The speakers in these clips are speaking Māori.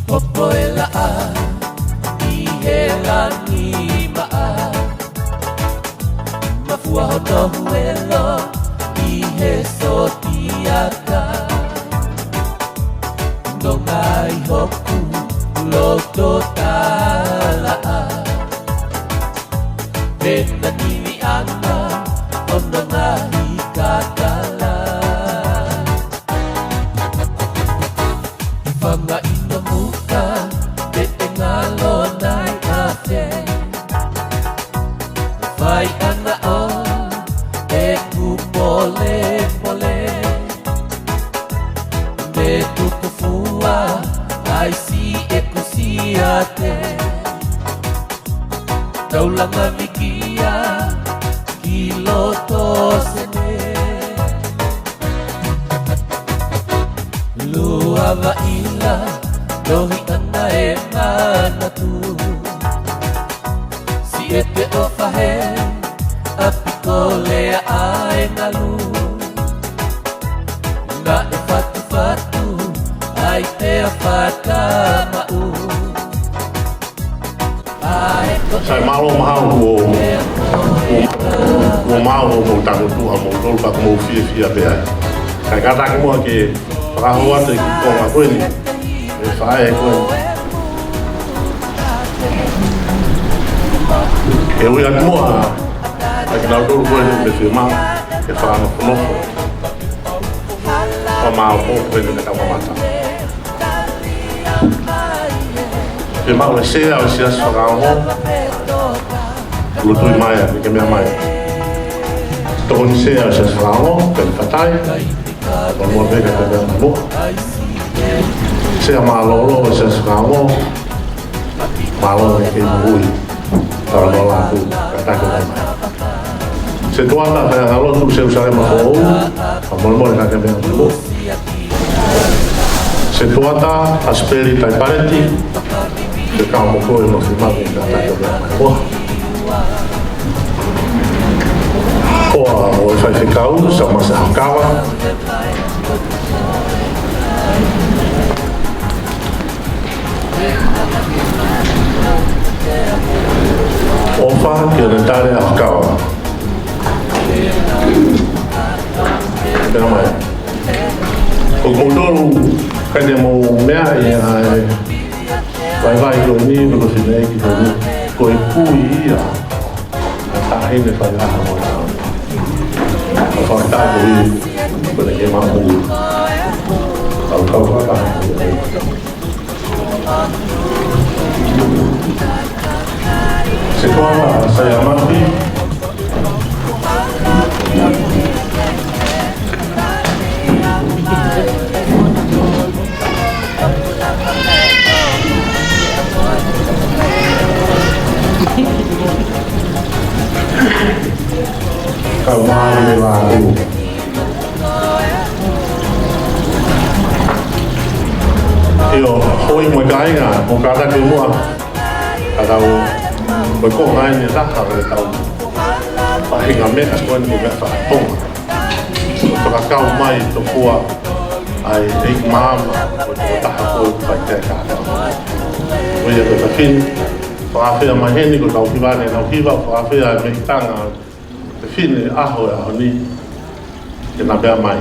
Popoelaan, ihelani maa Mafua hono huelo, ihe sotiaka Nongai hoku, loto talaa Pena nini ana, ono ngahi katala Fanga ino muka, bete ngalo nai ate Vai ana o, eku pole pole Me tuku fua, ai si eku si ate Taulanga vikia, kiloto sene Lua vaila, dohi ana e mana tu Si ete o fahe, apiko lea ae ngalu Nga e fatu fatu, ai te a fata mau Sai malo mahau o mau o tango tu a mo tol pa mo fia pe ai. Kai kata ko ke rahua te ko ma ko ni. E fai ko. E ui atu mo a ke na tol ko ni me ma e fa no no. Pa ma o ko ni ka ma mata. E ma o se a o se so ga ho. Lutu i mai, ke mea mai. Tōni se a se whango, pēn katai. Tōni mua pēka te mea mo. Se a mālolo a se whango. Mālolo e ke mahui. Tara nola aku, katai ko mai. Se tuata whai a lotu se usare ma hou. A morimore ka ke mea mo. Se tuata a speri tai pareti. Se kao mo koe no whimaki katai ko mea mai mo. Oa o e whaiwhikau, sa masa hakawa. Ofa ki o tare a hakawa. Pena mai. O koutoru, kai te mo mea i ai vai ko ni, ko sinei ki tonu. Ko e pui ia. Tahine whaiaha mo nā. Whakatako i kone ke mahu au kauwhaka. Se koana sai a mahi. Kau mahi me lagu. Io hoi mo kainga o kata ke mua. Katau mo ko ngai ni taha re tau. Pahinga me ka koe ni me fa tonga. Toka kau mai to kua ai eik mama o taha ko pai te kata. O ia ko fin whakawhia maheni ko tau hiwane nau hiwa whakawhia me tanga te whine aho e aho ni ke nā bea mai.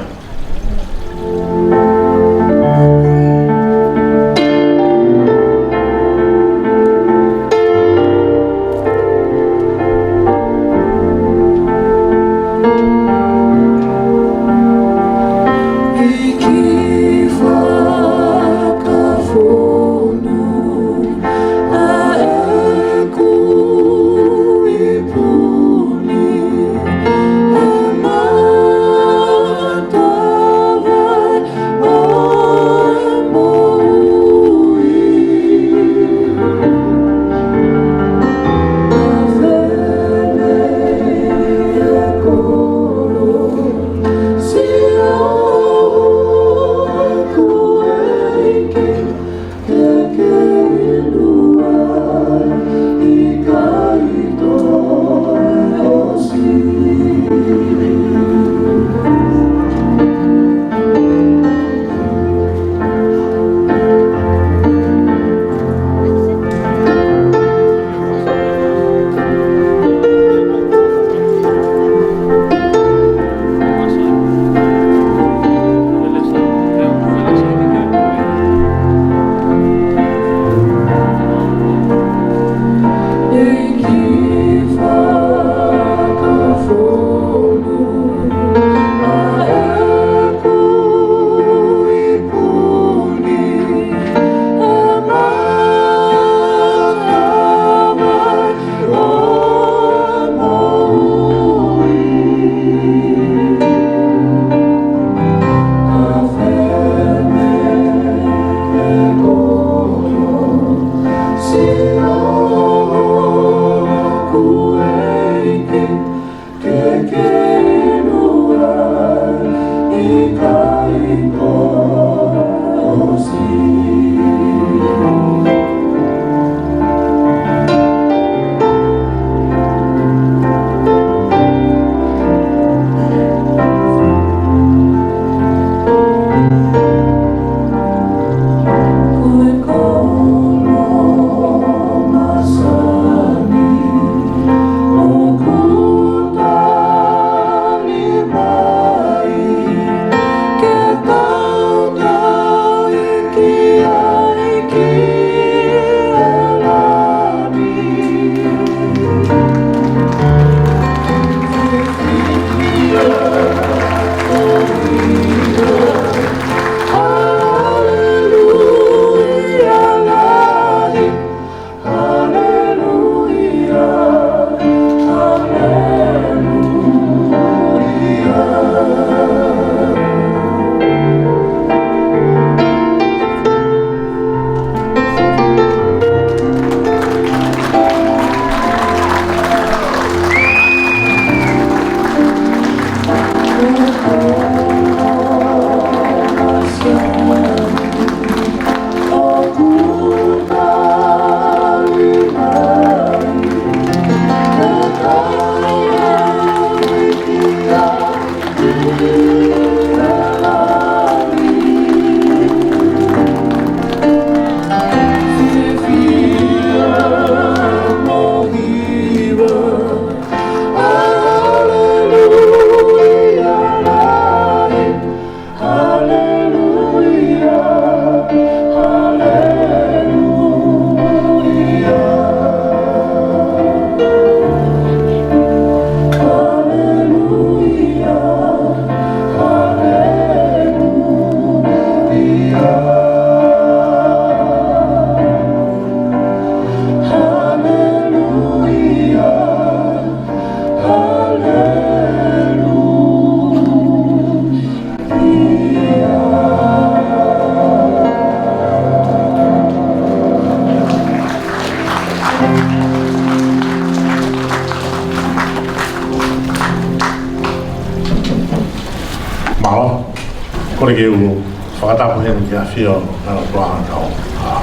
Kore ke u whakatapu heni ki a whio nana tuaha tau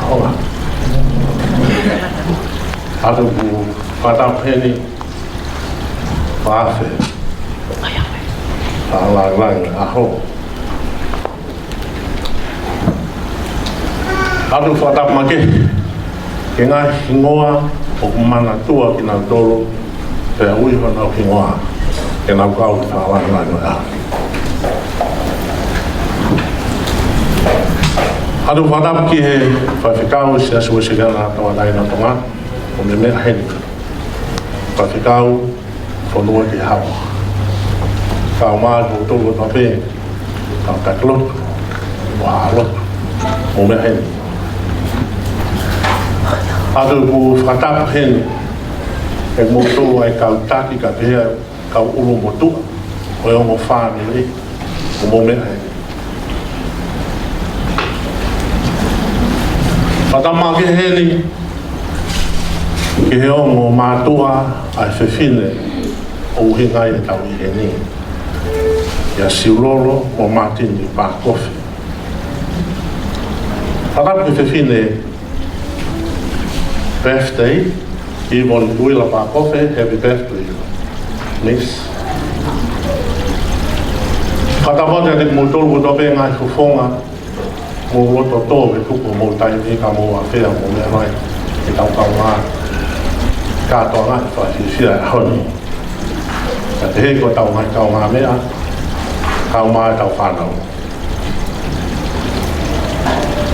honga. Atu ku whakatapu heni whawhe. Whalangang aho. Atu whakatapu make ke ngā hingoa o kumana tua ki nā tolo pēr uiwa nau hingoa ke nau kau ki whalangang aho. Atu whakatapu ki he whawhikau si asu e sigana tawa taina tonga o me mea heni. Whawhikau whanua ki hau. Kau maa ko tōko tape, kau kaklotu, wālotu, o mea heni. Atu ku whakatapu heni, e moto ai kau taki ka pēhea kau ulu motua, o e ongo whānili, o mo mea heni. Whatama ke heni, ki he ongo mātua ai whewhine o uhingai e tau i heni. Ia siulolo o Martin i Pākofi. Whakapu ki whewhine birthday, Yvonne Uila Pākofi, happy birthday, miss. Whakapata te mūtolu o tope ngai whuwhonga, mō roto tō me tuku mō taimi ka mō a whea mō mea mai e tau kau ngā kātoa ngā i whawhiwhia e honi. Ka te hei ko tau ngai kau ngā mea, kau mai tau whanau.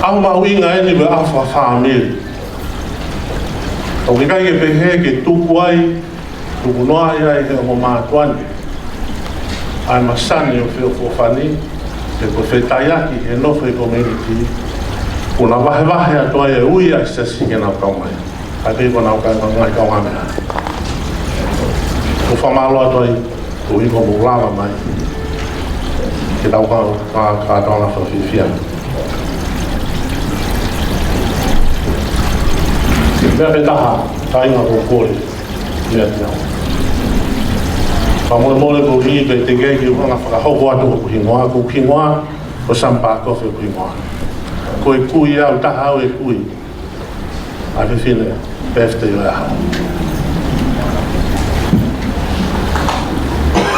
Au mau inga eni me awha whaamiri. Tau ki kai ke pehe ke tuku ai, tuku noa ia i he o mātuani. Ai masani o whio whawhani, e ko whetaiaki he nowhe community, kuna wahe atoa e ui a sasi ke nau kau mai. Ai pēko nau ngai kau ngā mea. Ko whamalo atoa i, ko hiko mō lava mai. Ke tau ka tonga whawhiwhia. Mea pe taha, tainga ko kore, mea te au. Whamole ko hi pe te kei ki whanga whakahoko atu ko hingoa, ko hingoa o Sampa Kofi ko hingoa. Ko e kui au, taha au e kui. A whiwhine, birthday o e hao.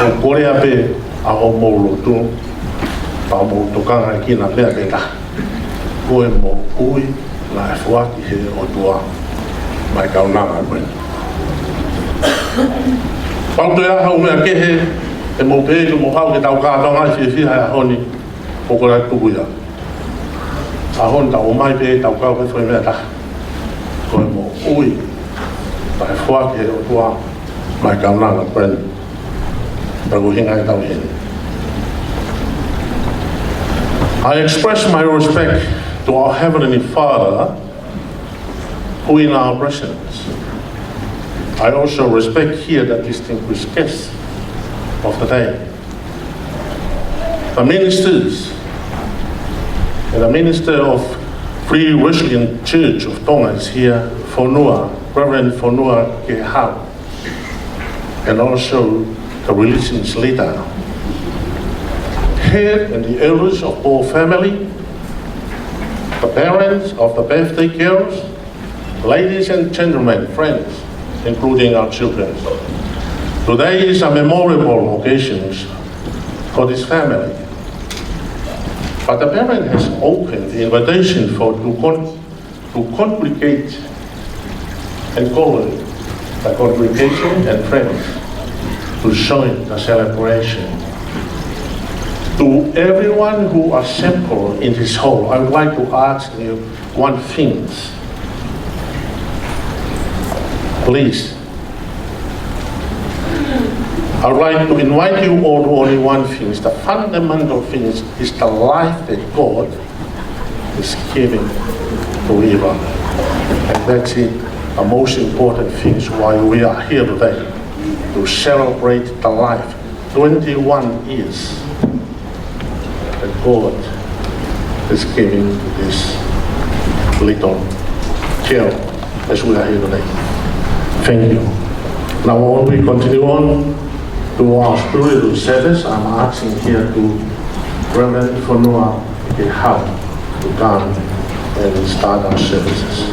Ko kore a pe a o mōlo tu, pa mō tokanga i kina pēr pe taha. Ko e mō kui, la e whuaki he o tua, mai kaunanga koe. Pautu ea hau mea kehe, e mō pēku mō hau ke tau kātonga i whiwhiha e honi, o kora tuku ia. A honi tau o mai pē, tau kau pe whai mea taha. Ko e mō ui, ta e whuake o tua, mai kaunanga koe. Ragu hinga i tau hini. I express my respect to our Heavenly Father, who in our presence. I also respect here the distinguished guests of the day. The ministers and the minister of Free Wesleyan Church of Tonga is here, Fonua, Reverend Fonua Kehau, and also the religious leader. Head and the elders of all family, the parents of the birthday girls, ladies and gentlemen, friends, including our children. Today is a memorable occasion for this family. But the parent has opened the invitation to congregate and call the congregation and friends to join the celebration. To everyone who assembled in this hall, I would like to ask you one thing. Please, I would like to invite you all to only one thing. The fundamental thing is the life that God is giving to Eva. And that's it, the most important thing is why we are here today, to celebrate the life, 21 years, that God is giving to this little girl as we are here today. Thank you. Now when we continue on to our spiritual service, I'm asking here to Reverend Fonua Ke Hau to come and start our services.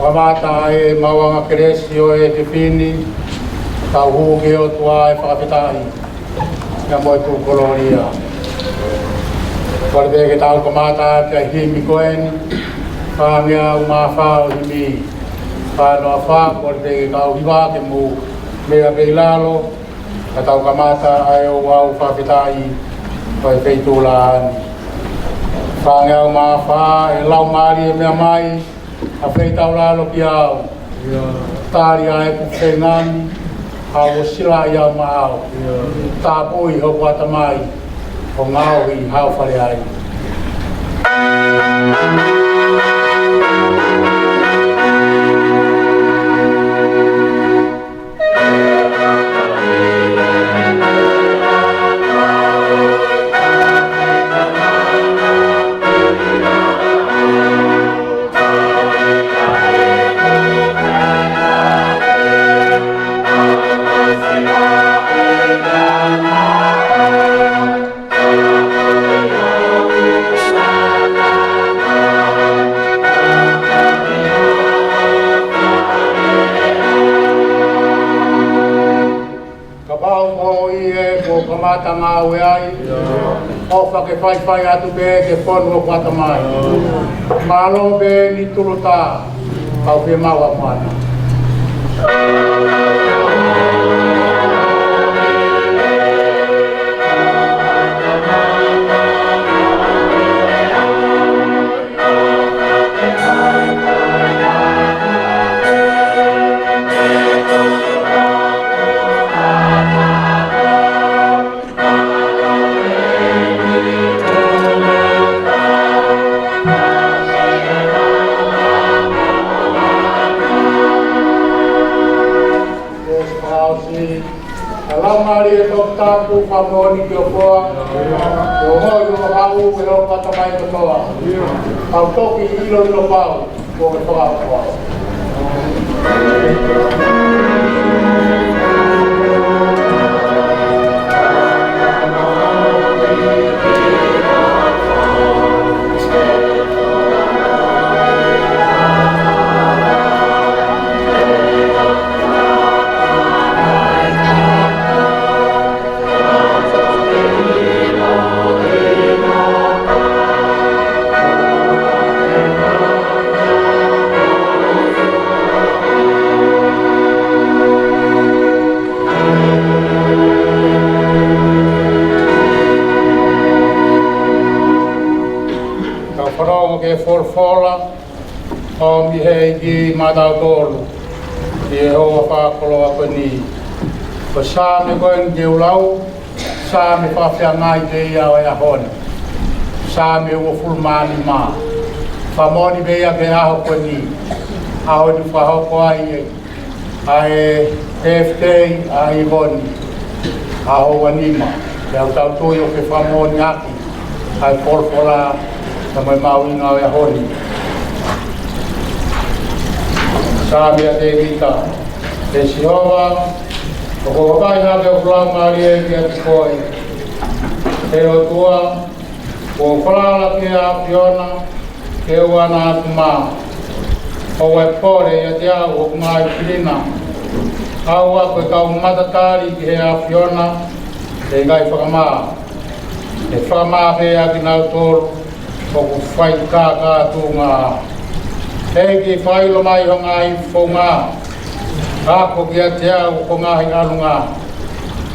Kamata e mawanga keresio e te whini, tau huke o tua e whakawhitai, ia moi tū kolonia. Kore ke tau kamata te himi koen, whamea u maa whao i mi. Whanoa wha, kore ke tau hiwa ke mu mea pei lalo, ka tau kamata ai o wau whakawhitai, koe wheitu la ani. Whamea u maa wha, e lau maari e mea mai, a whei tau lalo ki au. Tāri ai ku whei ngani, a o sila i au maau. Tā pui ho kwata mai, o ngau i hau whare ai. Kamata ngā ue ai, o whake whai atu be ke whonu o kwata mai. Malo be ni tulu tā, kau pe maua mana. Mari e tok tapu pamoni ki o koa, o hoi o hau e o patamai o toa. Au toki ilo ilo pau, o e toa o koa. forfola o mi he ki matau tolu i hoa whakoloa koe ni. Ko sa me koe ki ulau, sa me whawhia ngai te ia o ea honi. Sa me ua fulmani maa. Whamoni bea ke aho koe ni. Aho ni whahoko ai e. Ai FK, ai honi. Aho wanima. Leo tau tui o ke whamoni aki. Ai forfola na mai mawinga o ea honi. Sabi a te vita, te sihowa, o ko wakai nga te ufulau maari e ki ati koe. Te o tua, o whalala ki a Fiona, ke uana atu maa. O wai pore i ati au o ngai pirina. Aua koe kau matatari ki he a Fiona, te ngai whakamaa. Te whakamaa pe a ki nau tolu, o ku whai kā tu ngā. Hei ki whailo mai ho ngai whaunga. Ako ki a te au ko ngahi alunga.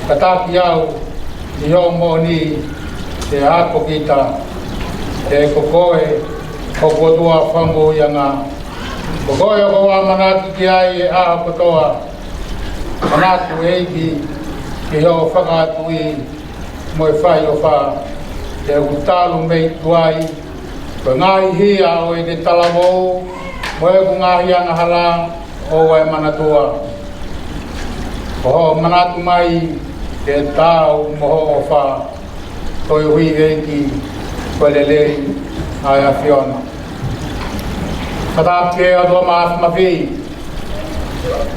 Kataki au i ho mo ni te ako kita. Te kokoe o kotua whangu i anga. Kokoe o koa manaki ki ai e aha kotoa. Manatu eiki ki ho whakatu i moi whai o wha. Te utalu mei tuai. Ko ngai hia o e te talamou. Moe ku ngahi anga hala o wai manatua. Ko ho manatu mai te tau moho o wha. Toi hui eiki koe lelei ai a Fiona. Kata ke o tua maaf mawhi.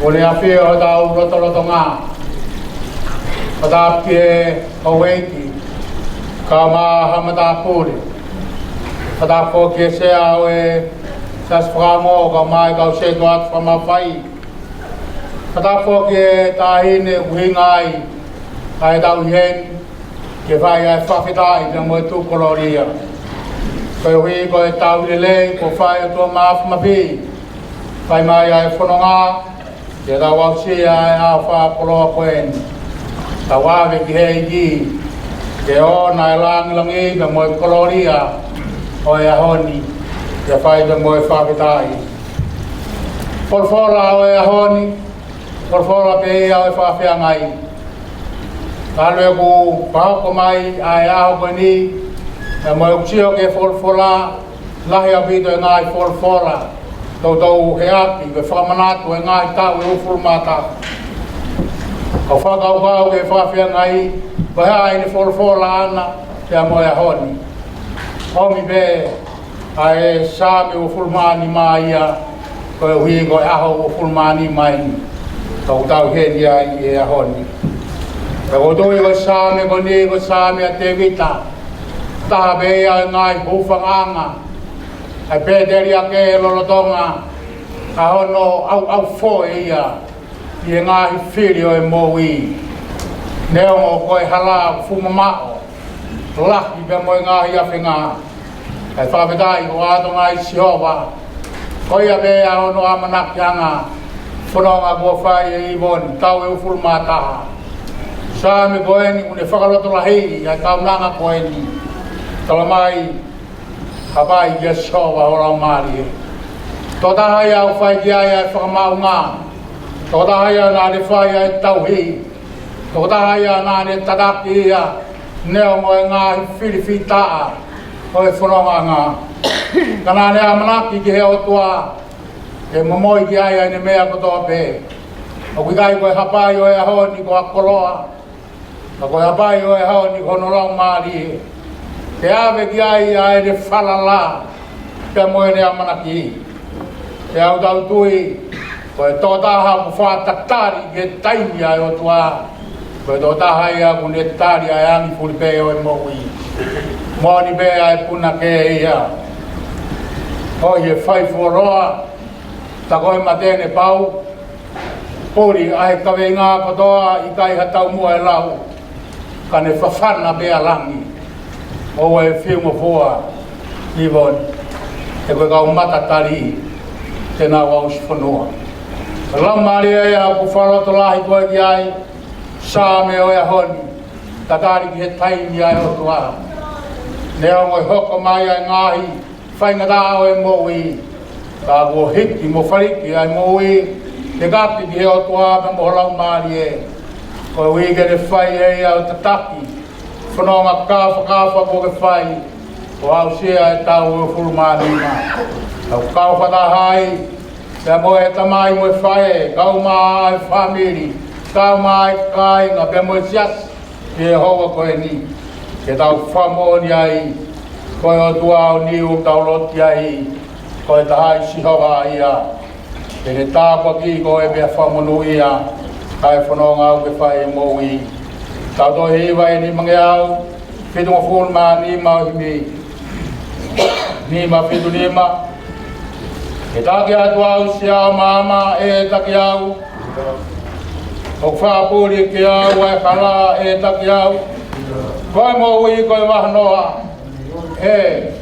O le a whio o tau roto ngā. Kata ke o eiki. Ka maa hamata pūri. Kata ko ke sea o e Sas whakamo ka mai kau se tuat whamawhai. Kata whoke tahine uhingai ai tau hen ke whai ai whawhitai na moe tūkoloria. Koe hui koe tau lelei ko whai o tua maafmapi. Whai mai ai whanonga ke tau au si ai a whakoloa koen. Tau awe ki hei ki ke o nai langilangi na moe koloria o e ahoni. Ia whai te moe whawhitai. Porfola o e ahoni, porfola pe e au e whawhia ngai. Kalu e ku whahoko mai a e aho koe ni, e moe uksio ke porfola, lahi a pito e ngai porfola. Tau he api, ke whamanatu e ngai tau e ufurumata. Ka whakau kau ke whawhia ngai, ko hea e ni porfola ana, te a moe ahoni. Homi pe, ai sa me o fulmani mai ia ko hui ko aho o fulmani mai tau tau he dia i ahoni ko doi ko sa me ko ni ko sa me te vita ta be ai ngai hufanga ai pe deria ke lolotonga ahono au fo ia i ngai filio e mowi neo ko hala fumamao la i be mo ngai afenga ai whawhetai ko ato ngai sihowa. Koia be a ono amanakianga. Whanonga kua whai e Ivon, tau e ufuruma taha. Sa me koeni une whakaloto lahi, ai tau nanga koeni. Tala mai, hapai kia sihowa ora umari. Tō tahai au whai ki ai ai whakamau ngā. Tō tahai au nā re whai ai tauhi. Tō tahai au nā re tadaki ia. Neo moe ngā whiriwhi taa. Hoi whanonga ngā. Kana nea manaki ki he o tua. He momoi ki ai ai ne mea kotoa pē. O kui kai koe hapai o e ahoni ko akoloa. A koe hapai o e ahoni ko norau maari. He awe ki ai ai ne whalala. Te moe nea manaki. He au tau tui. Koe tōtaha ku whātaktari ke taimi ai o tua. Koe tōtaha ia ku ne tari ai angi puri pē o e moui. Moni be ai puna ke ia. Hoi e whai fuoroa. Ta koe matene pau. Puri ai kawe ngā kotoa i kai hatau mua e lau. Ka ne whawhana bea langi. O e whiunga fua. Ivon. E koe kau matatari. Tēnā wau siwhanua. Lau maari e a ku wharoto lahi koe ki ai. Sā me o e honi. Tatari ki he taimi ai o tua. Neo ngoi hoko mai ai ngahi whai ngata o e mo i, ka go hiki mo whariki ai mo i, te gati ki heo toa me mo lau maari e, ko ui ke te whai e au te taki, whanonga kawha ko ke whai, o au sea e tau o furu maari ma. Au kawha ta hai, te mo e tamai mo e whai, kau maa e whamiri, kau maa e kai, ngā pe mo e sias, e hoa ko e ni, ke tau whamoni ai, ko e o tuau ni u tau loti ai, ko e tahai sihoa ia. E te tāpua ki ko e mea whamonu ia, kai whanonga au ke whai e mou i. Tau toi hiwa e ni mange au, whitunga whūn maa ni mau himi. Ni ma whitu ni ma. E taki atu au si au maama e taki au. O whapuri ki au e kala e taki au. Koe mou i koe wahanoa. E,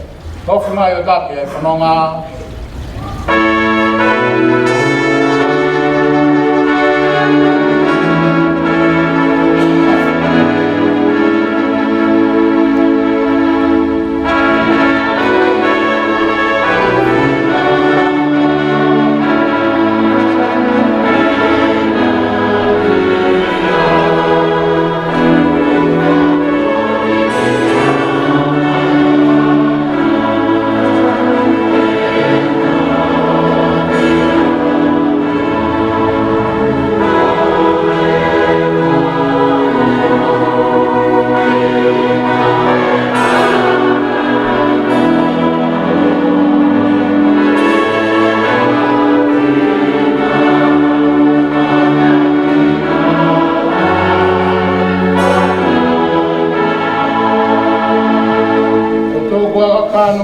tofu mai o taki e whanonga.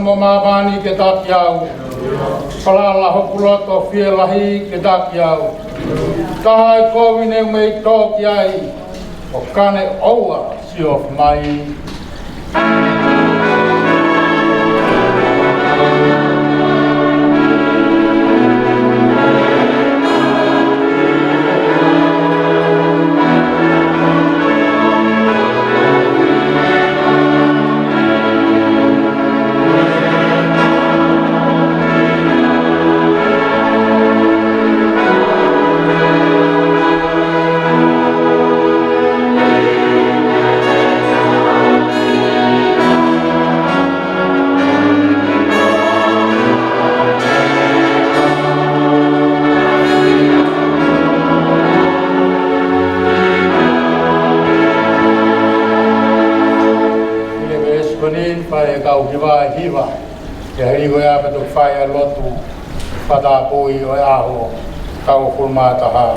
Mo mabani ke taki au, palala hokuloto fie lahi ke taki au. Tahai kovine mei toki ai, o kane oua si of mai. Hiva, ke heri koe a petu whai a lotu whata pui o e aho tau fulma taha.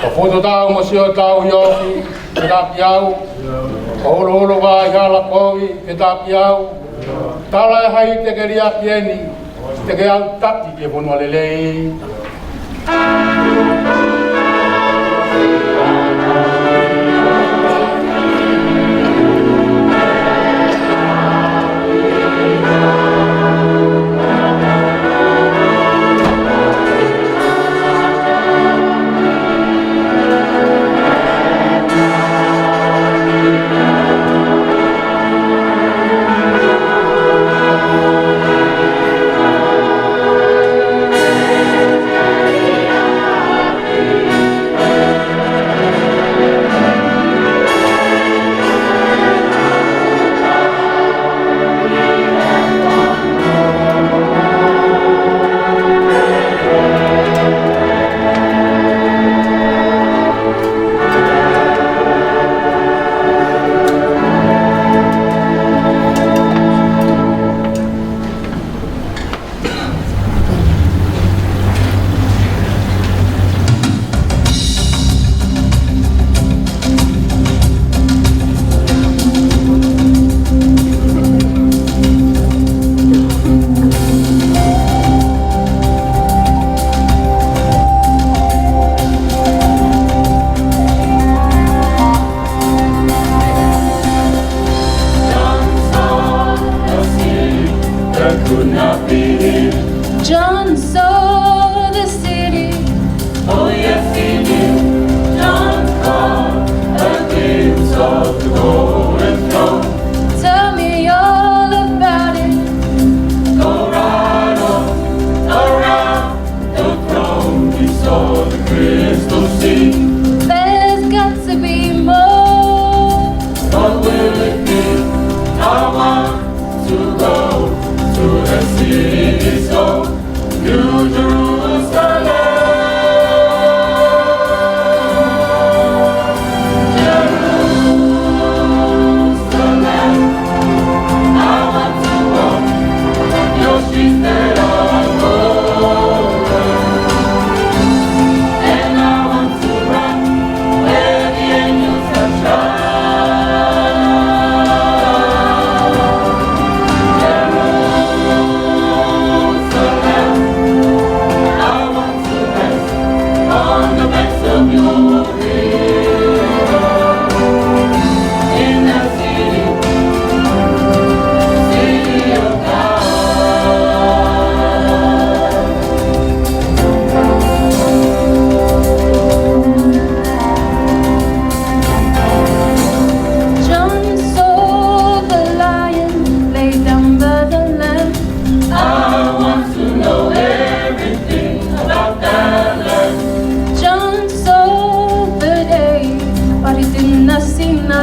O futu tau mo sio tau yoki ke taki au, o hulu hulu wai hala kovi ke taki au, tala e hai te ke riaki eni, te ke au taki ke punua lelei.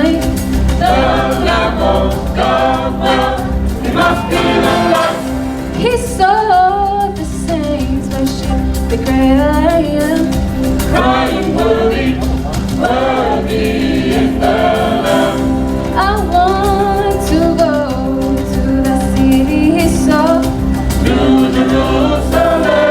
night. The Lamb of God, well, he must be the light. He saw the saints worship the great I am, crying, worthy, worthy is the Lamb. I want to go to the city he saw, to Jerusalem.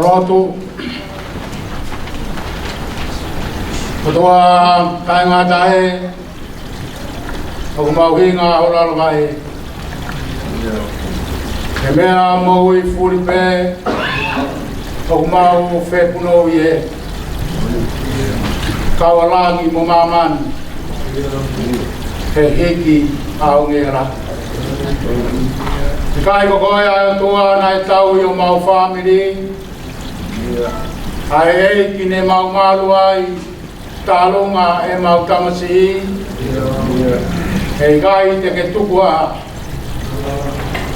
Roto Kutua Kainga Tae O Mauhinga Horaro Mai He mea Maui Furipe O Mau Fepuno Ie Kawalangi Mo Mamani He Hiki Aungera Kai Kokoia Tua Nai Tau Yo Mau Family Ai kine mau malu ai talonga e mau tamasi e gai te ke tukua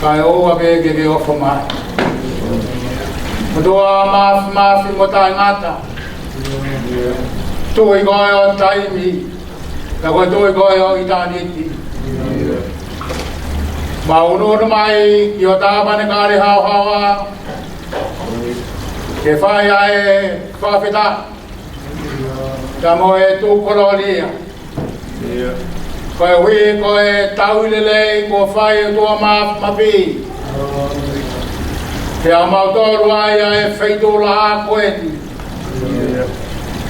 kai o ave ke ofo mai doa ma fi mota ngata to i gai o taimi ka ko to i gai o itaniti ma uno mai yo ta bane kare hawa ke fai ai fafeta tamo e tu kolonia ko wi ko e taulele ko fai tu ma pi ke ama to ruai ai feito la ko e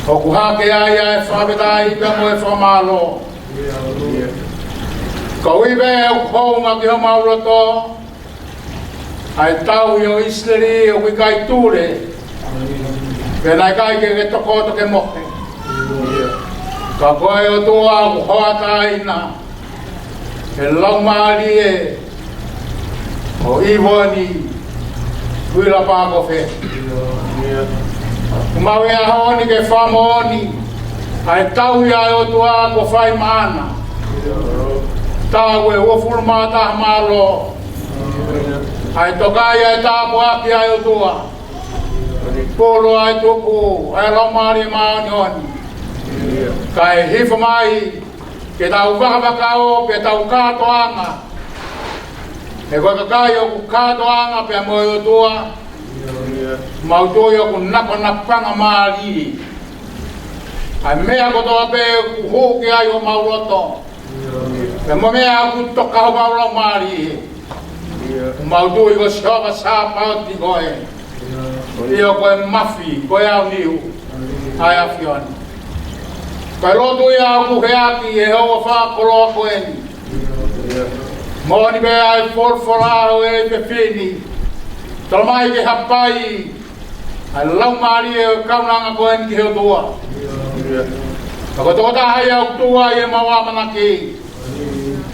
ko ku ha ke ai fafeta i tamo e famalo ko wi be ko ma ke ma roto ai tau yo isleri o kai ture Pena kai ke toko to ke mohe. Ka koe o tua ku hoata ina. Ke lau maali e. O iwoni. Kuila pako fe. Kumawe a honi ke whamoni. Ai tau ia o tua ko fai mana. Tau e ofur mata malo. Ai tokai ai tapu aki ai o tua. Polo ai tuku, ai lomari maanioni. Kai hifa mai, ke tau kakabakao, pe tau katoanga. E koe kakai o ku katoanga pe moe o tua. Mautoi o ku napanapanga maali. Ai mea kotoa pe ku huki ai o mauroto. Pe mo mea ku toka o mauro maali. Mautoi ko sioka sapa o ti koe. Iyo koe mafi, koe au niu. Ai a fioni. Koe lotu ia au ku heaki e hoa wha koloa koe ni. Moni mea ai forforao e pe fini. Talamai ke hapai. Ai lau maari e kaunanga koe ni ki heo tua. Ako toko tahai au tua i e mawamana ki.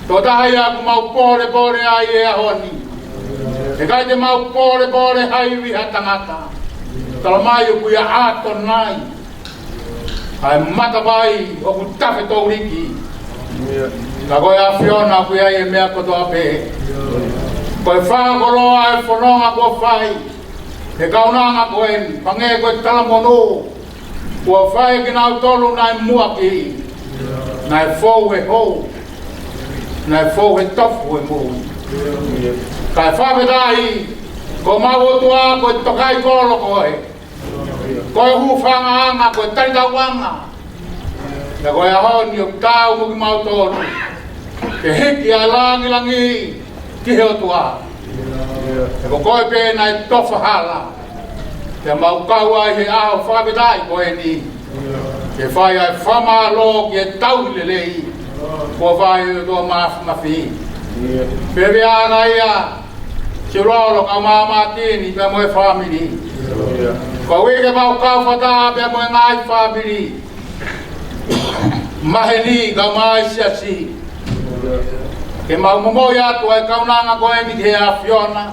Toko tahai au mau pore pore ai e ahoni. E kai te mau pore pore hai wiha tangata. Talamai o kuia ato nai. Ai mata vai o ku tafe tau riki. Ka koe a Fiona kuia i e mea kotoa pe. Koe whakoloa e whanonga ko whai. E kaunanga koe ni. Pange koe talamono. Kua whai ki nau tolu nai muaki. Nai fou e hou. Nai fou e tofu e mou. Kai whawetahi. Ko mawotua koe tokai kolo koe. Koe hufanga anga koe taritawanga. Na koe ahoni o tau muki mau tolu. Ke hiki a langi langi ki heo tua. E ko koe pe nai tofa hala. Te mau kaua i he aho whapetai koe ni. Ke whai ai whama lo ki e tau lelei. Kua whai o tua mafi. Pewe ana ia. Si rolo ka mamatini pe moe family. Ko wike mau kau whata pe moe ngai family. Maheni ka mai siasi. Ke mau momoi atu ai kaunanga koe ni ke a Fiona.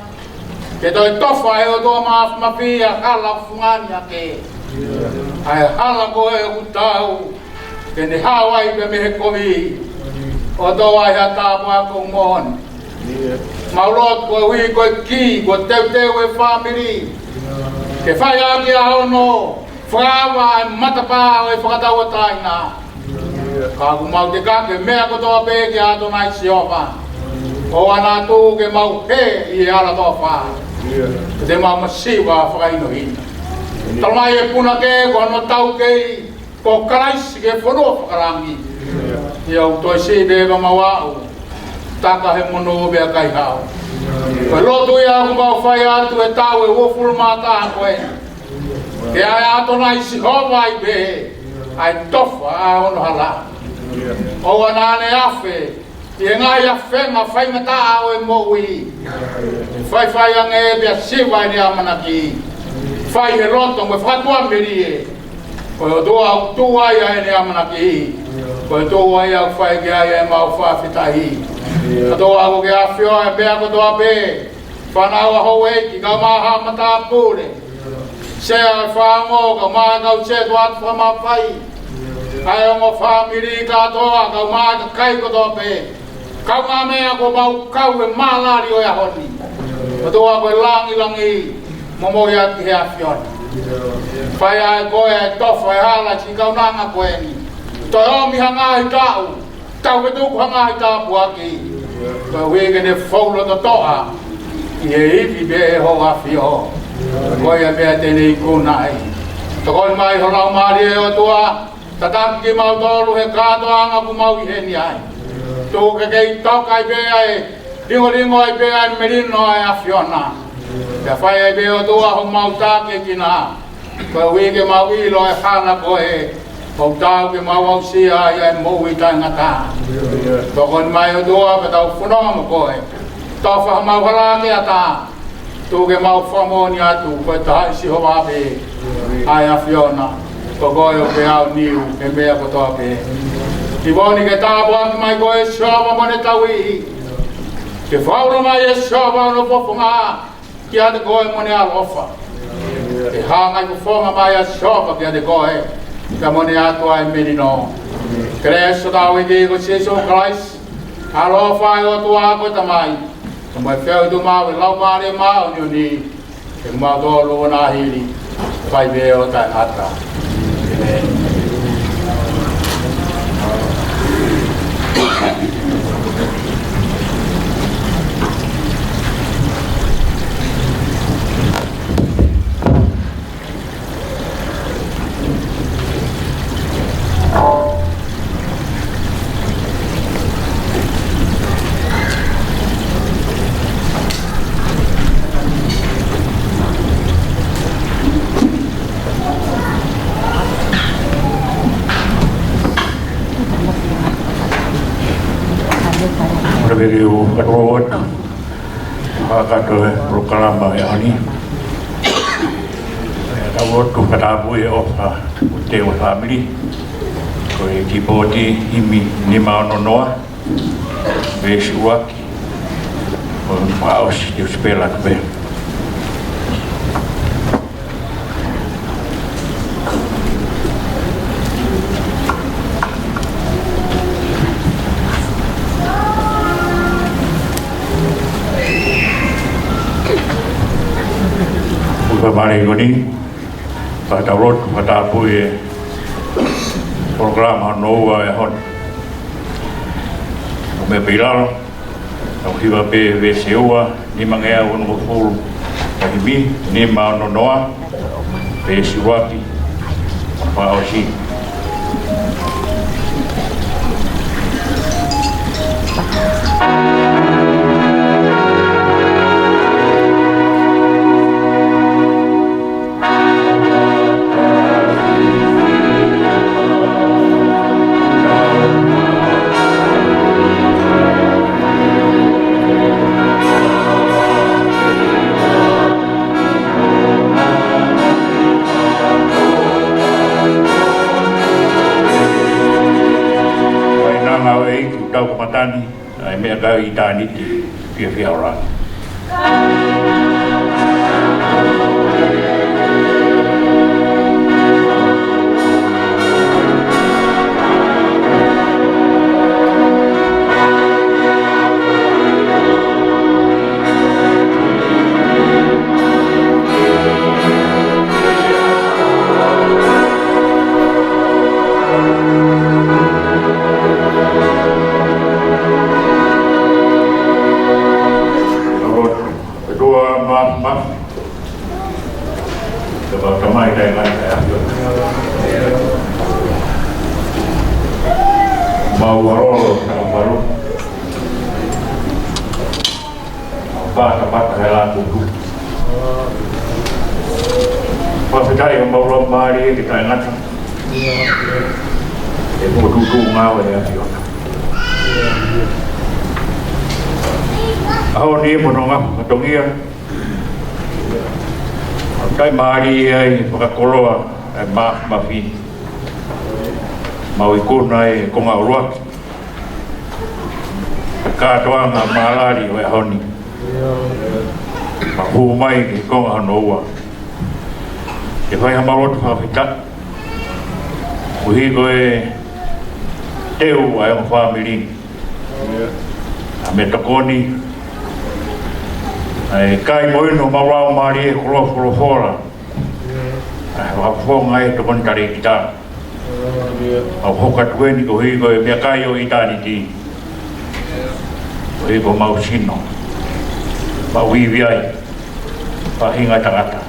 Ke toi tofa e o toa mafi a hala fungani a ke. Ai hala koe o tau. Ke ne hawai pe mehe kovi. O toa i a tapu a kumon. Maulot koe hui koe ki, koe teu e family. Ke whai aki a hono. Whawa e matapa o e whakatau a taina. Ka ku mau te kake mea kotoa pe ke ato nai siopa. O ana tu ke mau he i ala tofa. Te mau masiwa whakaino hina. Talmai e puna ke ko no tau kei. Ko karaisi ke whanua whakarangi. Iau toi si beba mawau. Taka he mono bea kai hao. Koe lotu ia ku mau whai atu e tau e wofuru mata koe. Ke ai ato nai si hova i be. Ai tofa a ono hala. O anane afe. I e ngai a whenga whaingata ao e moui. Whai ange bea siwa i ni amanaki. Whai he roto me whatua meri e. Koe o tua au tua ia e ni amanaki. Koe tua ia au whai ki ai e mau whawhitahi. Katoa ko ke a whio e bea kotoa pe. Whanau a hou eiki ka maha mata pūre. Sea e whango ka maha kau se tuat whamawhai. Kai ongo whamiri katoa ka maha ka kai kotoa pe. Kau ngā mea ko mau kau e malari o e honi. Katoa ko e langi momo ia ki he a whiona. Whai ai koe e tofa e hala si kau nanga koe ni. Toi omi hanga i tau. Tau e tuku hanga i tāpu aki. Koe wege ne whaulo to toa. I e iwi be e ho a whio. Koe e mea tene i kunai. Tokoi mai ho rau maari e o tua. Tataki ki mau tolu he kātoanga ku mau i heni ai. Tuke kei tokai be ai. Ringo ai be ai merino ai a Fiona. Te whai ai be o tua ho mau tāke kina. Koe wege mau ilo e hana koe. Kau tau ke mau au sia ia e mou i tai ngata. Tokon mai o tua pe tau whanonga mo koe. Tau wha mau hala ke ata. Tu ke mau whamoni atu koe tahai si hoa pe. Ai a Fiona. Ko koe o ke au niu ke mea kotoa pe. Ki woni ke tāpu aki mai koe siova mone tau ihi. Ke whauro mai e siova ono popunga. Ki ate koe mone alofa. Ke hangai ku whonga mai a siova ki ate koe. Kamone atua e menino. Kreso tau i ko Jesus Christ. Alo fai o tua ko tamai. Kamai feu tu mau lau mare mau ni. Ke mau do lo na hili. Fai be o ta atra. Review road kata proklama yang ini road tu kata buat apa hotel family kau kiboti ini ni mau nonoa besuak paus di sebelah be Kembali ini pada road pada buat program Hanova ya hon. Kami bilang, kami bape sewa ni mangaya untuk full kami ni mau nonoa besuaki apa sih? Kau kematani, mereka itani di pihak orang. Sebab ramai dengan saya mau warol sama baru apa tempat rela duduk pas kita yang mau lomari kita ingat itu duduk ngawal ya ahon ni menongah ketongia kai mari ai pakakoloa ai mafi mau ikut naik kong aurat katoa malari we honi mahu mai kong anoa e vai hamalot fafita uhi goe teu ai un family ame tokoni ai kai moi no mawa mari kolo fora ai wa fonga e to kontari kita au hokat weni ko higo e me kai o itani ti o higo mau sino pa wiwi ai pa hinga tangata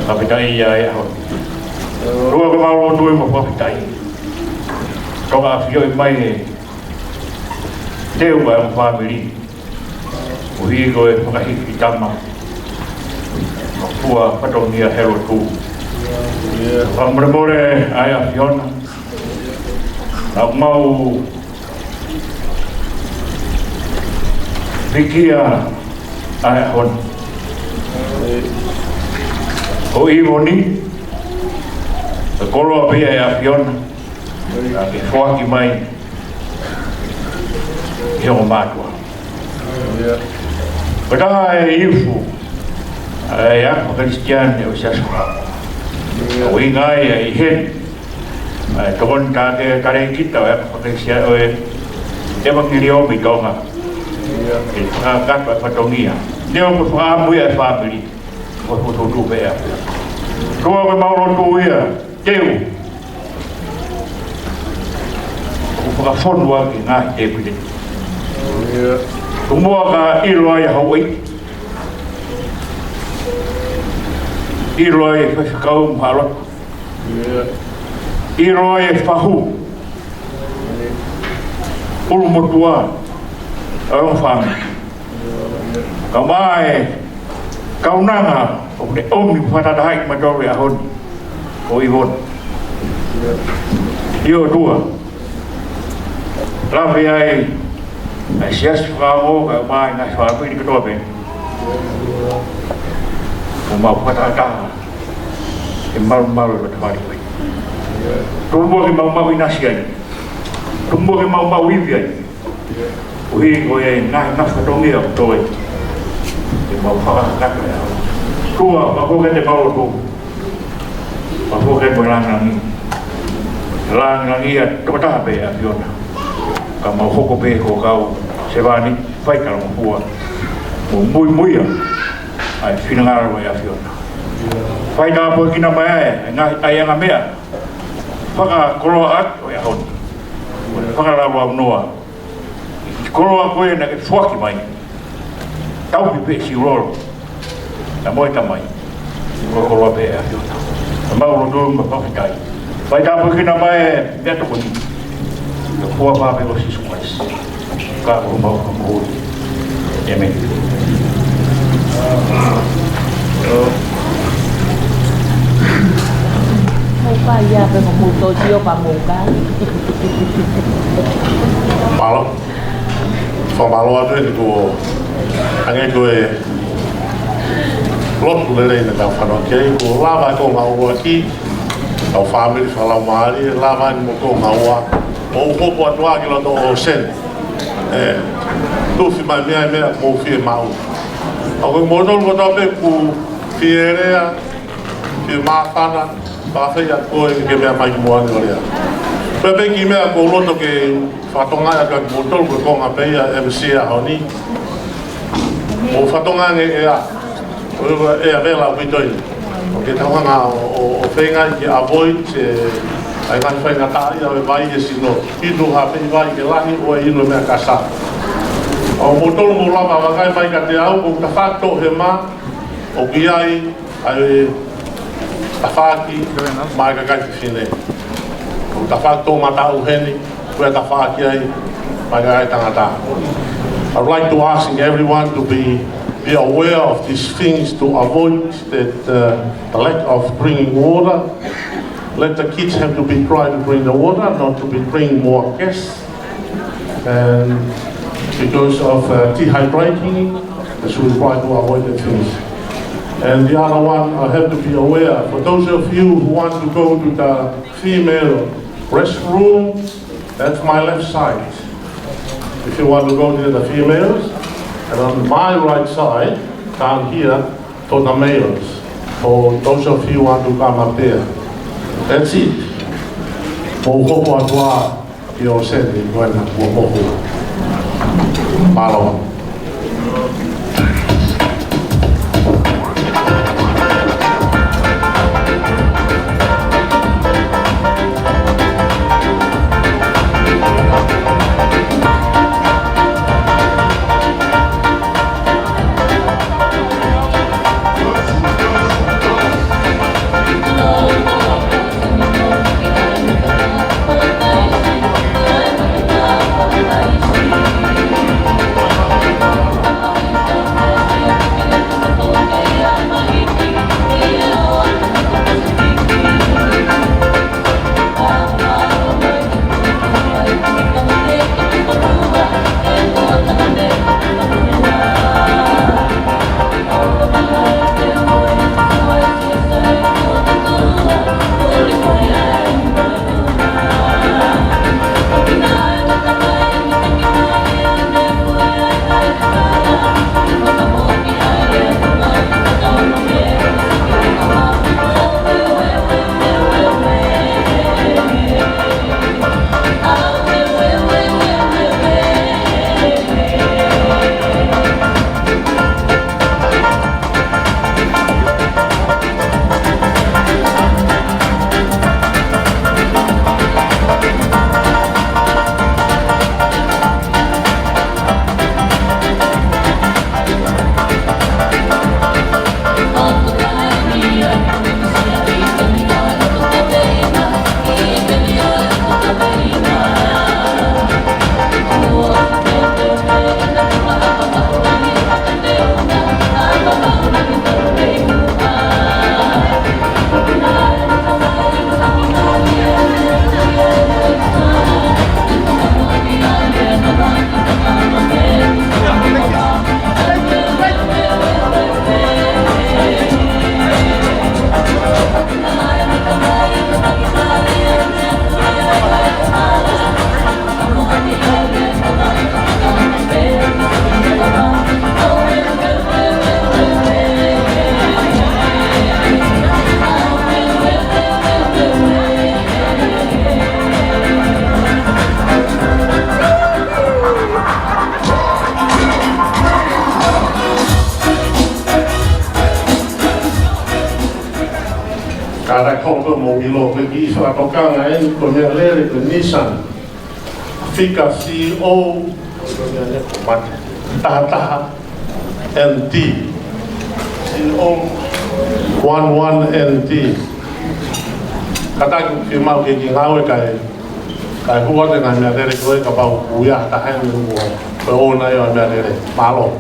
kapitai ya ho ruwa ko mau tuwe mo kapitai to ga fio mai teu ba family uhigo e whakahiki tama mapua patongia hero tu whamremore ai a Fiona na mau wikia ai a hon o iwoni e koroa pia e a Fiona na ki whaki mai he o mātua Pada ifu, ya Kristian ya usia sekolah. Kau ingai ya ihen, Tokon kare kita pakai sia evangelio mi tonga kat patongia dia ko fa mu ya family ko tu be ya ko ko mau tu ya teu ko ka fon wa ki na e pide ko mo ka ilo ya hoi ilo e fa ka malo iro e fahu ulu motua ang fami kamai kaunanga omi fatadahai madore ahon o ivon io dua lavi ai sias famo kamai na fami di ketobe uma fatadaha mal bertemari tumbuh ke mau inasian tumbuh ke mau wivian ui oi ngai nas katongi au toi ke mau faka kat tua bako ke te mau tu bako ke lang ia tota be a fiona ka mau hoko be ko kau sevani fai kala mo pua mo muy ai finangara mo a fiona fai na po kina mai ngai ayanga mea paka koroat o ya hon paka rawa noa koroa ko na ke fuaki mai tau pe si rolo na moi tamai ko koroa be ya ma ro do ma pa kai vai da po kina mai ya to koni ko fuwa pa be o si sumais ka ko ma ko amen Vaya, pero mucho tío para montar. Malo. Fa malo atu ko ange ko e lot lele na ka fa no ke ko lava ko ma o aki au family fa la mari lava ni mo ko ma o ko po atu aki lo do sen tu fi ma mia mo fi ma o ko mo do ko do pe ku fiere fi ma fana pa fe ya ko ke me mai mo ani ora pepe ki me ko loto ke fatonga ya ka botol ko nga pe ya MC a honi o fatonga e a e a vela vitoi o ke tanga nga o fenga ki avoid ai mai fenga ta ya vai e sino i do ha pe vai ke lahi o i no me casa o botol mo lava va kai mai ka te au ko ka fato he ma o ki ai tafaki mai ka kai fine o tafaki mata u heni ku tafaki ai mai ka tangata. I'd like to ask everyone to be aware of these things to avoid that the lack of drinking water. Let the kids have to be trying to bring the water, not to be bringing more gas. And because of dehydrating, so we try to avoid the things. And the other one, I have to be aware, for those of you who want to go to the female restroom, that's my left side. If you want to go to the females, and on my right side, down here, to the males. For those of you who want to come up there. That's it. Mohopo atua, you're sending when mohopo. Malo. whakapakanga e ko mea lere ko Nissan Fika CEO Taha NT CEO 11 NT Kata ki mau ke ki ngau kai hua te ngai mea lere koe ka pau uia taha ni hua koe ona i o mea lere malo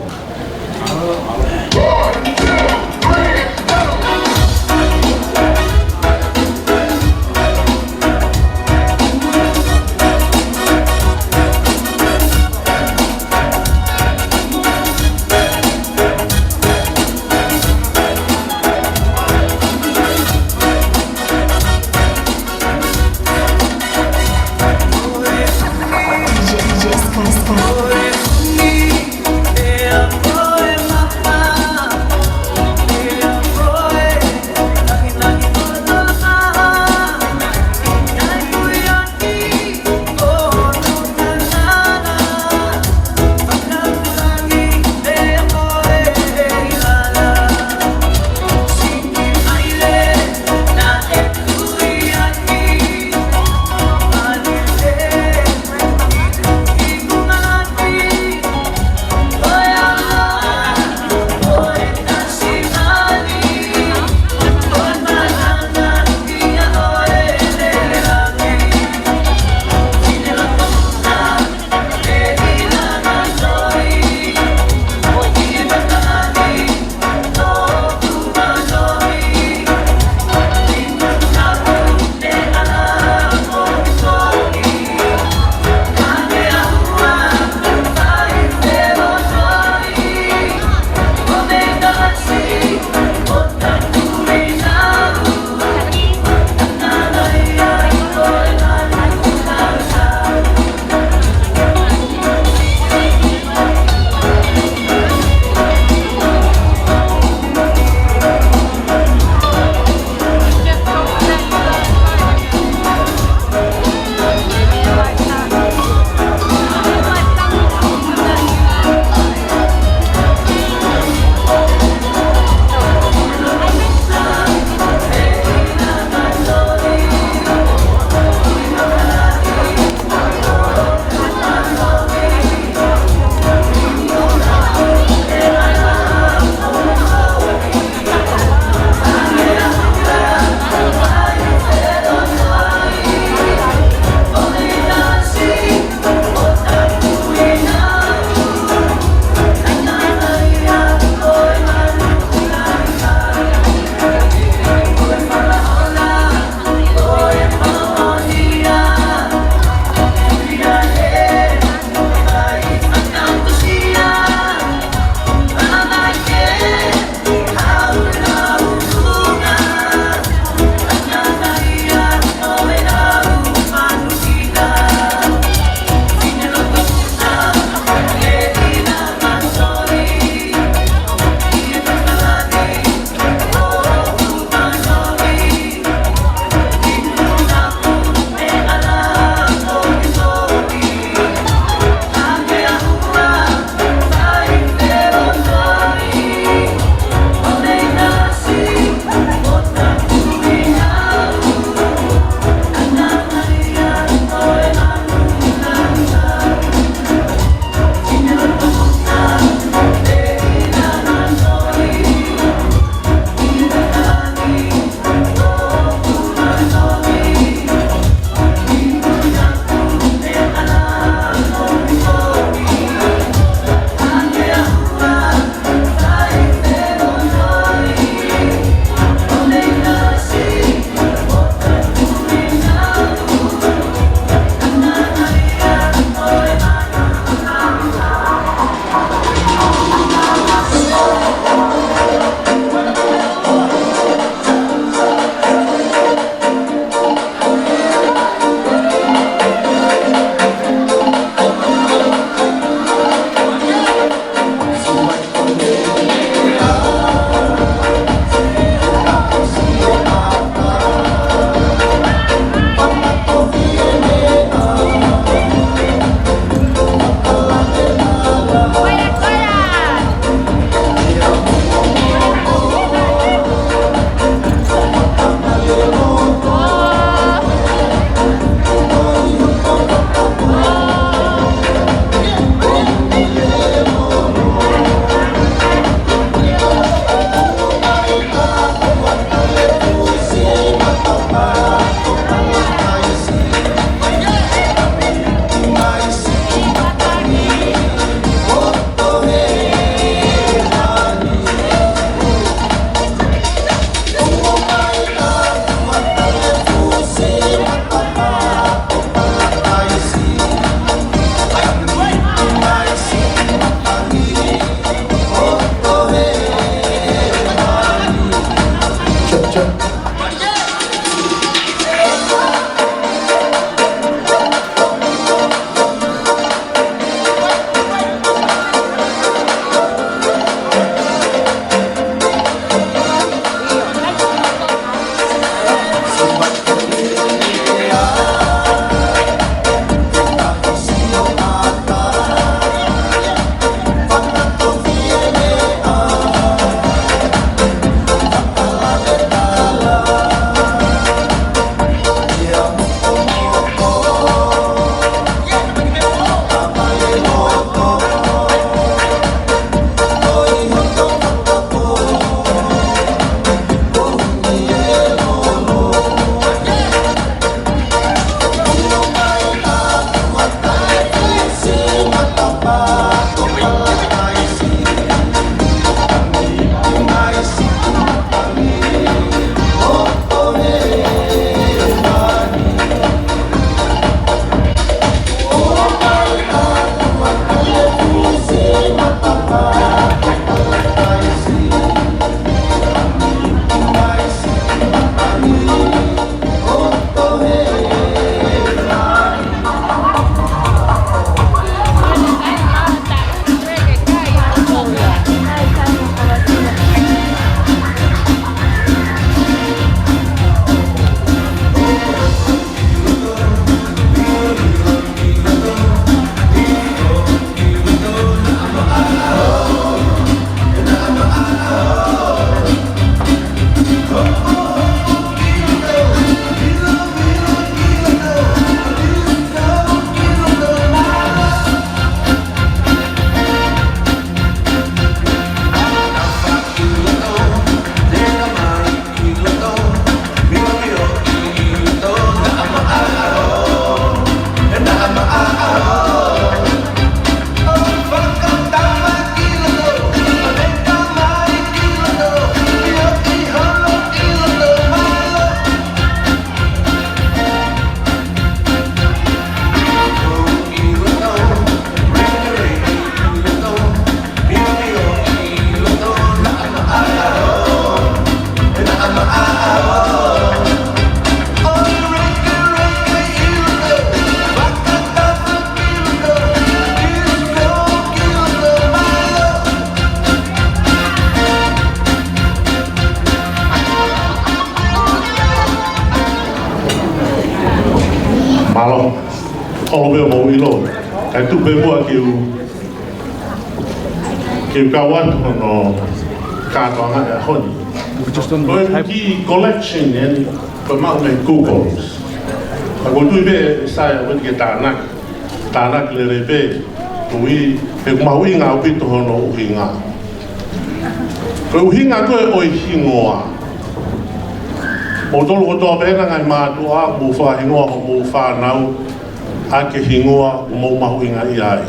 malo o be mo ilo kai tu be mo ki kawan no ka to nga honi ki collection en pa ma me Google ako tu be sai o ke tanak le rebe ui e ma ui nga pito no uhinga ko uhinga ko o hingoa o tolo to pena ngai ma tu a mu fa hingoa mu fa nau a ke hingoa mo ma uhinga ia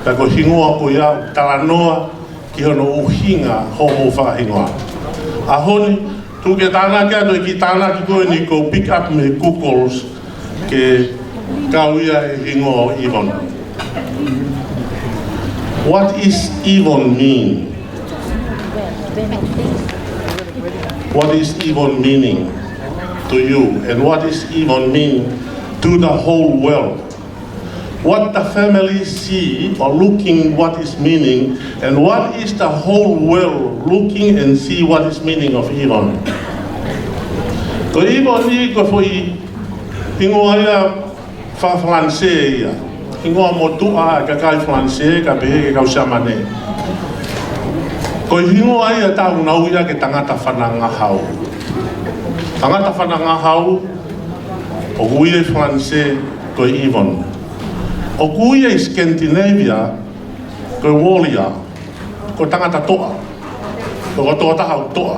ta ko hingoa ko ia talanoa ki hono uhinga ho mo fa hingoa a honi tu ke tana ke to ki tana ki ko ni ko pick up me Googles ke kauia hingoa Yvonne. What is Yvonne mean? What is Yvonne meaning to you? And what is Yvonne mean to the whole world? What the family see or looking what is meaning, and what is the whole world looking and see what is meaning of Yvonne? Ko Yvonne ni ko foi ingoa ia fa francais ia. Ingoa motua ka kai francais ka be ka usamane ko hingoa ia ta unau ia ke tangata whananga hau o kuia francais ko Yvonne o kuia Scandinavia ko Walia ko tangata toa ko toa ta hau toa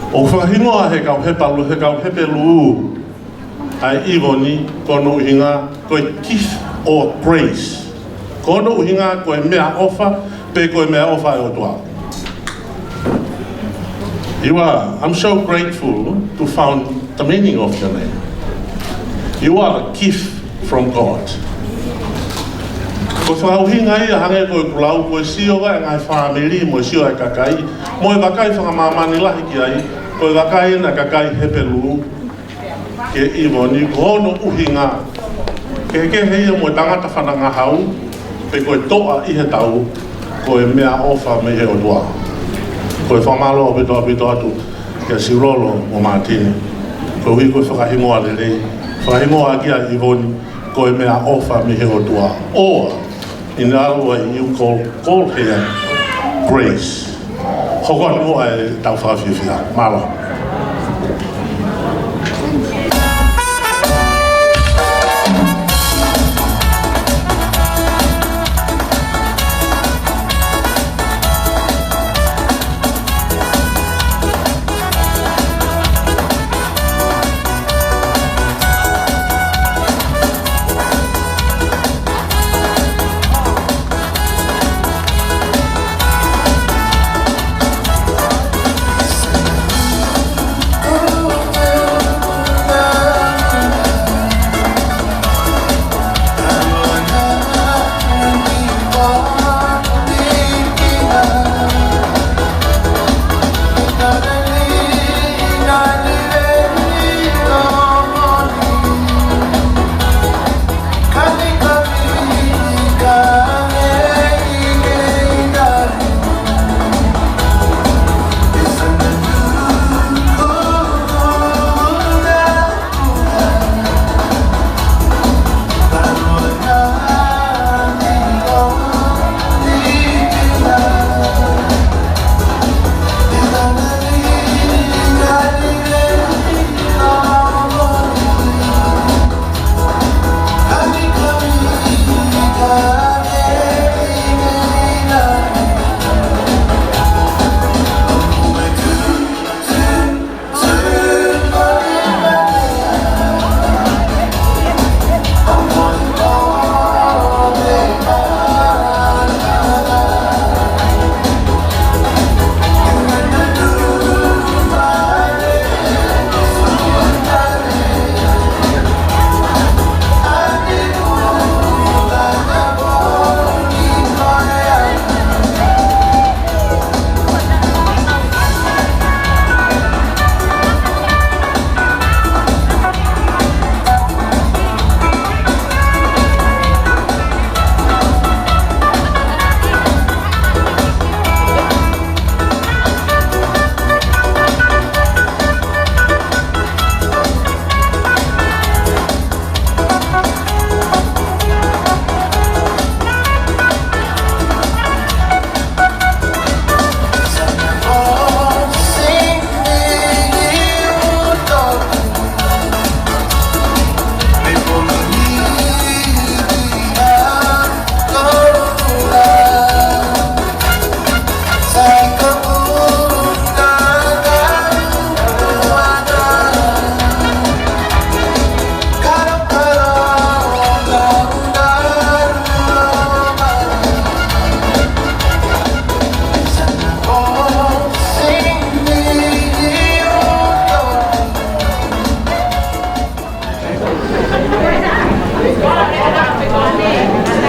o whahingoa he kau hepe lu ai Yvonne kono hinga ko gift or praise kono hinga ko mea ofa pe ko mea ofa o toa. I'm so grateful to find the meaning of your name. You are a gift from God. Ko whakau hinga ia hange ko kulau ko sio ga ngai family mo sio ai kakai mo vakai whakamamani lahi ki ai ko vakai na kakai hepelu ke Yvonne kono uhinga ke hei mo tangata whananga hau pe koe toa i he tau koe mea ofa me he o tua koe whamalo o pito atu ke sirolo o Martini koe hui koe whakahingoa lelei whakahingoa ki a Yvonne koe mea ofa me he o tua or in other way you call here grace hoko anu ai tau whakawhiwhia malo.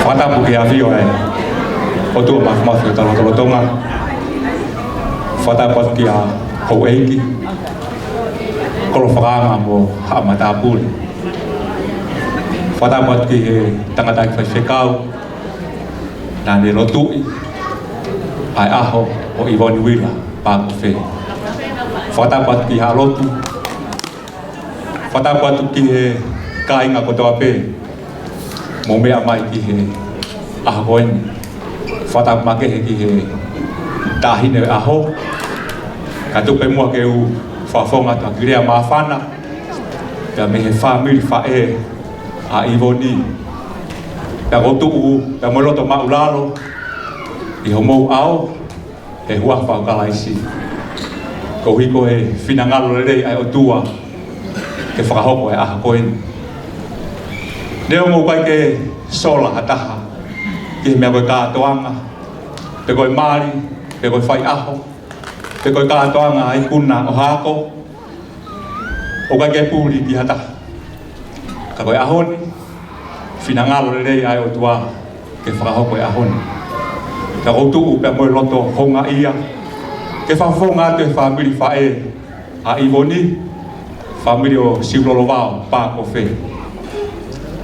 Whakatapu ki a whio e. O tua mawhi o talo tonga. Whakatapu atu ki a hou eiki. Kolo whakaanga mo haamatapuri. Whakatapu atu ki he tangata ki whaiwhekau. Nā ne rotui. Ai aho o Iwoni Wila pāku whe. Whakatapu atu ki ha rotu. Whakatapu atu ki he kāinga kotoa pē. Mō mea mai ki he ahakoeni. Whakatapu make he ki he tāhine aho. Ka tupe mua ke u whawhonga ta kirea mawhana. Pea me he whamiri whae a Iwoni. Pea gotu u, pea moloto maulalo. I ho mou ao, he hua whaukalaisi. Ko hiko he whinangalo rei ai o tua. Ke whakahoko e ahakoeni. Neo mou kai ke sola hataha. Ki he mea koe kātoanga. Pe koe maari, pe koe whai aho. Pe koe kātoanga ai kuna o hako. O kai ke pūri ki hataha. Ka koe ahoni. Whinangalo rei ai o tua. Ke whakahoko e ahoni. Ka koutuu pe moe loto honga ia. Ke whawhonga te whamiri whae a Iwoni. Whamiri o Siulolo Wao, Pāko Whe.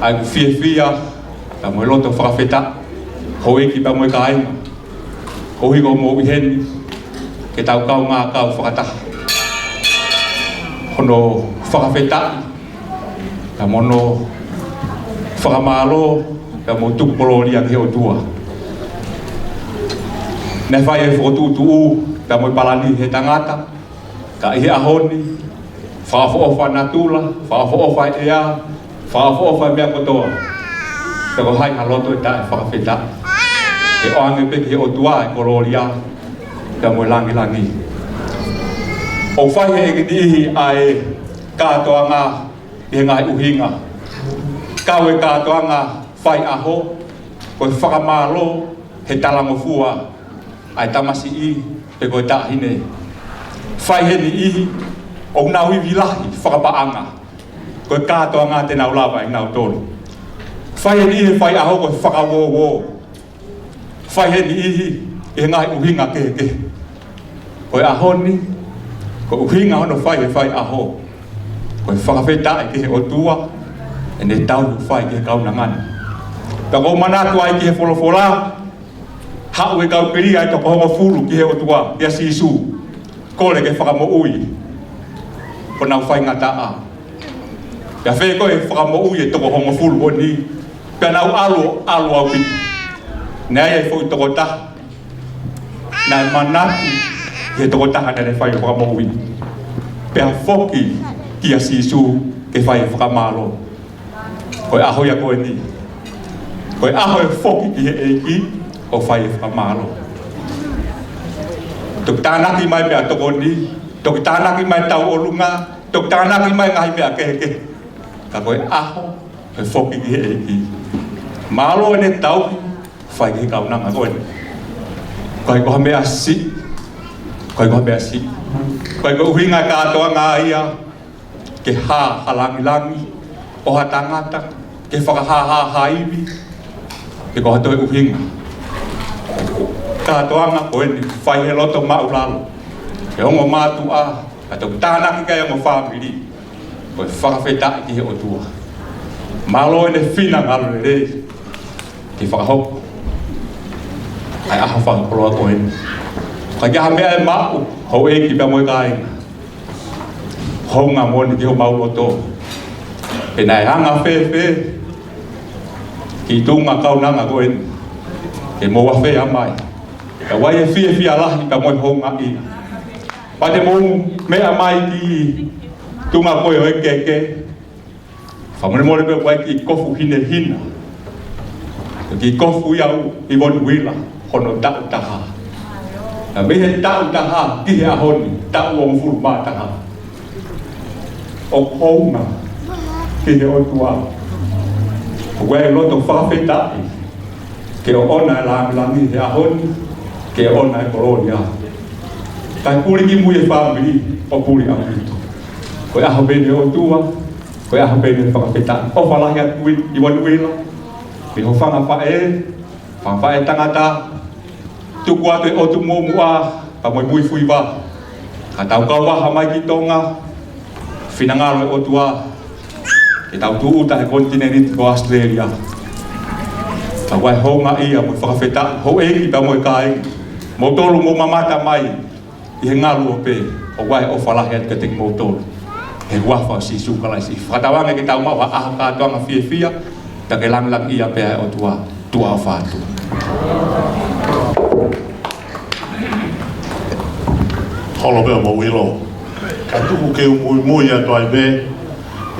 Ai ku whia, pe moe loto whakawheta. Ho eki pe moe kāinga. Ko hiko mō iheni. Ke tau kau ngā kau whakataha. Hono whakawheta. Pe mono whakamālo. Pe mo tukupoloria ke o tua. Ne whai e whotutu u, ka moe palani he tangata, ka ihe ahoni, whaafoofa natula, whaafoofa ea, whaafoofa mea kotoa. Ka ko hai haloto e tae whakawheta. E oange peki he o tua e koloria, ka moe langi. O whai he ekitihi ai kātoa ngā i he ngai uhinga. Kau e kātoa ngā whai aho, koe whakamālo he talangofua. Ai tamasi I pe koe tāhine. Whai he ni ihi o ngau I vilahi whakapaanga. Koe kātoa ngā te nau lawa I ngau tonu. Whai he ni ihi whai aho koe whakawowo. Whai he ni ihi e ngai uhinga ke. Koe ahoni, koe uhinga hono whai aho. Koe whakawheta I ke he o tua, e ne tau whai ke he kaunangana. Ka kou manatu ai ki he wholofola, hau e kau piri ai toko hongo fulu ki he o tua, ia sisu. Kore ke whakamo ui. Ko nau whai ngata a. Ia whee koe whakamo ui e toko hongo fulu o ni. Pea nau alu au piti. Nea e fwoi toko taha. Nai manatu ki he toko taha nere whai whakamo ui. Pea whoki ki a sisu ke whai whakamalo. Koe aho ia koe ni. Koe aho e whoki ki he eiki. O whai whakamalo. Tuk tānaki mai mea toko ni, tuk tānaki mai tau olunga, tuk tānaki mai ngai mea keke. Ka koe aho, e whoki ki he eki. Malo e ne tau, whai ki kaunanga koe. Koe koha mea si, koe koha mea si. Koe koe uhinga kātoa ngā ia, ke hā halangi, oha tangata, ke whakahā haiwi, ke koha toi uhinga. Kātoanga koe ni whai he loto maulalo. Ke ongo mātu a, ka tau tānaki kai ongo whāmiri. Koe whakawheta ki he o tua. Malo e ne whina ngalo e rei. Ki whakahoko. Ai aha whakakoroa koe ni. Ka kia mea e mau, hou e ki pia moe kāinga. Hou ngā moni ki ho mauloto. E nai hanga whewhe. Ki tunga kaunanga koe ni. Ke moa whea mai. Ka wai e whia lahi ka moe honga I. Pa te mou mea mai ki tunga koe o e keke. Whamone mole pe wai ki kofu hine hina. Ki kofu iau Iwoni Wila. Hono tau taha. Ka mehe tau taha ki he ahoni. Tau o mfuru mā taha. O honga ki he o tua. Wai loto whawhetai. Ke o ona e langi he ahoni, ke o ona e kolonia. Kai puri ki mui e whamiri, o puri a pito. Koe aho bene o tua, koe aho bene whakawheta. O whalahi atu Iwoni Wila, Pe ho whanga whae tangata, tuku atu e o tu mua, pa mui fui wa. Ka tau kawa ha mai ki tonga, whinangaro e o tua, e tau tu uta he kontinenti ko Australia. Ka wai honga ia mo whakawheta, ho e ki pa mo e kai, mo tolu mo mamata mai, i he ngalu o pe, o wai o whalahi at kating mo tolu. He wafa si sukalai si. Whakatawanga ki tau mawa aha kātoanga fia, ta ke lang ia pe o tua o whātu. Holo pēo mo wilo. Ka tuku ke mui atu ai me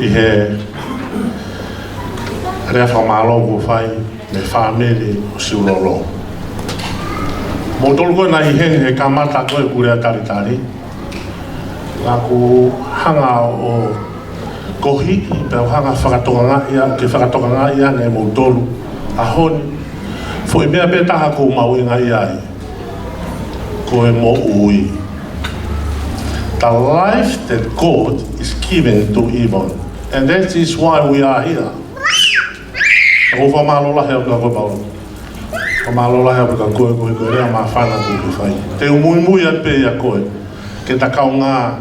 i he rea whamalo ko whai me whamere o siulolo. Mo tolu koe na i he kamata koe kurea taritari. Nga ku hanga o kohi i pēo hanga whakatonga ia, ke whakatonga ia ne mo tolu a honi. Fo i mea pētaha ko mauinga ia ai. Ko e mo ui. The life that God is giving to Yvonne. And that is why we are here. Ako whamalola hea ka koe paula. Whamalola hea ka koe rea maa whana kuki whai. Te umui at pe ia koe. Ke ta kaunga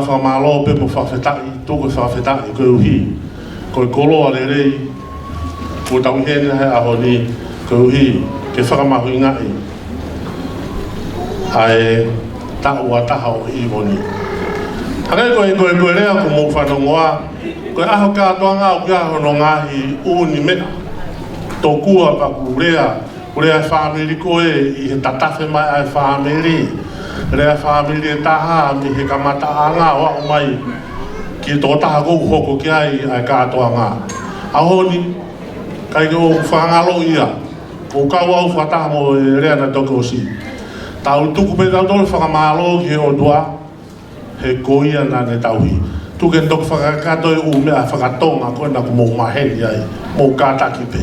whamalo pe mo whawhetai, tō koe whawhetai koe uhi. Koe koloa le rei. Ko tau hene hea aho ni koe uhi. Ke whakamahu ingai. Ai ta'u a taha o Yvonne. Hake koe rea ko mou whanongoa, koe aho kātoanga o kia hono ngahi uni mea. Tō kua pa ku rea whamiri koe i he tatawhe mai ai whamiri. Rea whamiri e taha mi he kamata anga o au mai ki tō taha kou hoko ki ai kātoanga. Aho ni, kai ko whangalo ia, o kau au whataha mo rea na toko si. Tau tuku pe tau tolu whakamalo ki o dua, he koia na ne tauhi. Tuke tok whakakato e umea whakatonga koe na ku mou maheni ai, mou kātaki pe.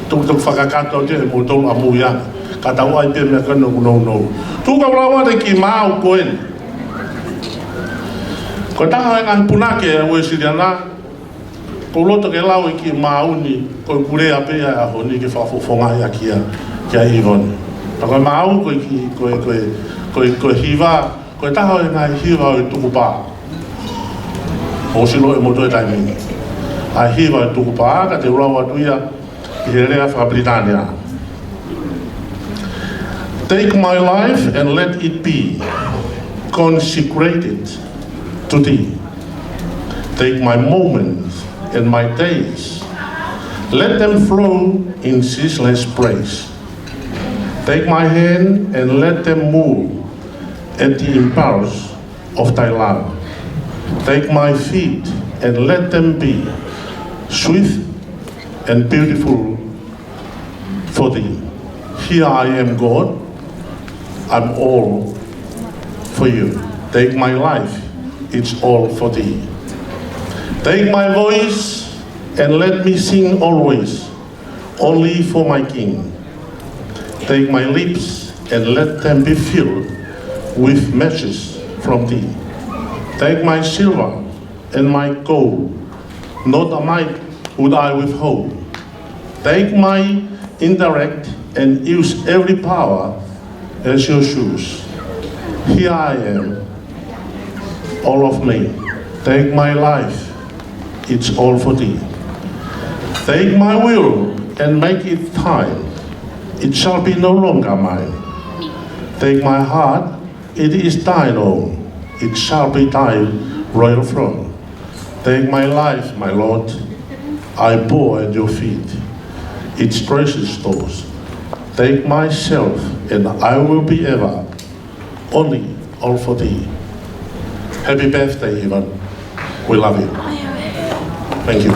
Tuke tok whakakato te mou tolu a muianga, ka tau ai pe mea kano ku nou. Tuka wala te ki mau koe ni. Ko taha e ngahi punake e ue siriana, ko loto ke lau e ki mauni, koe kurea pe ai aho ni ke whafofonga ia kia Yvonne. Koe mau koe hiva, koe taha e ngai hiva o i tuku pā. O silo e moto e taimini. Ai hiva e tuku pā, ka te urau atuia i he rea Whakabritania. Take my life and let it be consecrated to thee. Take my moments and my days. Let them flow in ceaseless praise. Take my hand and let them move at the impulse of thy love. Take my feet and let them be swift and beautiful for thee. Here I am, God. I'm all for you. Take my life, it's all for thee. Take my voice and let me sing always, only for my King. Take my lips and let them be filled with messages from thee. Take my silver and my gold, not a mite would I withhold. Take my intellect and use every power as your shoes. Here I am, all of me. Take my life, it's all for thee. Take my will and make it thine. It shall be no longer mine. Take my heart, it is thine own. It shall be thy royal throne. Take my life, my Lord, I bow at your feet, its precious stores. Take myself, and I will be ever only all for thee. Happy birthday, Yvonne. We love you. Thank you.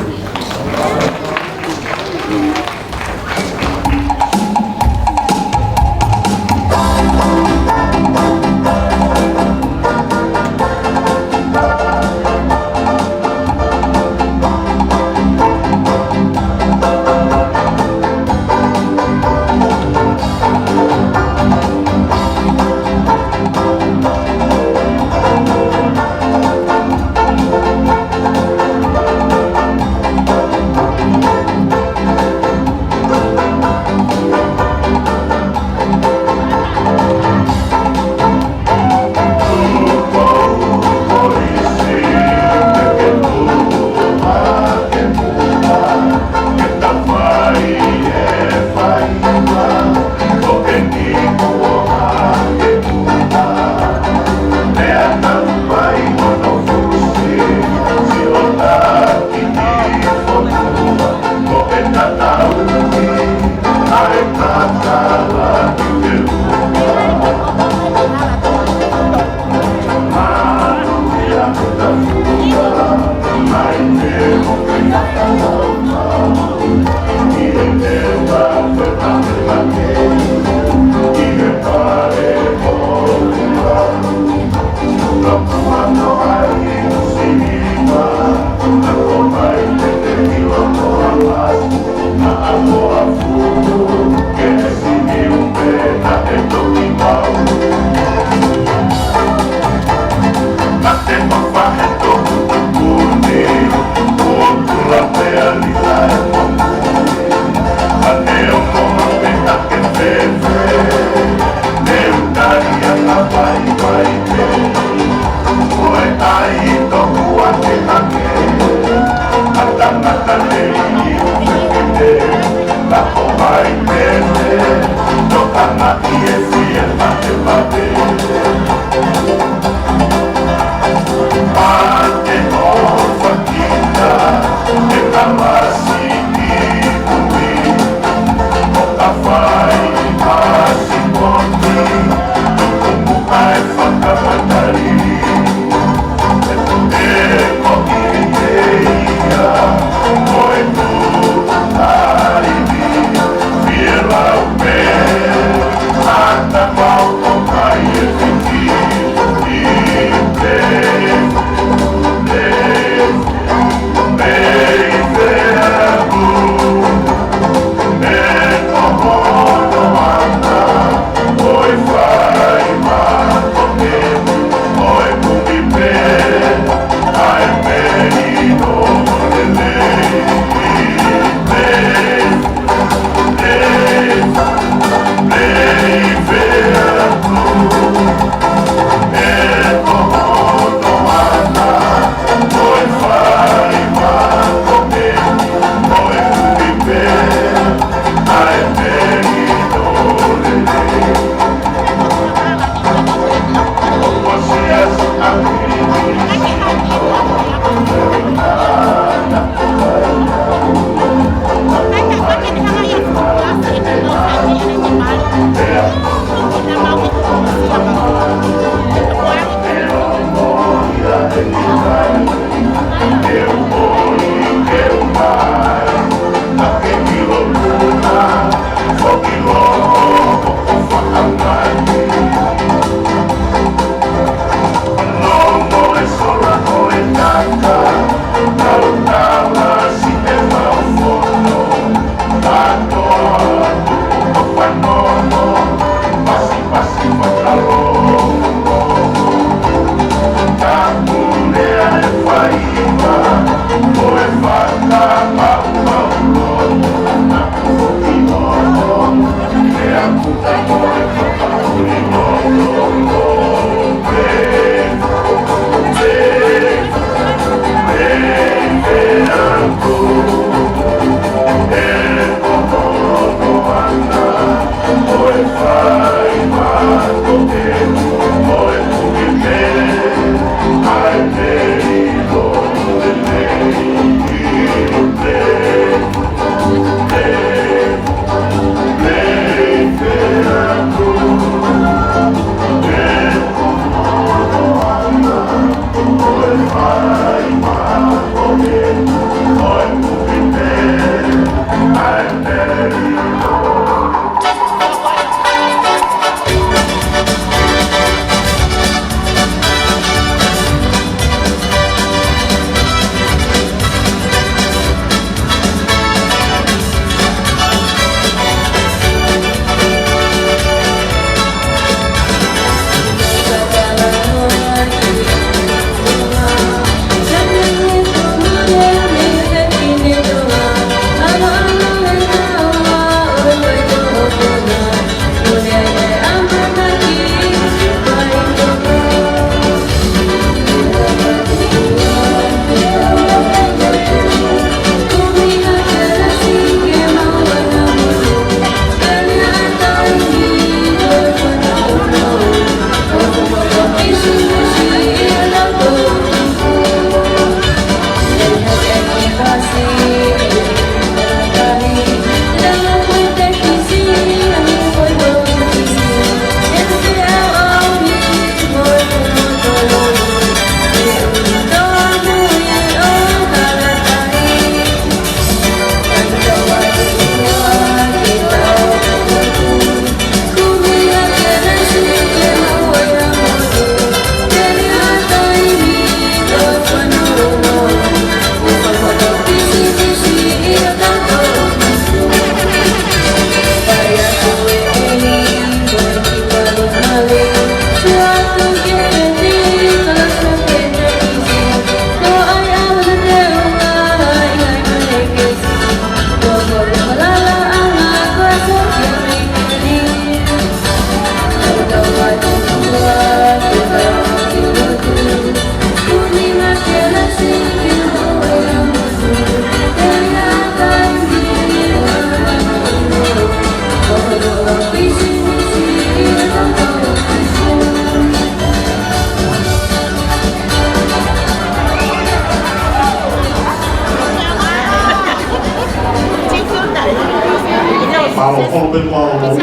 Malo kolo pe kwa o mo.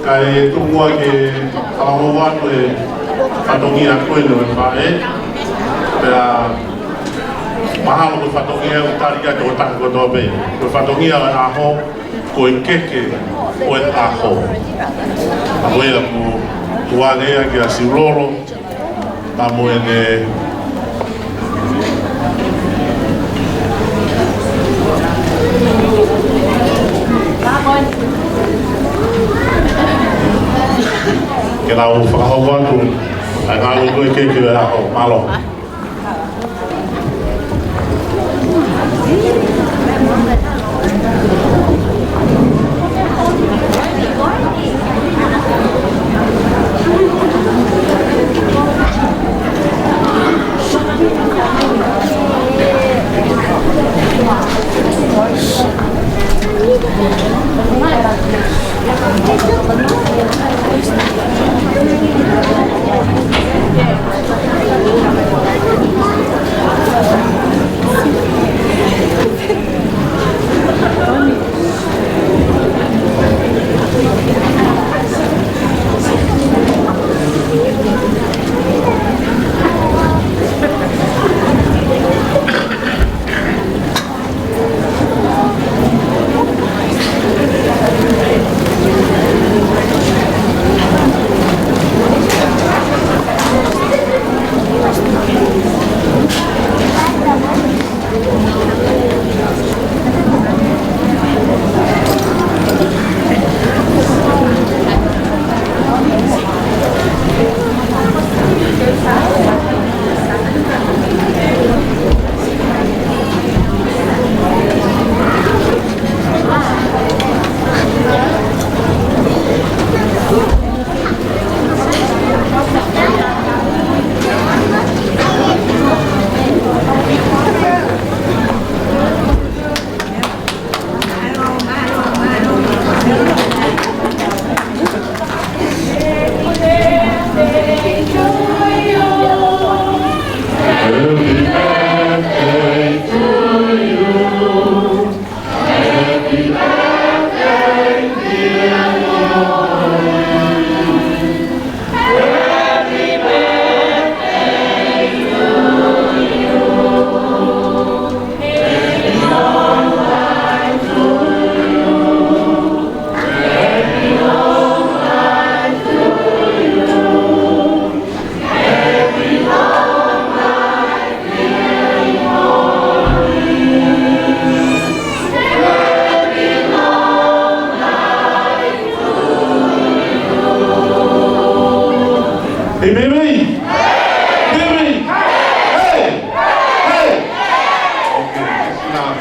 Kai tu mua ke kalaho watu e whatongi a koe no e whae. Pea mahalo ko whatongi e utaria ke o taka kotoa pe. Ko whatongi a aho ko e keke o e aho. A wea ku tuanea ki a siuroro. Ta mo e ne ke la o whakahau watu ai ngā luko e keke e aho, malo. Hey, baby! Baby! Hey! Hey! Okay, now.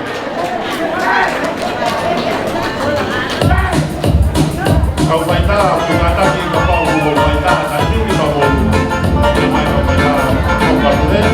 Kau paita, pungata di kapal bubu paita, tadi di kapal bubu. Kau paita, kau paita.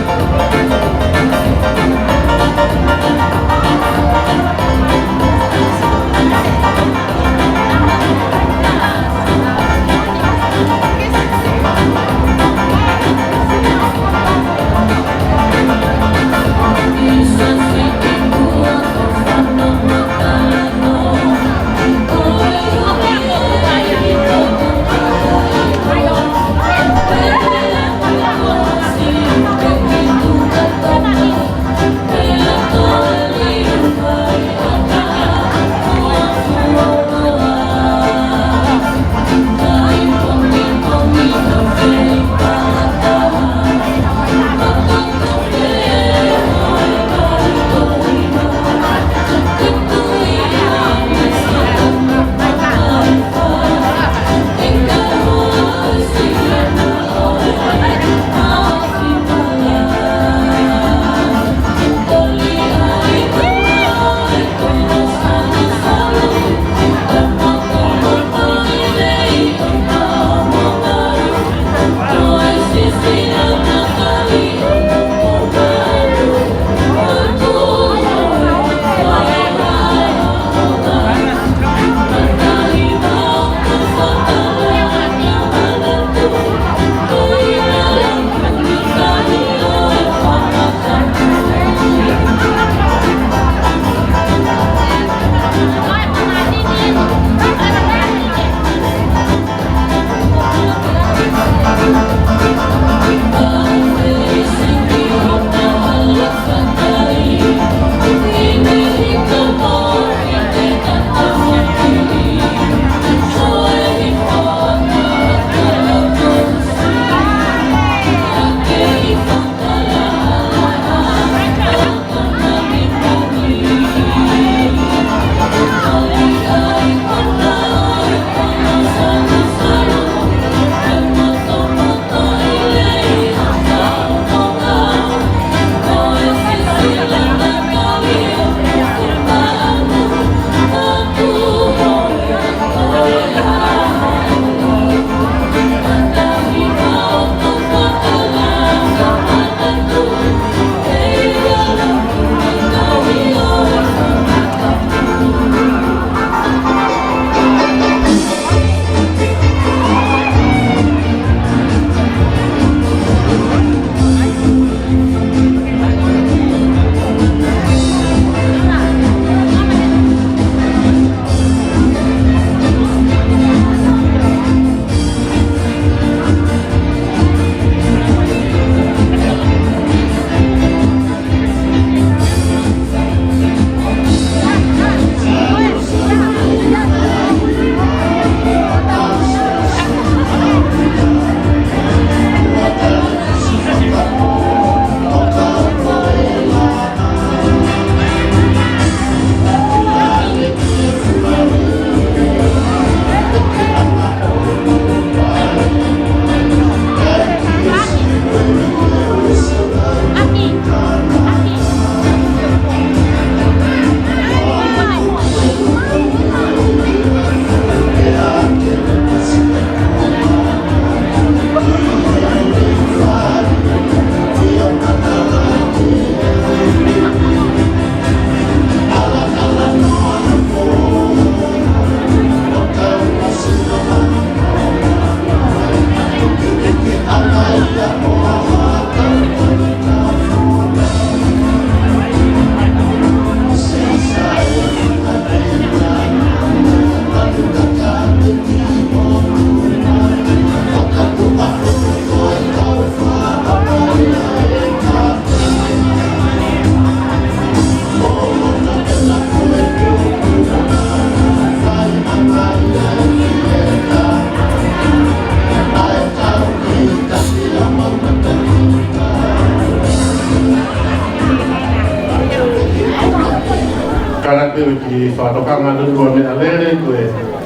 whatokanga nungo me alere koe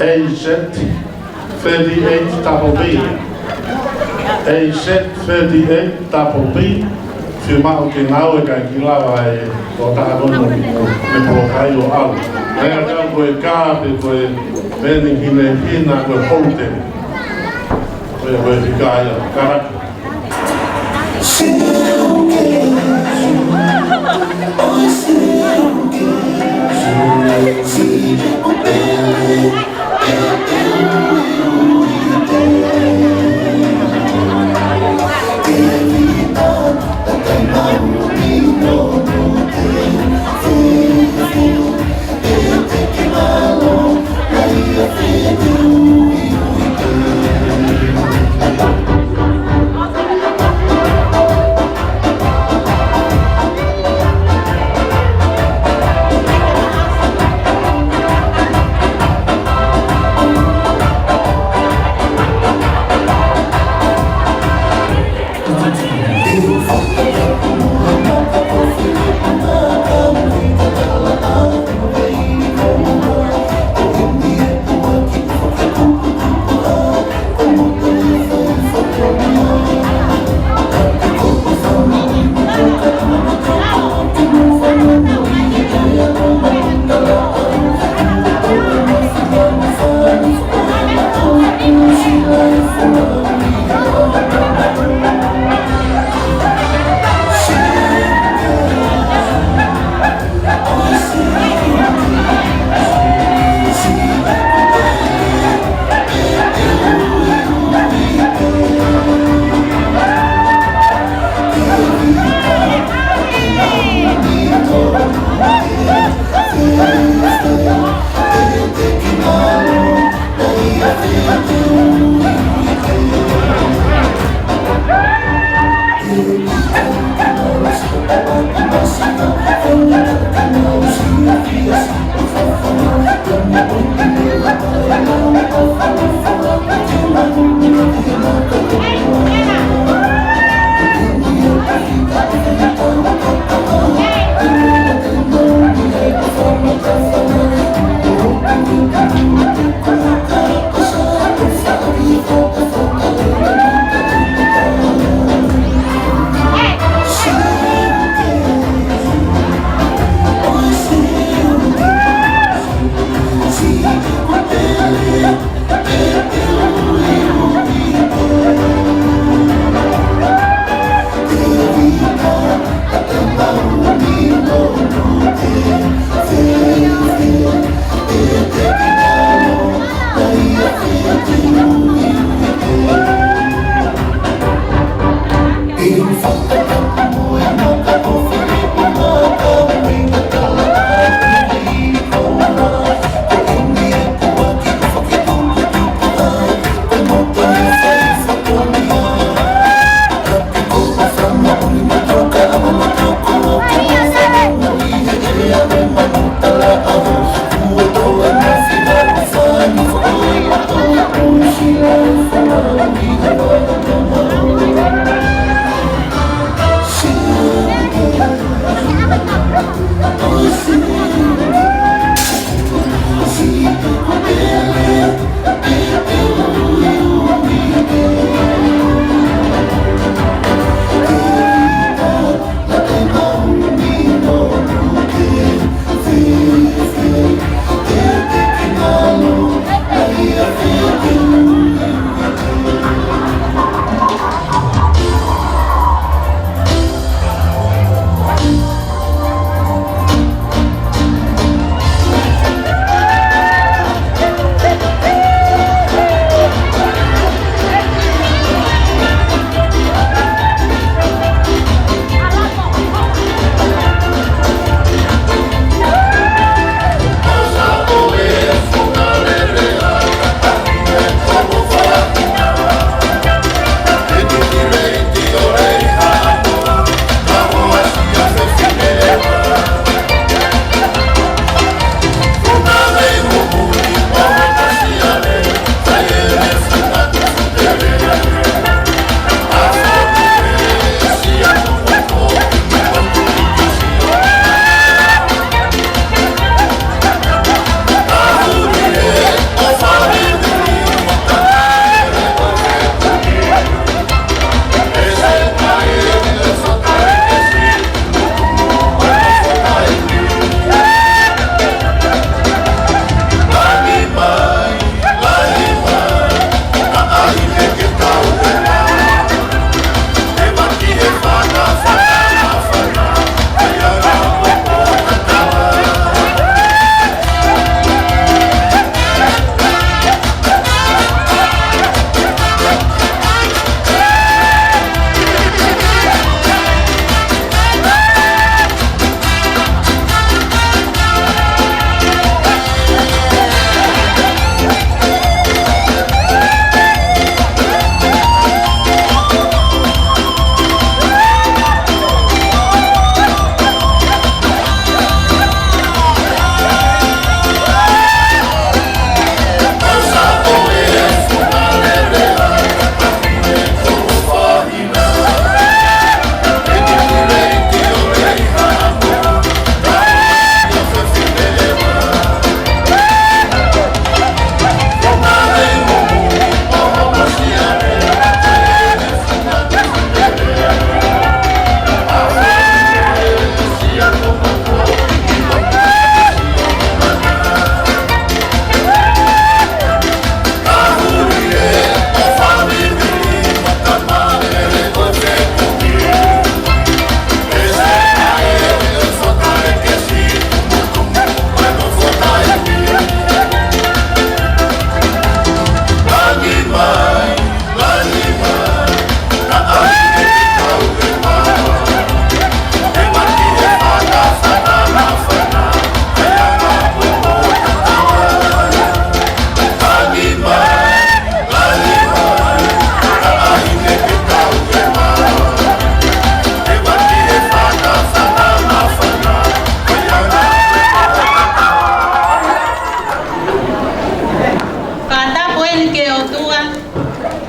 AZ38 AZ38 Double B Whiu mau ke ngau e kai ki lawa e o tātono me polokai o au. Rea kau koe kāpe koe meni hine hina koe poute. Koe whikai o karaki.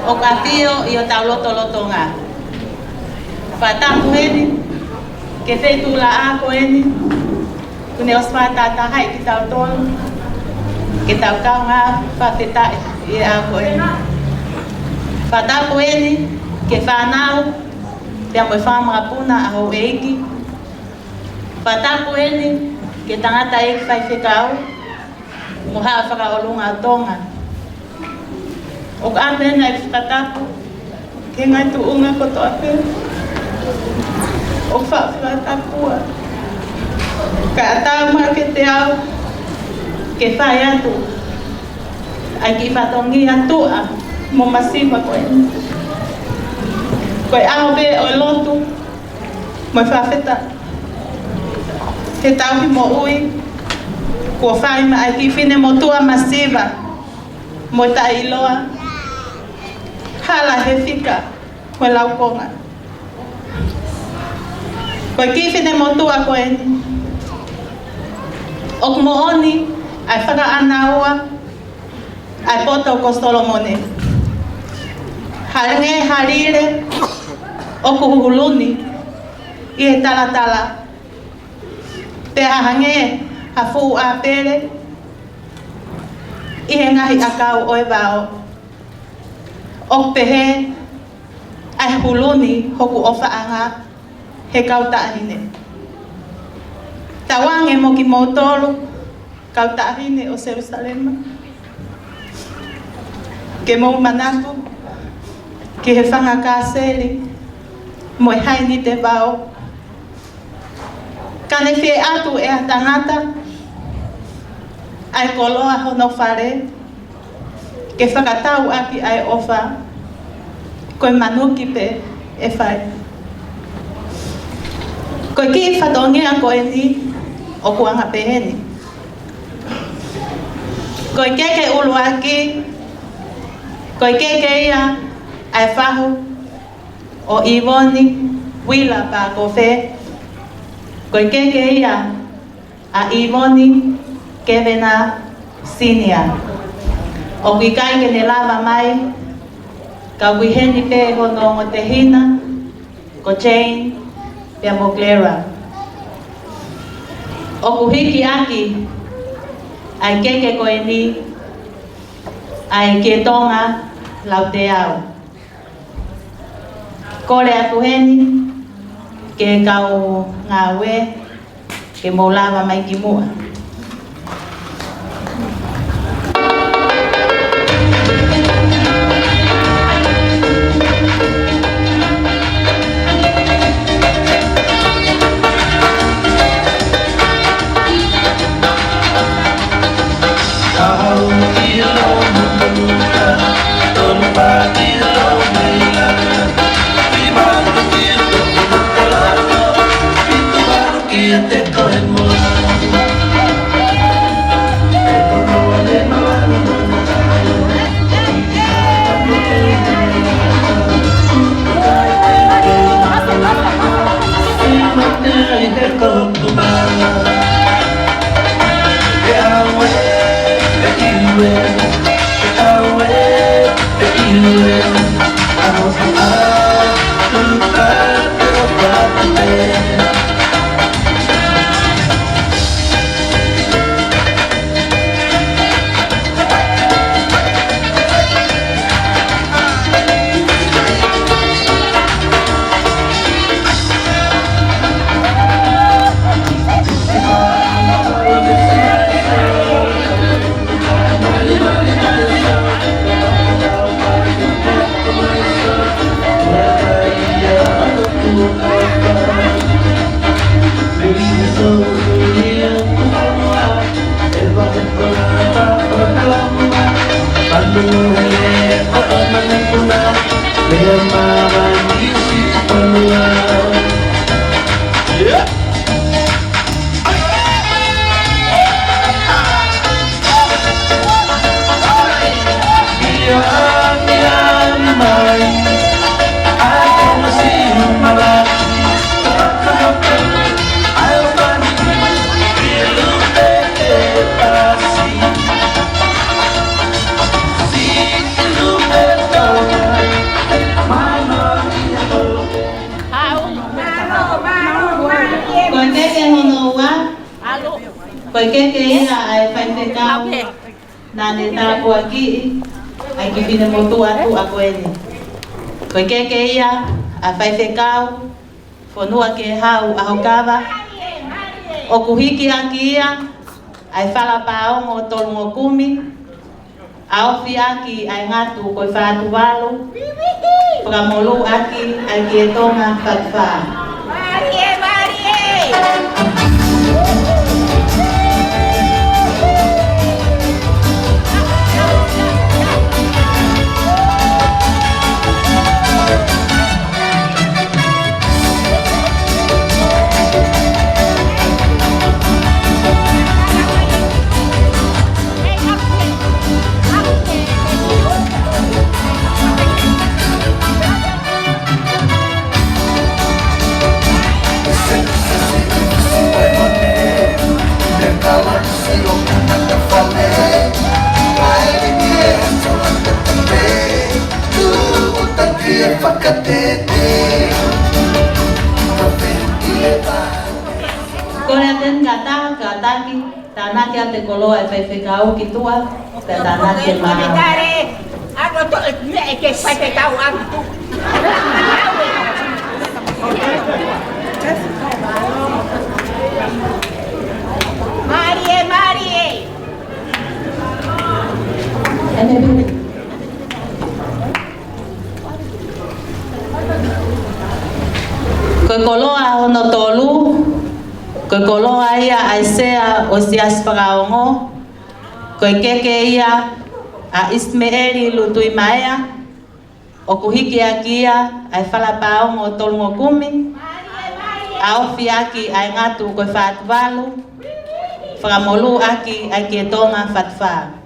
o kafio i o tau loto ngā. Whatamu heni, ke whetu la a ko heni, kune o swatata hai ki tau tonu, ke tau kau ngā whawhetai i a ko heni. Whatamu heni, ke whanau, pia moe whamara puna a ho eiki. Whatamu heni, ke tangata eiki whai whekau, mo haa whakaolunga o tonga. O ka amena i whakatapu, ke ngai tu unga koto ape. O whakatapua. Ka atau maa ke te au, ke whai atu. Ai ki whatongi atua, mo masiva koe. Koe ao be o lotu, mo whawheta. He tauhi mo ui, kua whai ma ai ki whine mo tua masiva, mo ta iloa. Hala he whika, koe laukonga. Koe ki whine mo tua koe ni. O mo oni, ai whaka anaua, ai poto ko Solomone. Harange harire, o kuhuluni, i he tala. Te ahange, hafu a pere, i he ngahi akau oe wao. O pehe, ai huluni hoku ofa anga, he kautahine. Tawange mo ki motoro, kautahine o Jerusalema. Ke mo manatu, ke he whanga kāseri, mo i haini te wao. Kane whie atu e a tangata, ai koloa hono whare, ke whakatau aki ai ofa, koe manuki pe e whai. Koe ki i whatongia koe ni, o kuanga peheni. Koe keke ulu aki, koe keke ia, ai whahu, o Ivoni, wila pa ko whe. Koe keke ia, a Ivoni, Kevena, Sinia. O kui kai ke ne lava mai, ka kui heni pe hono o te hina, ko Jane, pia mo Clara. O ku hiki aki, ai keke koe ni, ai ke tonga lau te au. Kore aku heni, ke kau ngā we, ke mo lava mai ki mua. See keke ia ai whaifekau nā ne tāpu aki ai ki pine motu atu a koeni. Koe keke ia ai whaifekau whanua ke hau a hokawa. O kuhiki aki ia ai whalapaongo tolungo kumi. Aofi aki ai ngatu koe whaatu walu. Whakamolu aki ai ki e tonga whakwha. Marie, Marie! Koreaten kata kataki tanah yang tekolo FFKU kitua dan tanah yang mahal. Aku tu ni ke pada tahu aku. Marie, Marie. Kekoloa hono tolu, kekoloa ia aisea osias paraongo, kekeke ia a Ismaeli lutui maea, okuhiki akia ai falapaongo tolungo kumi, a ofi aki ai ngatu koe whaatuwalu, whakamolu aki ai kietonga whatwha.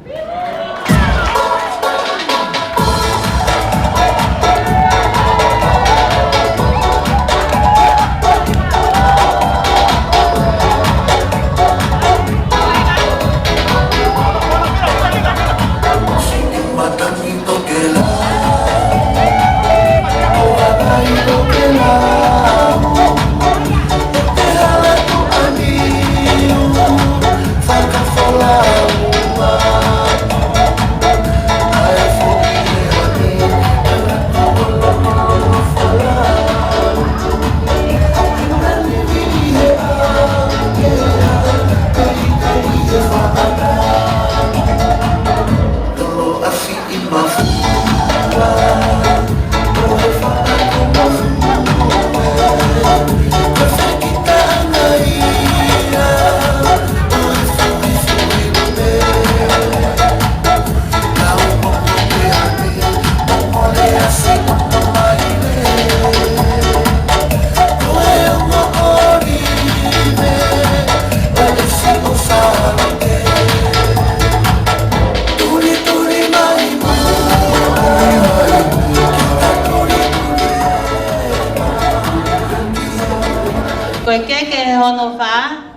Koe keke hono wha,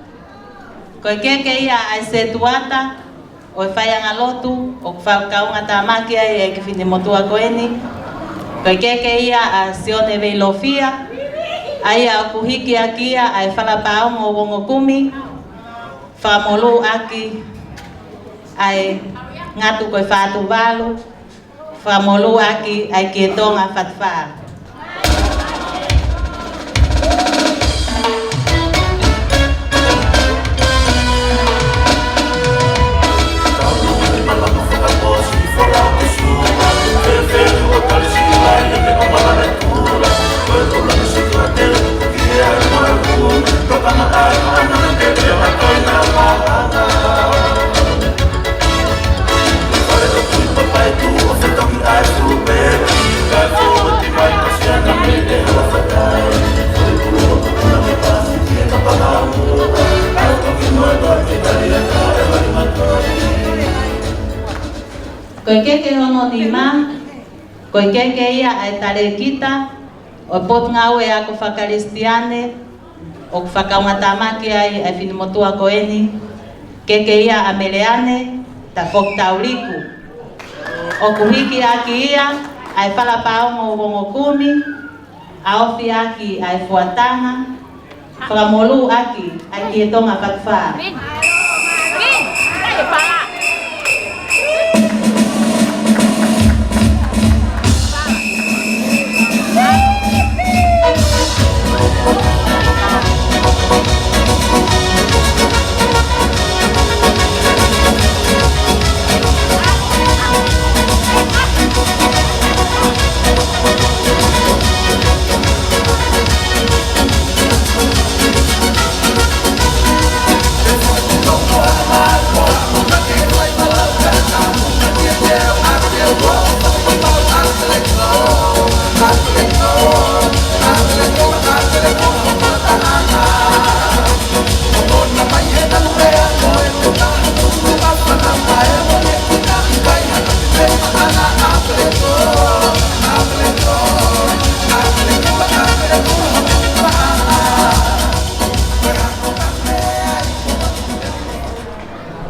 koe keke ia ai se tuata, o whaianga lotu, o whakaunga tāmaki ai e ki whine motua koeni. Koe keke ia a sione veilofia, ai a kuhiki akia ai whalapaongo o wongo kumi, whamolu aki ai ngatu koe whaatu walu, whamolu aki ai kietonga whatwha. Koe keke hono ni ma, koe keke ia ai tare kita, o pot ngau e ako whakaristiane, o whakaunga tāmaki ai ai whinumotua koeni, keke ia a meleane, ta fok tauriku. O kuhiki aki ia, ai whalapaongo o wongo kumi, a ofi aki ai fuatanga, whakamolu aki ai kietonga whatwha.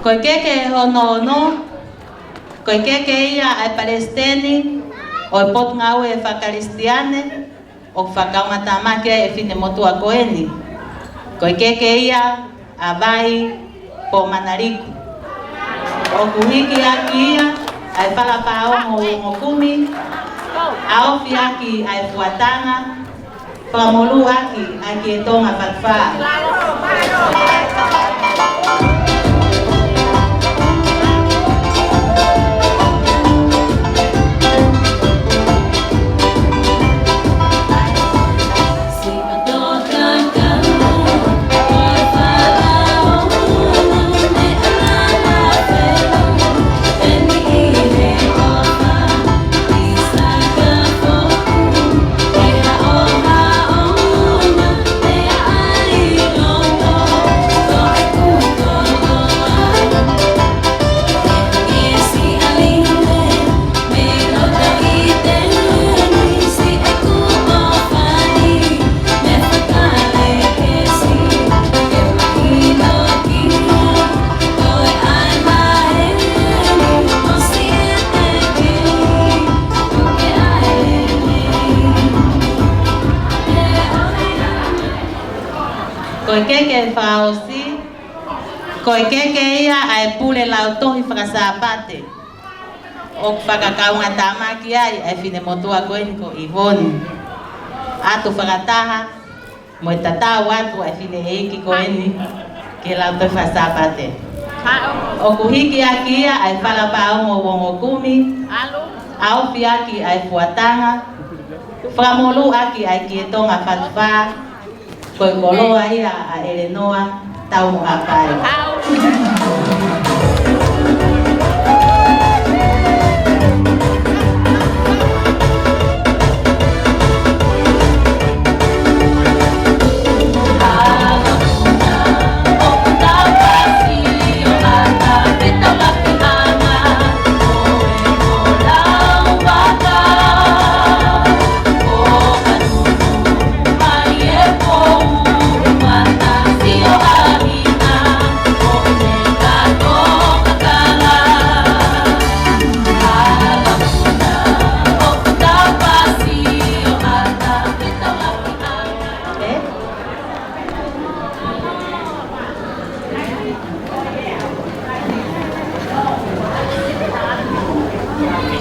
Koe keke hono no, koe keke ia ai Palestini, o e potu ngau e whakaristiane, o whakaunga tamaki e whine motu a koeni. Koe keke ia a vai po manariku. O kuhiki aki ia ai whalapao mo kumi, a ofi aki ai fuatanga, whamolu aki e tonga whatwha. Koe keke whaosi, koe keke ia ai pule lau tohi whakasapate. O whakakaunga tamaki ai whine motua koeni ko i honi. Atu whakataha, mo i tatau atu ai whine eiki koeni ke lau tohi whakasapate. O kuhiki aki ia ai whalapao mo wongo kumi, aofi aki ai fuatanga, whamolu aki ai kietonga whatwha, koe koloa ia a Elenoa tau mo hapai.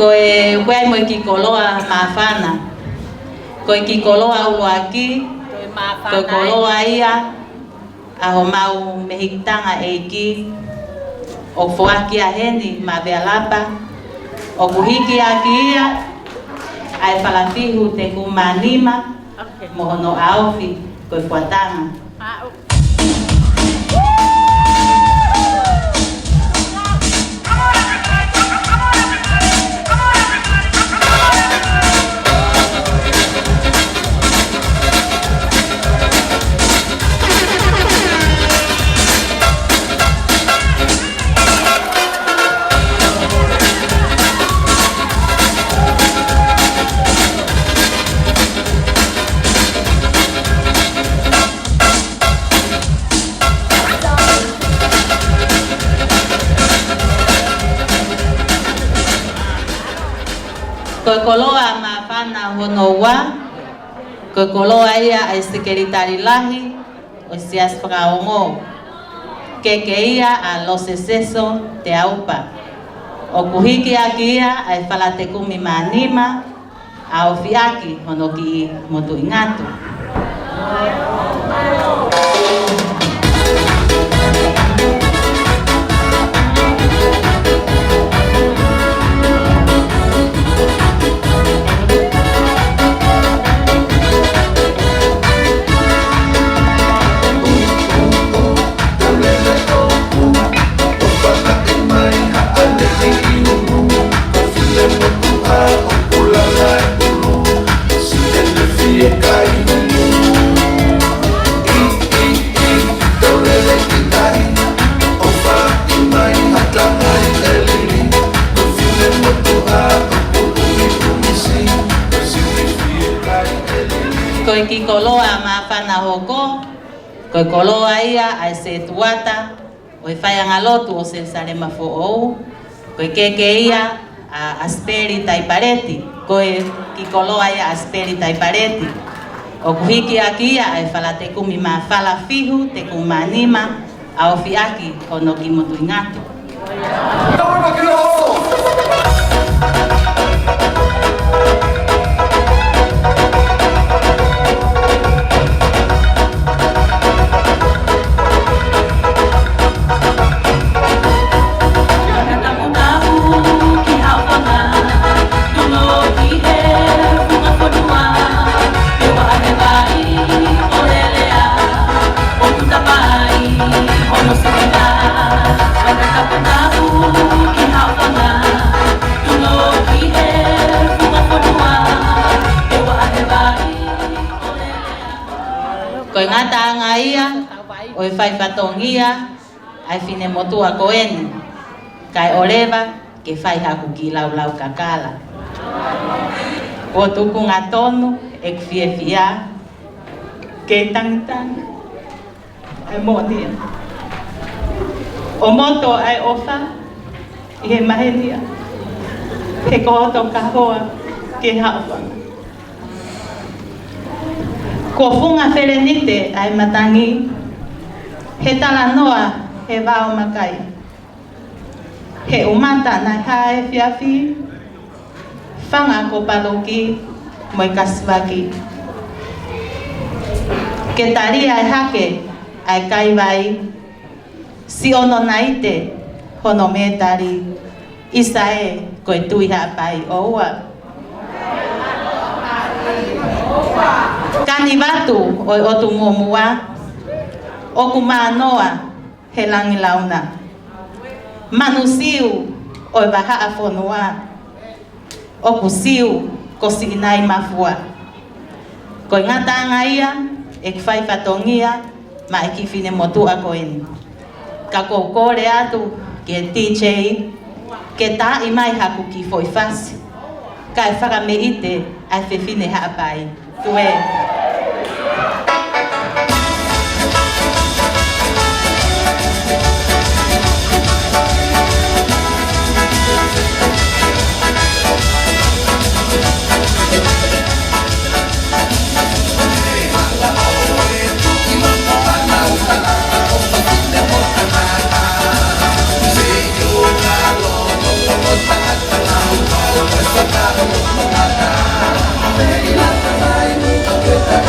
Koe wai mo ki koloa mawhana. Koe ki koloa uloaki, koe koloa ia, aho mau mehitanga eiki, o fuaki a heni ma vealapa, o kuhiki aki ia, ai whalafihu te kumanima, mohono aofi, koe fuatanga. Koe koloa ma whana hono wa, koe koloa ia ai sekeritari lahi, o sias whakaongo. Keke ia a lose seso te aupa. O kuhiki aki ia ai whalate kumi manima, a ofiaki hono ki motu ingatu. Koe ki koloa ma whana hoko, koe koloa ia ai se tuata, o e whai angalotu o se Salema Fo'ou, ko e keke ia a Asperi Taipareti, ko e ki koloa ia Asperi Taipareti. O kuhiki aki ia e whala te kumi ma whala fihu, te kumanima, a ofi aki hono ki motu ingatu. Koe ngata anga ia, o e whai whatongia, ai whine motua koeni. Kai orewa, ke whai haku ki lau lau kakala. O tuku ngā tonu, e kwhie whia, ke tangitanga, ai monia. O moto ai ofa, i he mahenia, he kohoto kahoa, ke haupanga. Ko funga wherenite ai matangi, he tala noa he wao makai. He umata nai hae whiawhi, whanga ko paloki moi kaswaki. Ke tari ai hake ai kaiwai, si ono naite hono me tari, isa e koe tui hapai oua. Kani watu o otu momua, oku manoa he langi launa. Manu siu o waha a whonua, oku siu ko si inai mafua. Koe ngata ia, e kwhai whatongia, ma e ki whine motu a koeni. Ka kou kore atu ke TJ, ke tā i mai haku ki foi fasi. Ka e whaka me ite ai whiwhine haapai. Tue. Get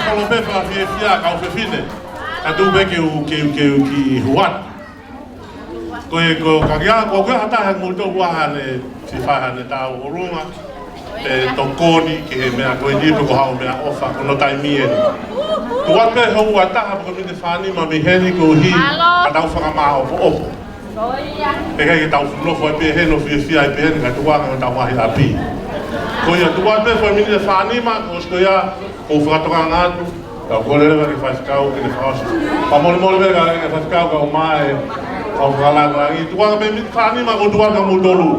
Kolobe fa fia ka o fefine. Ka tu be ki huat. Ko kagia ko hata ha multo wa ne si fa ne ta urunga. Tokoni ki he mea koe ni ko hao mea ofa ko no tai mie. Tu wa pe ho wa ta ha ko mi te fani ma mi heni ko hi ka tau whaka maa o opo. E kai tau no fo pe he no fia pe he ka tu wa ka tau wahi api. Ko ia tu wa pe fo mi te fani ma ko sko ia o whakatoka ngātu. Ka kore rewa ki whaiskau ki ne whaosi. Pa mole mole ka ki whaiskau ka o mae au whakalanga rangi. Tu wa ka pe mi te fani ma ko tu wa ka mutolu.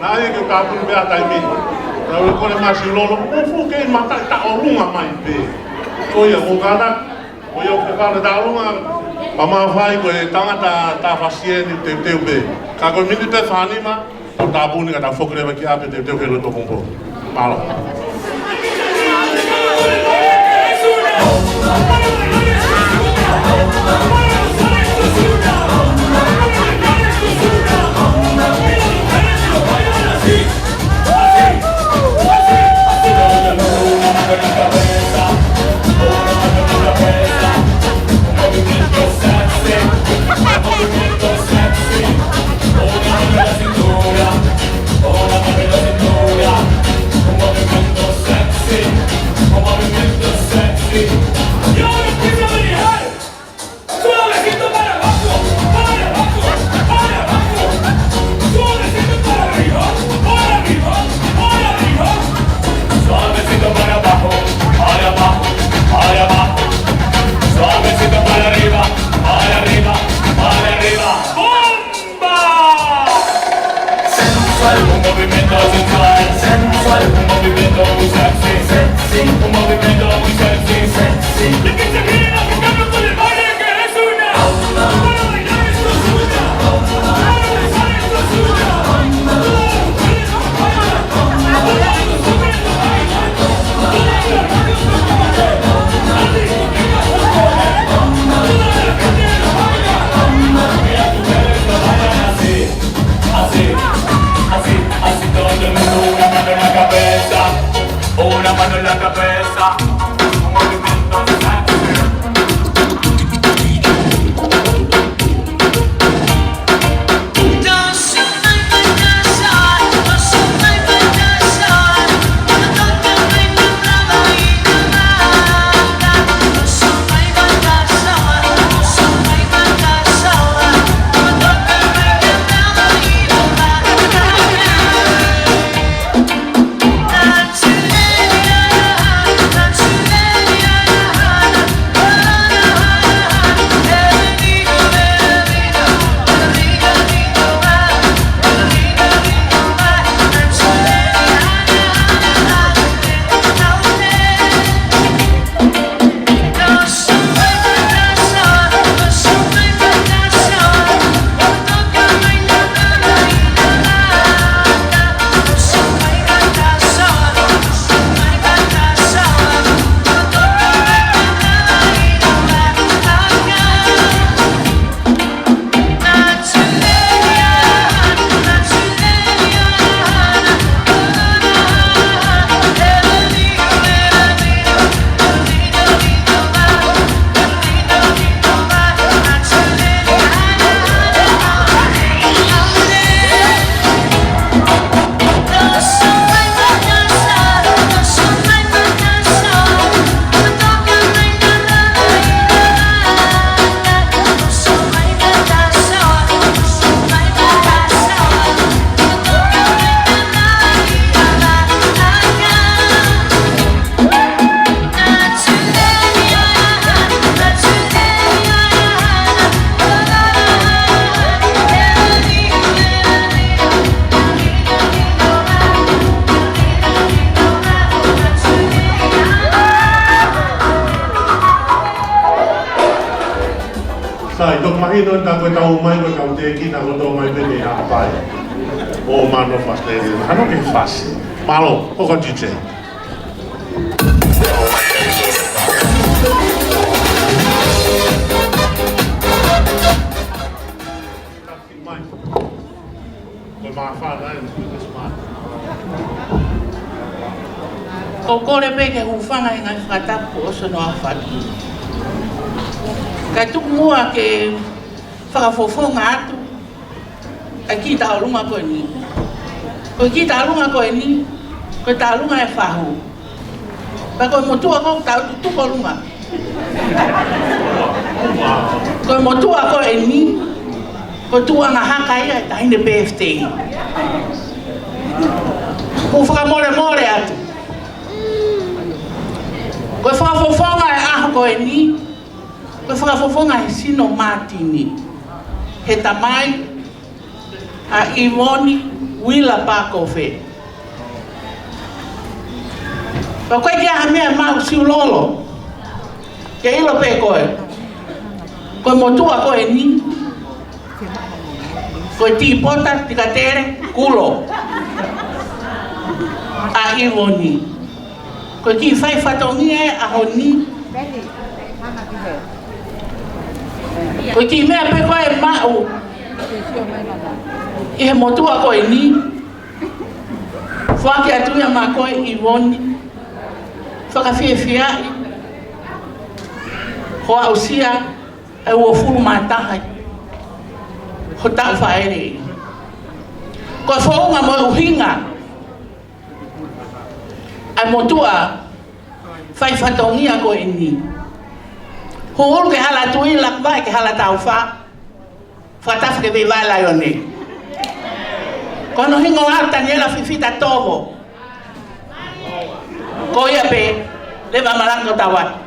Nā e ke kāpuni mea tai mi. Nā ue kone masi lolo, ufu kei matai ta o runga mai pe. Ko ia, o kāna, o ia o whekana ta o runga, pa maa whai koe tangata ta whasieni teu pe. Ka koe mini pe whanima, o tā puni ka ta whokirewa ki ape teu ke loto kumpo. Malo. Un movimiento Sai, tok mahi no ta ko tau mai ko kau te ki na ko to mai te me a pai. O mano faste. Ano ke fas. Malo, o ko tite. O kore pe ke hufanga i ngai whakatapu o sono a whatu. Ka tuku mua ke whakafofonga atu, a ki ta alunga koe ni. Ko ki ta alunga koe ni, ko ta alunga e whahu. Pa koe motua kou ta tutuko lunga. Koe motua koe ni, ko tua ngā haka ia e tahine PFT. Ko whakamore more atu. Koe whakafofonga e aho koe ni, koe whakafofonga e sino Martini. He tamai, a Ivoni, Wila Pakofe. Pa koe kia ha mea mau siulolo, ke ilo pe koe. Koe motua koe ni, koe tipota, tikatere, kulo. A Ivoni. Ko ki fai fatongi e a honi. Ko ki mea pe koe mau. I he motua koe ni. Whaki atuia ma koe i woni. Whakawhia whiai. Hoa usia e ua furu mātahai. Ho tau whaere. Ko whaunga mo uhinga. Ai motua fai fatongia ko ini. Hul ke hala tui lak vai ke hala tau fa. Fataf ke be vala yone. Kono hingo alta niela fifita tovo. Ko ia pe leva malango tawat.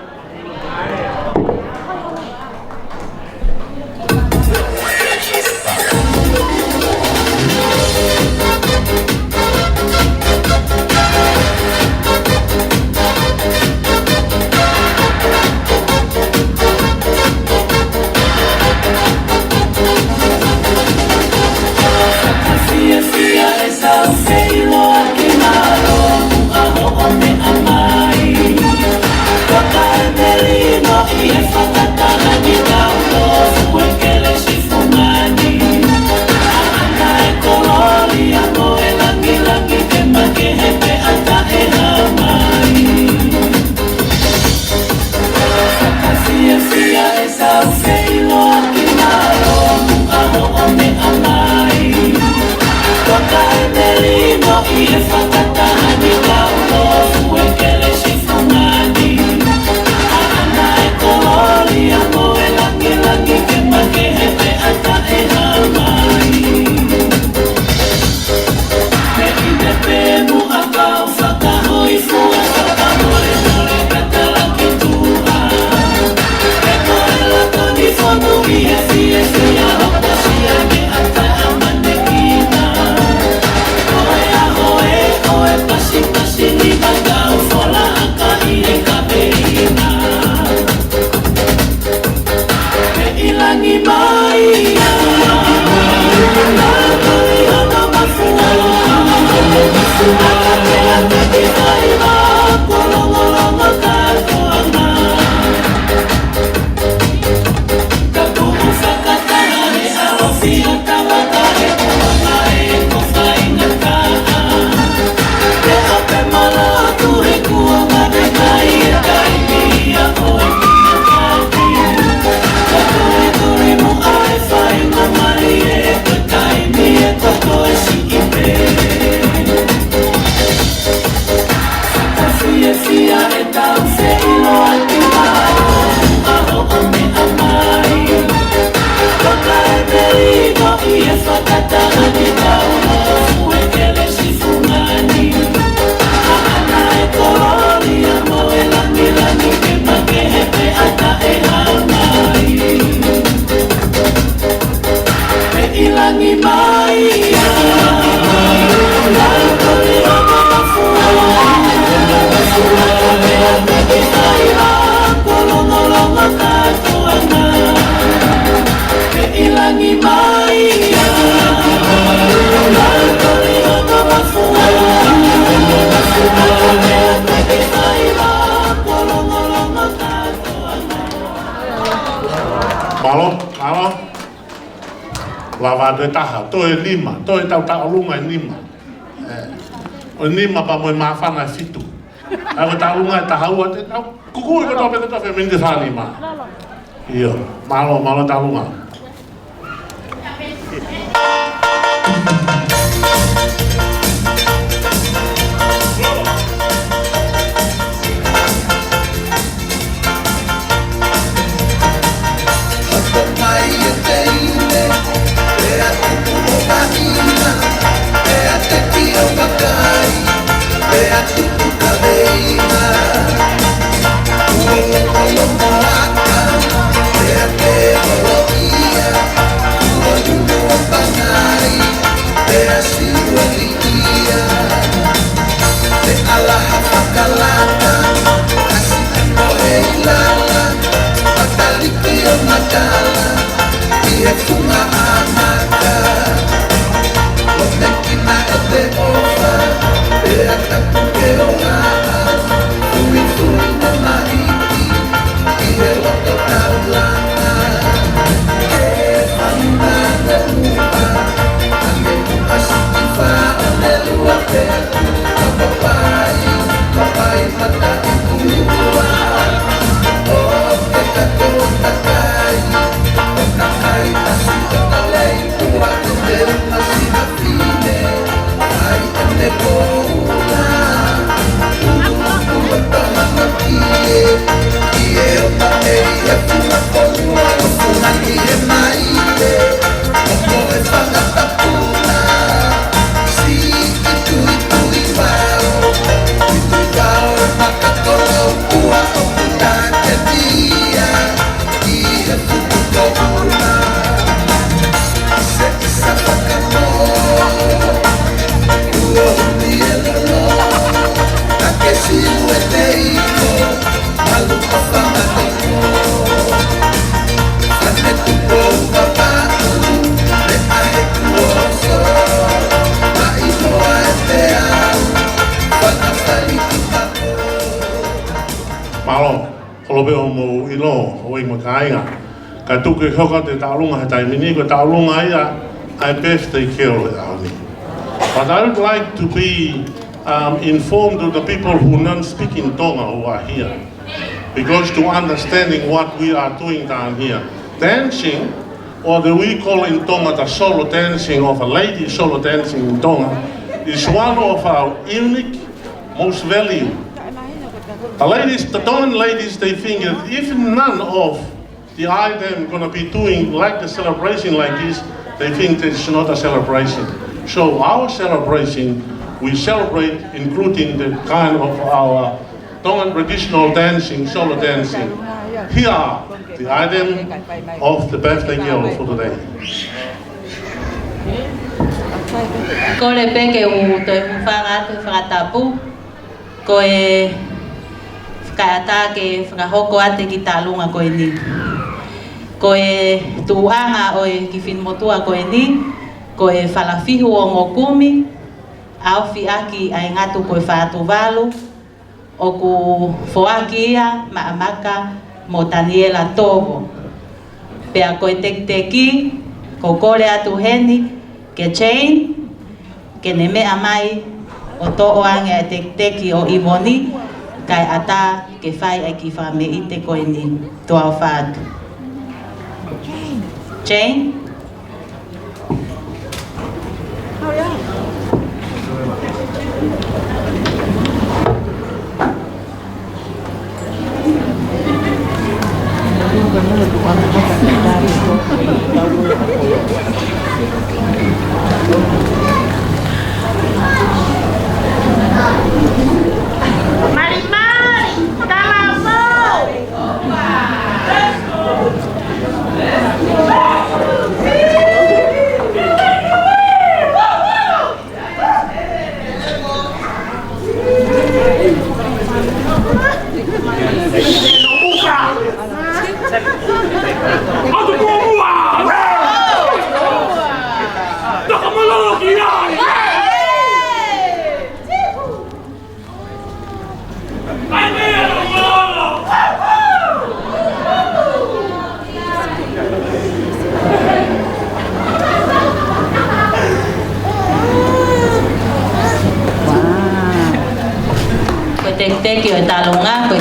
Malo. Lava de taha, to e lima, to e tau lunga e lima. O lima pa mo mafana fitu. Ai tau lunga e taha ua te tau. Kuku e to pe to fe mingi fani ma. Iyo, malo tau lunga. Ka tuke hoka te taulunga he taimini, ko taulunga ia, I birthday carol e aoni. But I would like to be informed of the people who don't speak in Tonga who are here. Because to understanding what we are doing down here, dancing, or the we call in Tonga the solo dancing of a lady solo dancing in Tonga, is one of our unique, most valued. The ladies, the Tongan ladies, they think that if none of the item gonna be doing like the celebration like this, they think it's not a celebration. So our celebration, we celebrate including the kind of our Tongan traditional dancing, solo dancing. Here are the item of the birthday girl for today. Ko le peke u te whanga te whakatapu, ko e whakaata ke whakahoko ate ki tālunga ko e ni. Ko e tuanga o e ki whinmotua ko e ni, ko e whalafihu o ngokumi, au whiaki ai ngatu ko e whaatu walu, o ku whoaki ia maamaka mo Daniela Tovo. Pea ko e tekteki, ko kore atu heni, ke Jane, ke ne mea mai o to'o ange e tekteki o Imoni, kai ata ke whai ai ki whame ite ko e ni, toa o whaatu. Jane?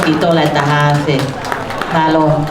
tito la tahase. Halo.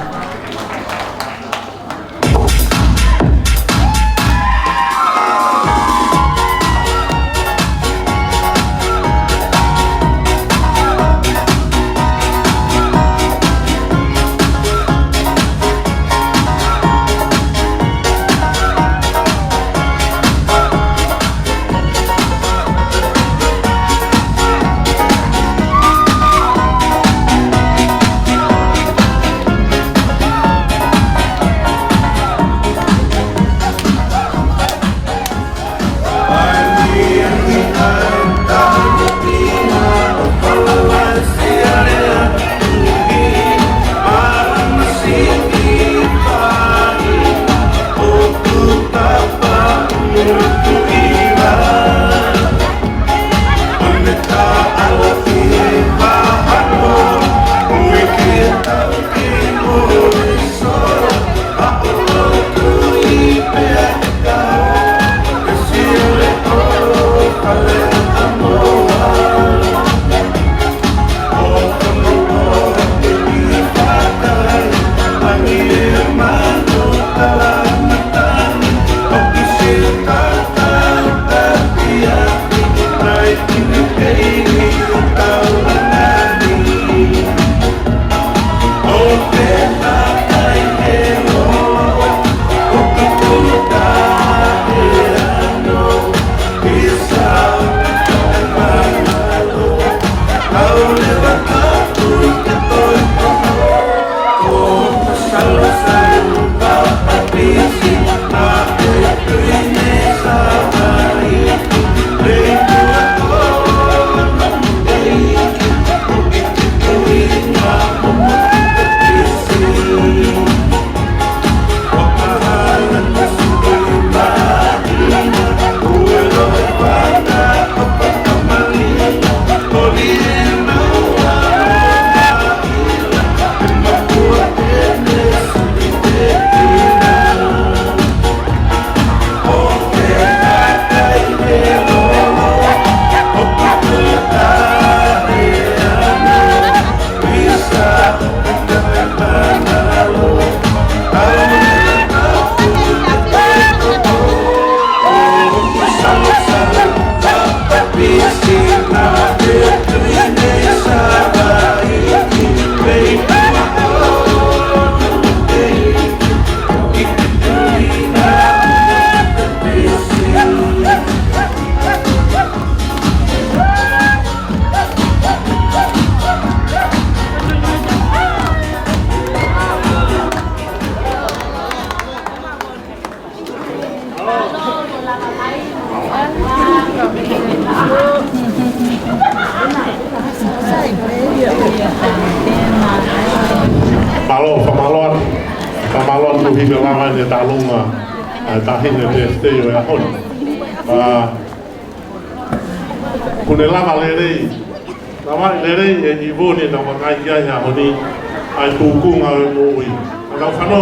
Pamalon tu higa lama ni talunga tahin ni teste yo ya hon. Kune lama lere e ibu ni nama kaya ya honi ai tukung ai moi. Kalau fano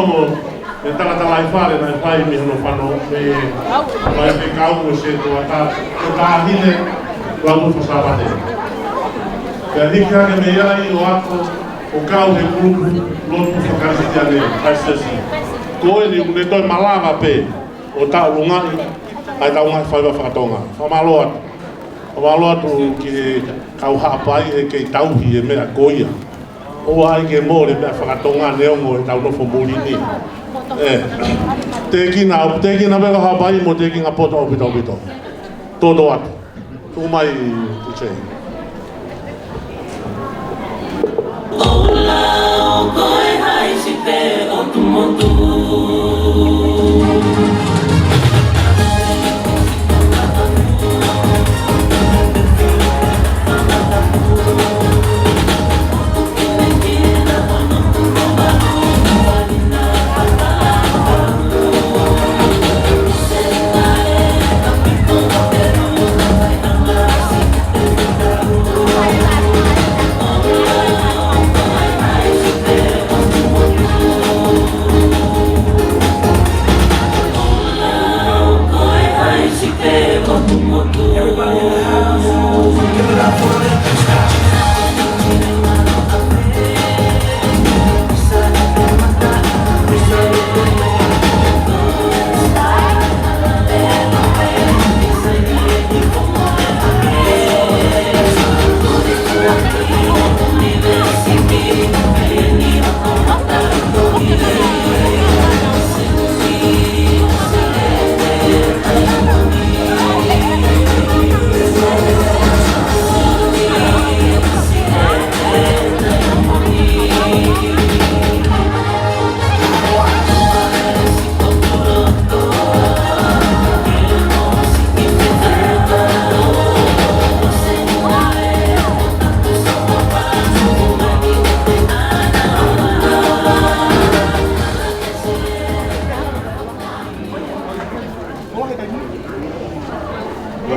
ni tala ifale na ifai mi hono fano me kau mo se tu ata hile lalu fasabate. Jadi kan me ya i wako o kau de grupo lotu fakasi tiane paisesi. Koe ni une toi malama pe o ta lunga ai ta unga fai wa fatonga. Famaloa tu ki kau hapai e ke tauhi e mea koia. O ai ke mo le mea whakatonga neo mo e tau nofo mulini. Te kina mea hapai mo te kina poto o pito. Todo atu. Tu mai tu chei. Ola o koe hai si te o tu motu.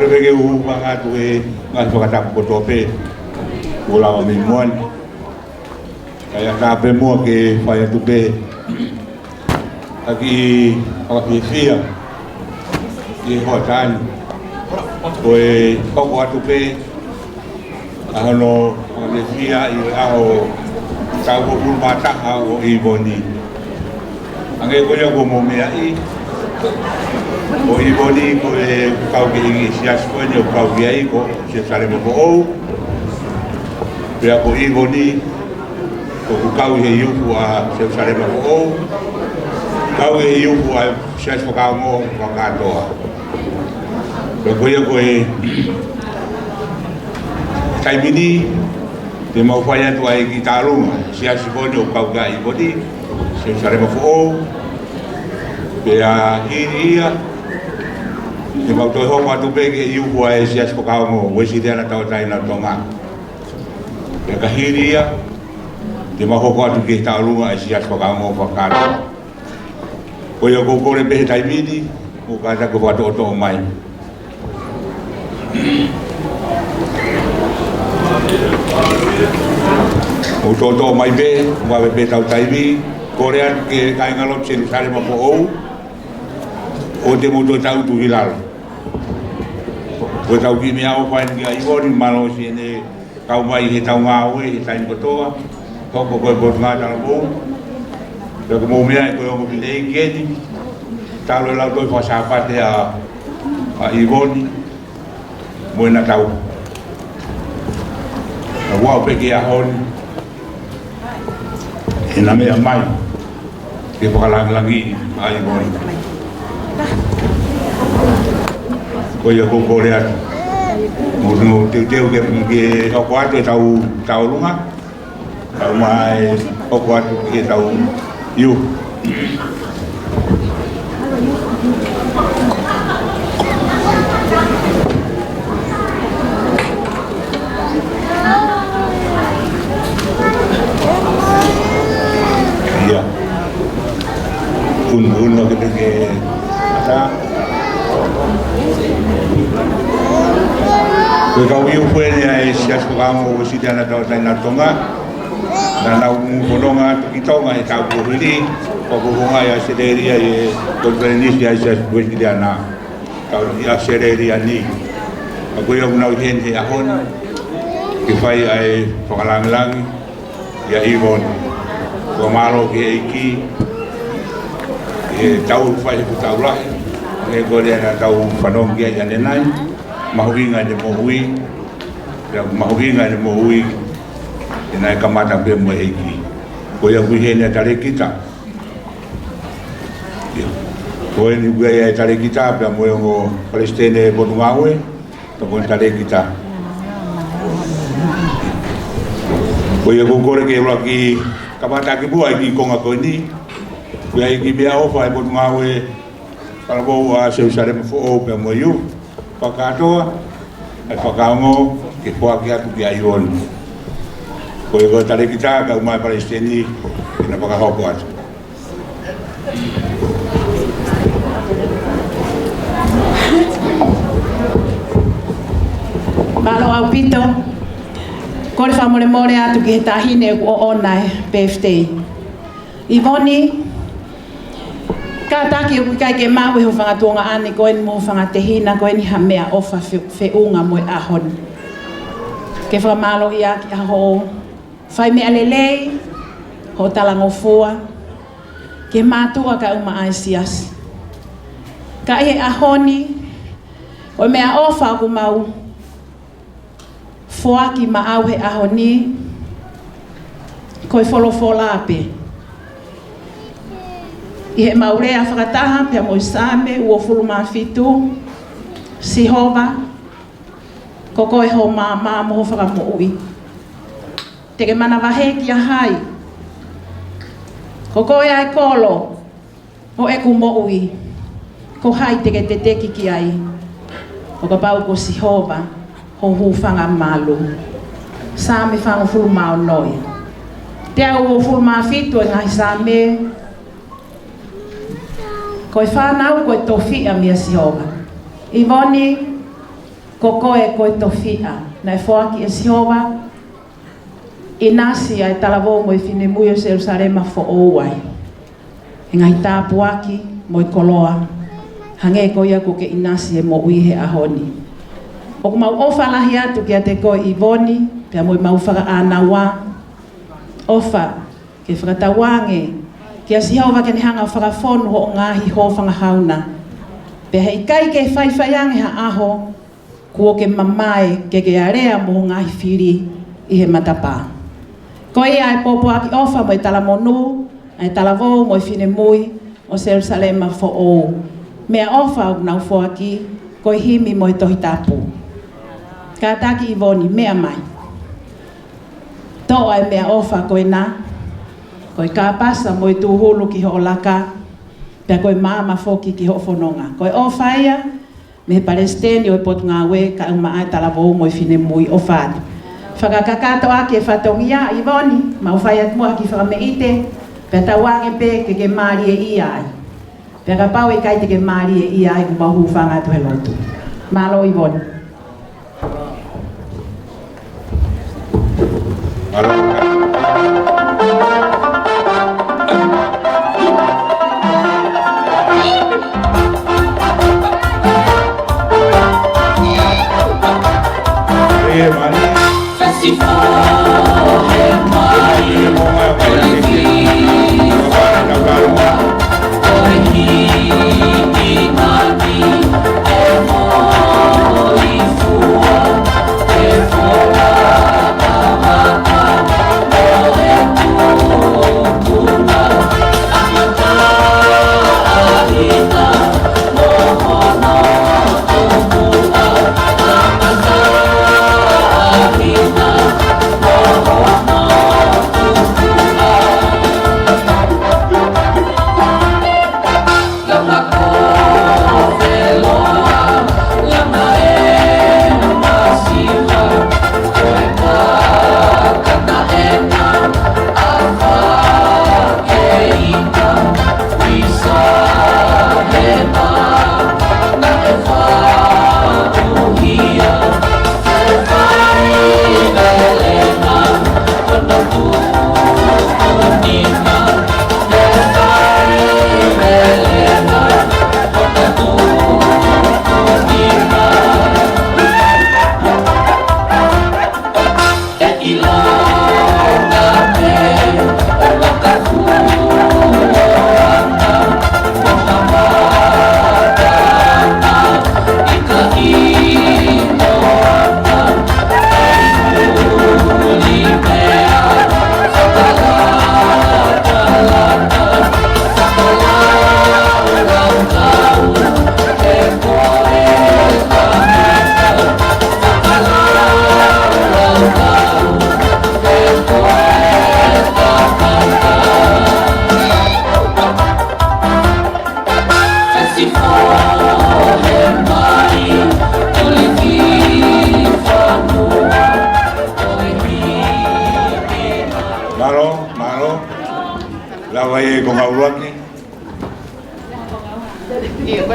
le vege u nga tu e nga whakatapu ko tope. Ula wa mi moan. Kaya ka pe mo ke whai atu pe. Aki whakawhia. I hoa tāni. Ko e koko atu pe. Ahono whakawhia i aho tau ko pulmataha o i boni. Ange ko ia ko mo mea i. O i boni ko e kau ki ingi sias ko e o kau ki ai ko se sare mo ko ou. Pea ko i boni ko kau he iupu a se sare mo ko ou. Kau he iupu a sias ko kau mo wakatoa. Pea ko ia ko e taimini te mau whai atu ai ki tālunga. Sias boni o kau ka i boni se sare mo ko ou. Pea hiri ia, te mau toi hongo atu peke i uhu a e sias ko kao mo, wesi te ana tau taina tonga. Pea ka hiri ia, te mau hongo atu ke taurunga e sias ko kao mo whakata. Ko ia kukore pehe taimini, ko kata ko watu oto o mai. O to o mai be, mwawe pe tau taimi, kore atu ke kaingalot se sare ma po ou, o te moto tau tu hilal. Ko tau ki mea o whaen ki a iwori malo si ene kau mai he tau ngā oe, he taim kotoa, toko koe botu ngā tala mou. Pea ko mou mea e koe ongo pile e keni, talo e lau toi whasapate a iwori, mo ena tau. A wau peke a honi, e na mea mai, ke whakalangi a iwori. Ko ia ko kore atu. Mo teu ke oko atu e tau lunga. Tau mai oko atu ke tau iu. Ia. Un ke ata. Koe kau iu pue ni e sias ko kamo o si te ana tau taina tonga. Na nau mononga atu ki tonga e tau kuhiri. Ko kuhunga i a sereria e konferenisi a sias kue si te ana. Tau i a sereria ni. A koe au nau hen he ahon. Ki whai ai whakalangilangi. I a iwon. Ko malo ki e iki. E tau whai ku tau lahi. E kore ana tau whanongi a ane nai. Mahuinga ni mohui, mahuinga ni mohui, ina kamata pe mo eki. Ko ia kuhe ni tare kita. Ko ni kuhe tare kita pe mo ngo Palestine bonungawe, to kon tare kita. Ko ia ko kore ke laki kamata ki bua ki konga ko ni. Ko ia ki bia ofa bonungawe. Para bo a se usare mo fo pe mo yu. Whakatoa, ai whakaongo, ke poa ki atu ki aioni. Ko e koe tare ki tā, kau mai Palestini, ina whakahoko atu. Malo au pito, kore whamore more atu ki he tahine o onai birthday. Ivoni, ka taki o kai ke mawe ho whangatonga ane koe ni mo whangatehina koe ni ha mea ofa whiunga mo e ahon. Ke whamalo ia ki aho whai mea lelei, ho talangofua, ke mātua ka uma aisias. Ka ihe ahoni, o mea ofa ku mau, foaki ma au he ahoni, koe wholofola ape. I he maurea whakataha pia mo Same, ua fuluma fitu, Sihova, ko koe ho mā moho whakamu ui. Te ke mana wahe ki a hai, ko koe ai kolo, o e ku mo ui, ko hai te ke te teki ki ai, o ka pau ko Sihova, ho hu whanga malu. Same whangu fuluma o noi. Te au ua fuluma fitu e ngai Same, koe whanau koe towhia mia Sihova. Ivoni, ko koe koe tofia. Nai foaki e siova, inasi ai talawo mo i fine mui o Jerusalema fo ouai. E ngai tāpu aki mo i koloa, hange ko ia ko ke inasi e mo uihe ahoni. O ku mau ofa lahi atu kia te koe Ivoni, pia mo i mau whaka anawa, ofa ke whakatawange, kia si hau wake ni hanga o whakafonu ho o ngahi ho whanga hauna. Pia hei kai ke whaiwhaiange ha aho, kuo ke mamae ke ke area mo ngahi whiri i he matapa. Ko ia e popo aki ofa mo i talamonu, ai talavo mo i fine mui o Jerusalema fo o. Mea ofa o nau fo aki, ko i himi mo i tohi tapu. Ka taki Ivoni, mea mai. Tō ai mea ofa koe nā, koe ka pasa mo i tūhulu ki ho laka, pia koe māma foki ki ho whanonga. Koe ofa ia, me Palestini o i potu ngā we ka uma ai talavo mo i fine mui o whātu. Whakakakato ake e whatongia, Ivoni, mau whai at mua ki whakameite, pia tawange pe ke ke maari e ia ai. Pia ka pau e kai te ke maari e ia ai ku mahu whanga tu he lotu. Malo Ivoni.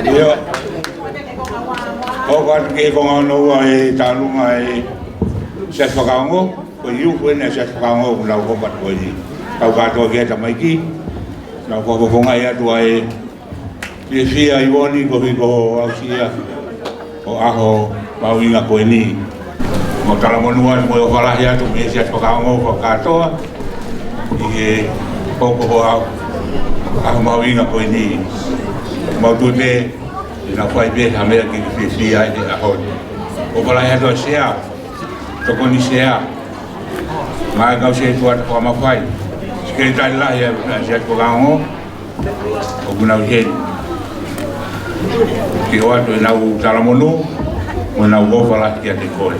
Iyo. O ka ke ko ngano ai talunga ai se whakaongo, ko iu whene se whakaongo na ko pat ko ni. Kau ka to ke tamai ki. Na ko ko ngai atu ai e fia Ivoni ko ko ausia. O aho mauinga ko ni. Mo talamonua mo wala ya tu me se whakaongo ko ka to. Ige ko au mauinga ko ni. Mau tu te na fai be ha mea ki fi ai de ahon o bala ya do sea to ko ni sea ma ga se tu at ko ma fai ke dai la ya se ko ga ngo o buna he ki o to na u talamonu o na u fala ki ate ko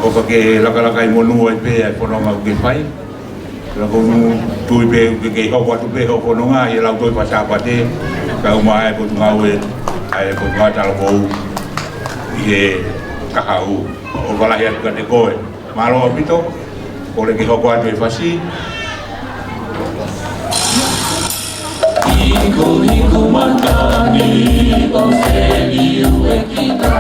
o ko ke la kala kai monu e pe ko no ma ki fai la ko tu be ke ko wa tu be ko no nga ye la to pa sa pa te ka uma e ko ngawe ai ko ngata lo ye kahau o bala ya ka te koe malo pito ko le ki ho ko atu e fasi Hiku hiku matani o se liu e kita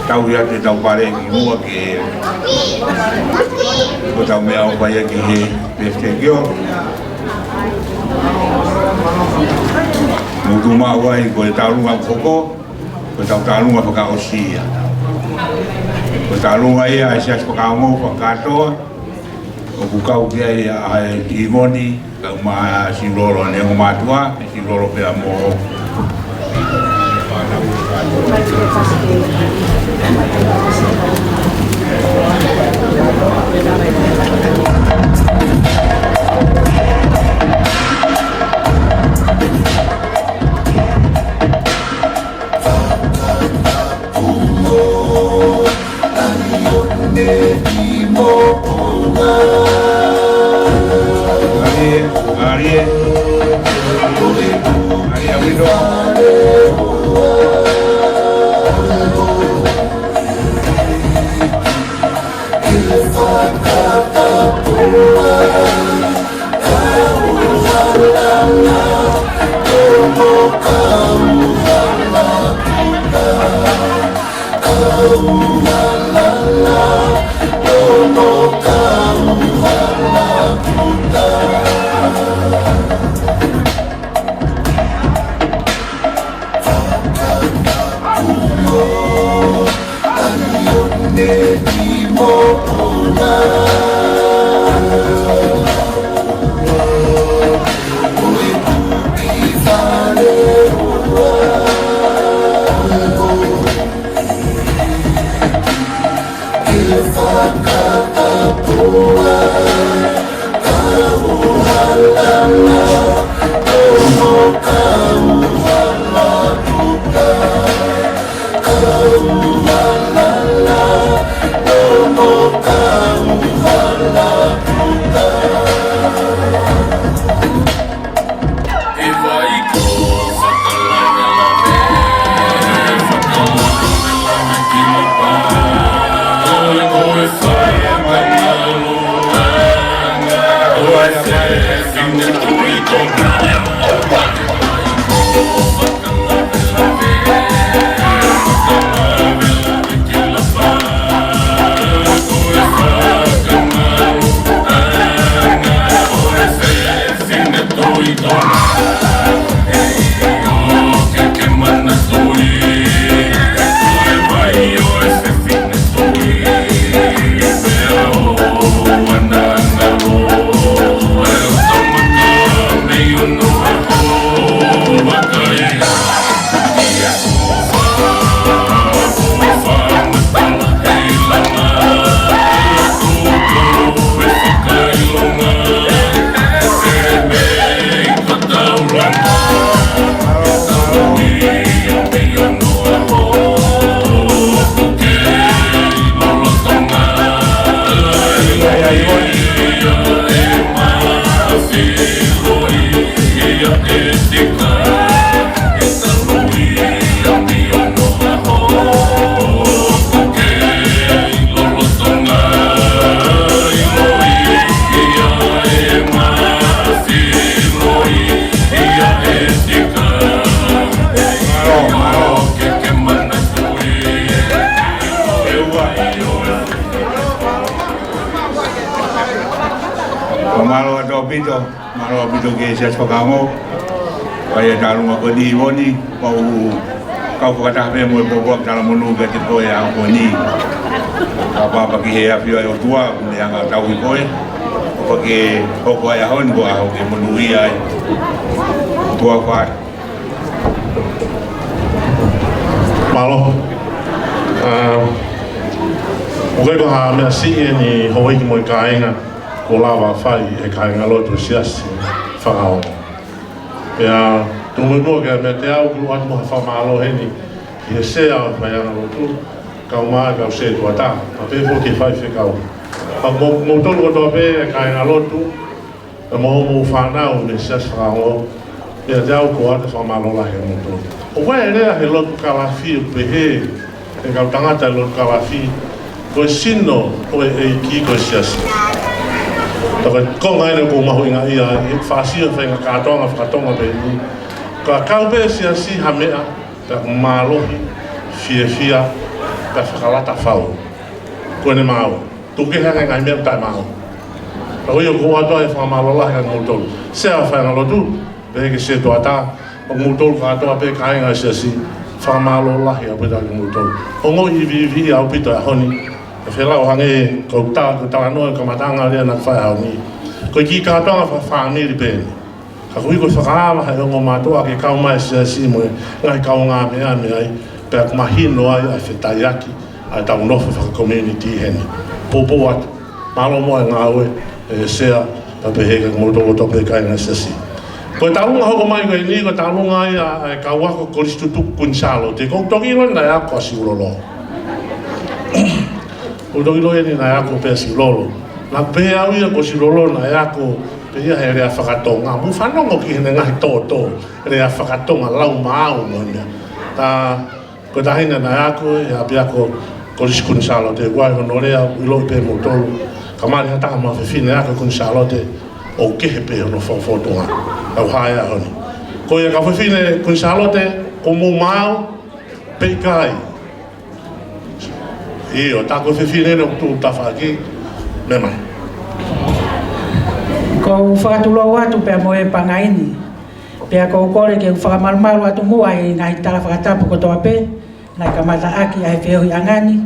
tau ia te tau pare ki mua ke ko tau mea o pai ki he pefte kio mutu maa wai ko e taurunga koko ko tau taurunga whaka o sia ko taurunga ia e sias whaka o mou whakatoa o kukau kia ia i moni ka maa si roro ne o matua si roro pia mo Malo bito ke sia sokango kaya dalunga ko di woni mau kau kata me mo bobok dalam menu ke to ya ko ni apa pagi he afio yo tua yang tahu ko pagi poko ya hon go au ke menu ia tua kwa malo o ko ha me si ni hoi mo kainga ko lava fai e kainga lotu siasi whakao. Pea, tumuno ke me te au kuru atu ha whamalo heni, i he sea mai ana lotu, kau maa kau se tuata, a pe fo ke whai whikau. Pa mo tolu koto pe e kainga lotu, e moho mo whanau me siasi whakao, pea te au kuru atu whamalo lahe mo tolu. O wai rea he lotu kalafi pe he, e kau tangata lotu kalafi, koe sino koe e ki koe siasi. Taka konga ina ko mahu inga ia i whasia whainga kātonga whakatonga pe ni. Ka kaupe siasi hamea, ka mālohi, fia, ka whakalata whau. Koe ne māo. Tuke hanga ngai mea tai māo. Ka ui o ko atoa e whakamālola hea ngūtolu. Sea whainga lotu, pe heke se toata, o ngūtolu ka atoa pe kāinga siasi, whakamālola hea pita ki ngūtolu. O ngō iwi au pita honi, e whela o hange ko tā noa ka matanga rea na whai hau ni. Ko ki kātonga whaamiri pēni. Ka kui ko whakaama hai ongo mātua ke kau mai siasi mo e ngai kau ngā mea ai pēr kumahino ai ai whetai aki ai tau nofu whaka community heni. Popo atu. Malo mo e ngā ue e sea pa peheka kumoto tope kai ngā siasi. Ko tālunga hoko mai koe ni ko tālunga ai a kau wako koristutuk kunsalo. Te kou toki ilo nai ako asi ulolo. Ko toki ilo ni nai ako pe asi ulolo. Na pe au ia ko si lolo na ako pe ia he rea whakatonga. Mu whanongo ki hene ngahi tō. Rea whakatonga lau maau mo hene. Ta ko tahina na ako e api ako Koris Kunsalo te guai hono rea ilo pe mo tolu. Ka mari hata ma whiwhine ako Kunsalo te o kehe pe hono whawhotonga. Au haea honi. Ko ia ka whiwhine Kunsalo te ko mo maau pe kai. Io, ta ko whiwhine no tu tawhaki. Memang. Ko whakatulo atu pia mo e pangaini. Pia ko kore ke whakamalmalu atu mua i ngai tala whakatapu kotoa pe. Nai ka mata aki ai whiohi angani.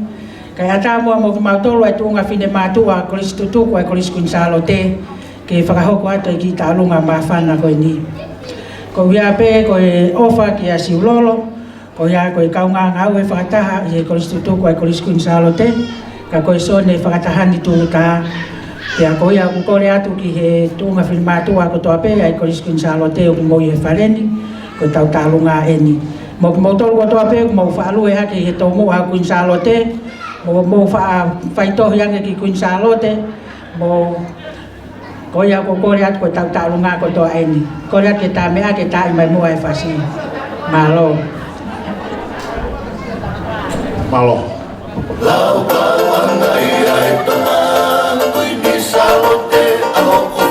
Kai ata mua mo mautolo ai tuunga whine mātua Koris Tutuku ai Koris Kunsalo te. Ke whakahoko atu i ki tālunga mawhana koe ni. Ko ia pe ko e ofa ki a siulolo. Ko ia ko e kaunga ngau e whakataha i Koris Tutuku ai Koris Kunsalo te. Ka koe sone whakatahani tūta. Pea koe a kukore atu ki he tūnga whilmātua kotoa pe ai Koris Kunsalo te o kumoi he whareni. Ko tau tālunga eni. Mo tolu kotoa pe mo whaalu e hake he tōmu a Kunsalo te. Mo whaitohi ange ki Kunsalo te. Mo koe a kukore atu ko tau tālunga kotoa eni. Kore atu ke tā mea ke tā imai mua e whasi. Malo. Malo. Lau kau angai ai tonga, kui ni salote, aho ko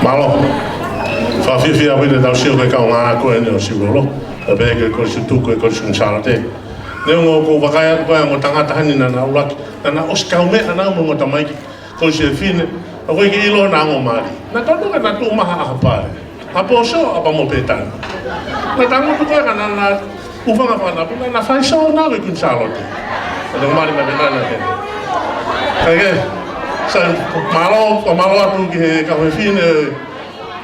Malo. Fia wile tau siu ke kau ngā koe ni o siurolo. E pe ke ko siu tuku e ko siu nsarate. Ne ngo ko wakaya koe ngo tangata hani nana ulaki. Nana oskau me ana mo tamaiki. Ko siu fine. A koe ki ilo na ngo mari. Na tono ka na tu maha aha pare. Apo so apa mo petana. Na tango tu koe ka na ufanga pana. Na fai so na koe kun salote. Na mari me petana ke. Kage. San malo atu ki ka fine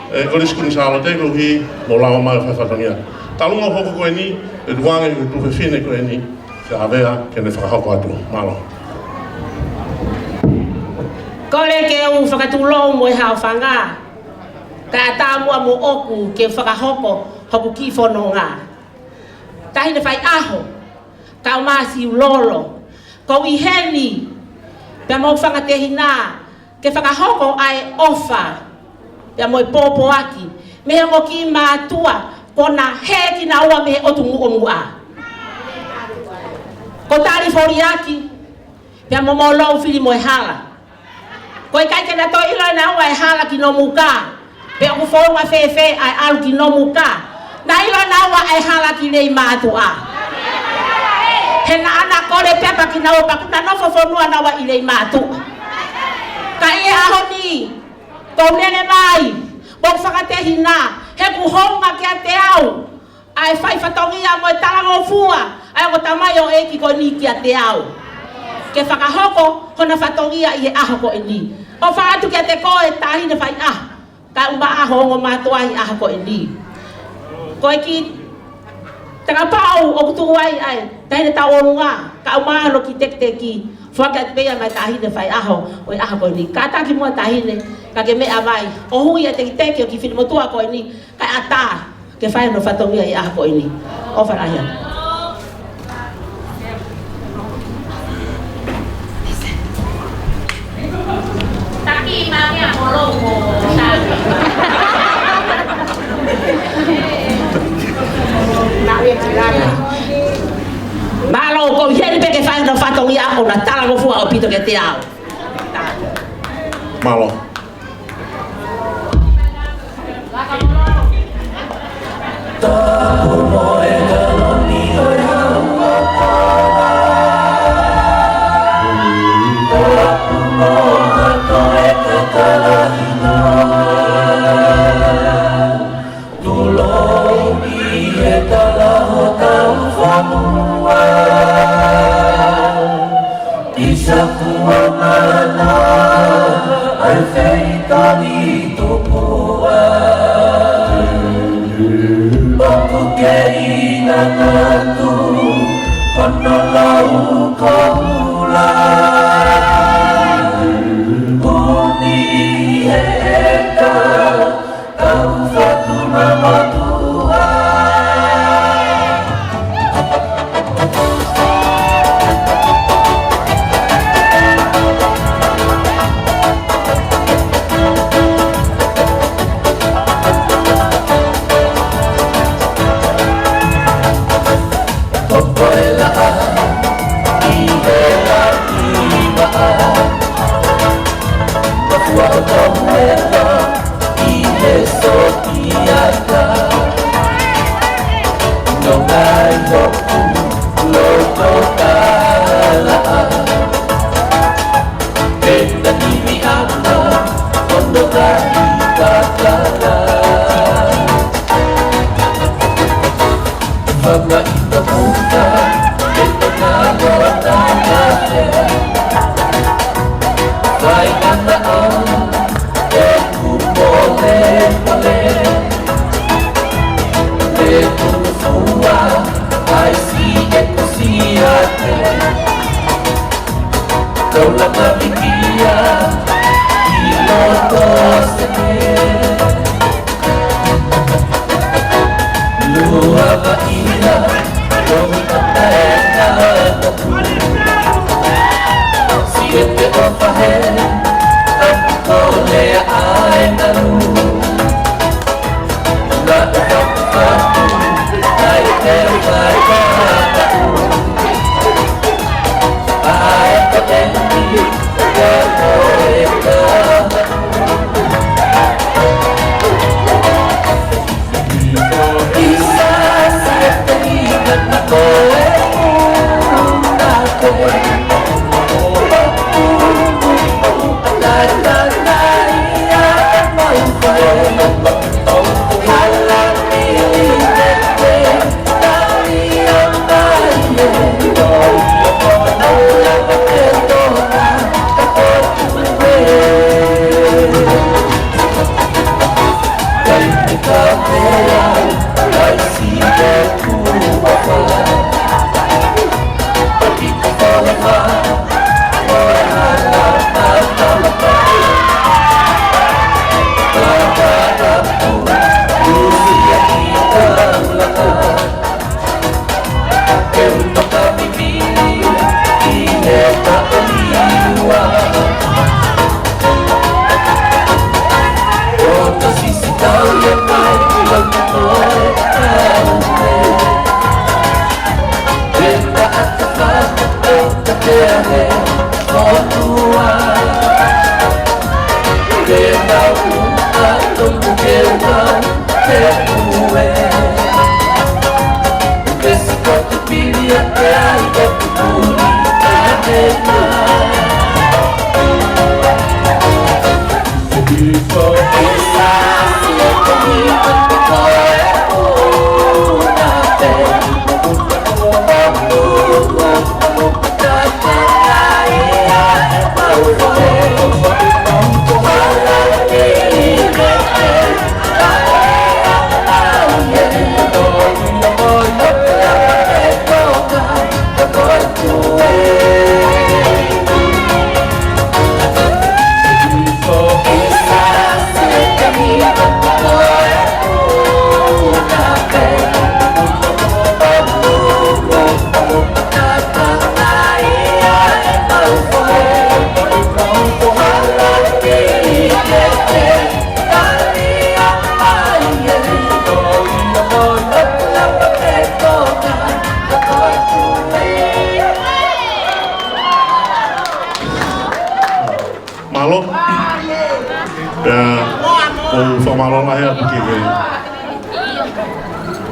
ko diskuni salo te ko hi mo la ma fa fa tania talunga hoko ko ni e duanga ko tu fine ko ni sa avea ke ne fa hoko atu malo ko le ke u fa tu lo mo ha fanga ka ta mo oku ke fa hoko ki fono nga ta hine fai aho ka ma si lolo ko i heni pe mo fanga te hina ke fa hoko ai ofa ya moi popo aki me ngo ki matua kona he ki na ua me o tungu o mua ko tari fori aki ya mo lo fili mo hala ko kai ke na to ilo na ua hala ki no muka pe ko fo ma fe ai al ki no muka na ilo na ua hala ki nei matua he na ana ko le pepa ki na ua pa na no fo no na ua ile matua kai a honi ko nene mai bo fakate hina he ku honga ke te au ai fai fatongia mo talango fua ai ko tamai o eki ko ni ki te au ke fakahoko hona fatongia i ahoko eni o faatu ke te ko e tahi ne fai ka umba ahongo matua i ahoko eni ko eki tanga pau o kutu wai ai tai ne taonga ka uma lo ki teki Faka te mai tahine fai aho o aho ko ni kata ki mo tahine ka ke me avai o hui te teke ki fili motua ko ni ka ata ke fai no fatongia i aho ko ni o fara ya taki mami amolo mo na we tirana Malo ko heri pe ke fai no fatong ia o na tala go fua o pito ke te ao. Malo. Pagka ito punta, ito na lo ang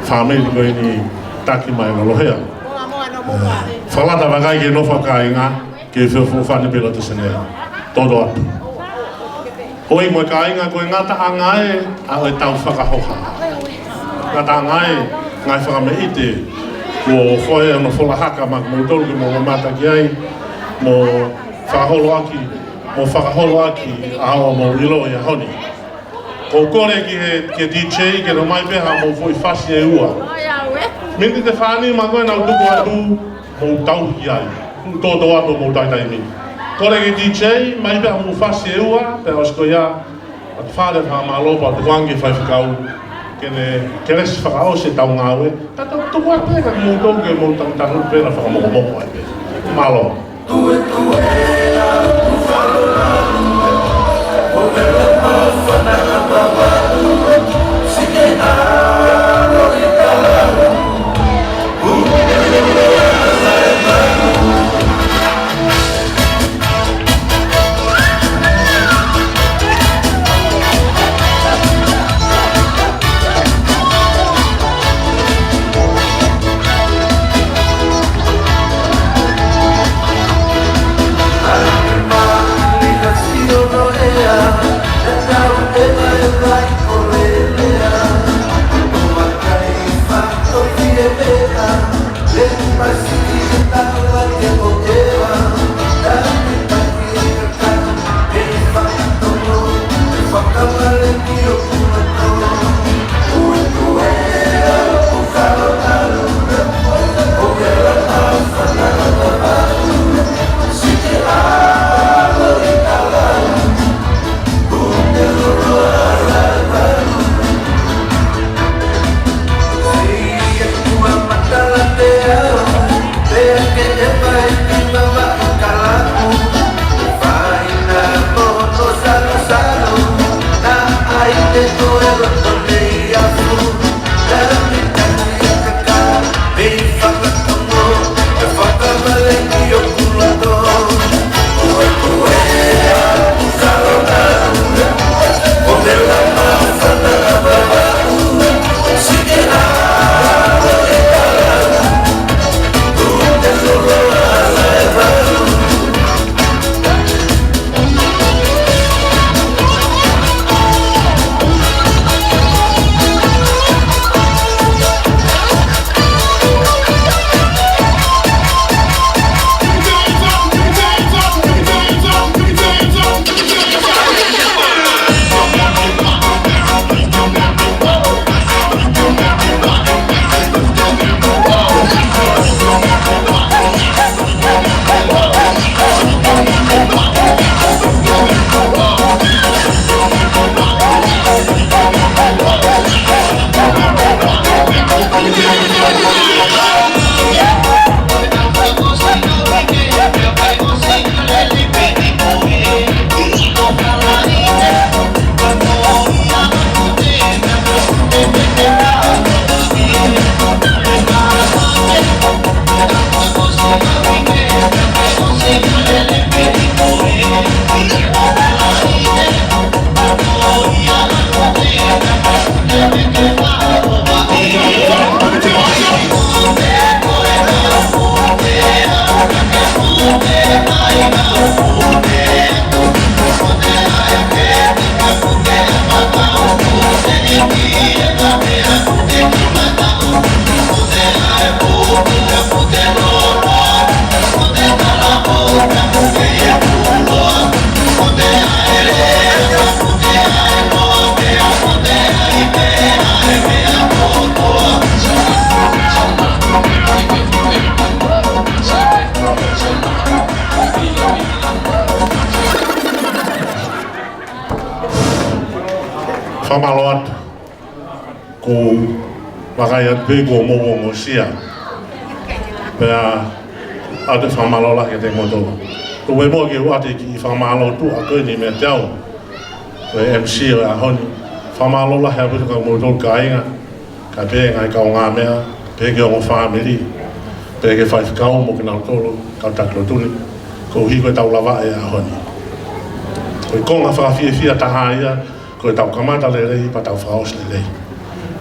family ko ini taki mai lo hea fala ta vagai ke no whakainga ke whewhani pela te sene todo atu oi mo kainga ko ngata angai a o tau whakahoha ngata angai ngai whakameite ko whoe no whola haka mak mo tolu mo mata ki ai mo whakaholo aki a o mo ilo ia honi ko kore ke DJ ke no mai peha mo foi fasi e ua. Mindi te whani ma koe nau tuku atu mo tau hi ai. Toto atu mo taitai mi. Kore ke DJ mai peha mo fasi e ua pe osko ia at whare wha malopa te wangi whai whikau kene keresi whakao se tau ngawe tato tuku atu e ka mo tau ke mo tangtaru pera whakamoko ai pe. Malo. whamaloat ko wakai at pe ko mo sia. Pea ate whamalola ke te ngoto. Ko we mo ke wate ki whamalo tu a koe ni me tau. Ko MC o a honi. Whamalola hea putu ka mo tol ka inga. Ka pe ngai ka o ngā mea. Pe ke o family. Pe ke whai whakau mo ke nau tolo. Kau taklo tuni. Ko hi koe tau lawa e a honi. Ko i konga whawhia taha ia. Ko i tau kamata le rei pa tau whaos le rei.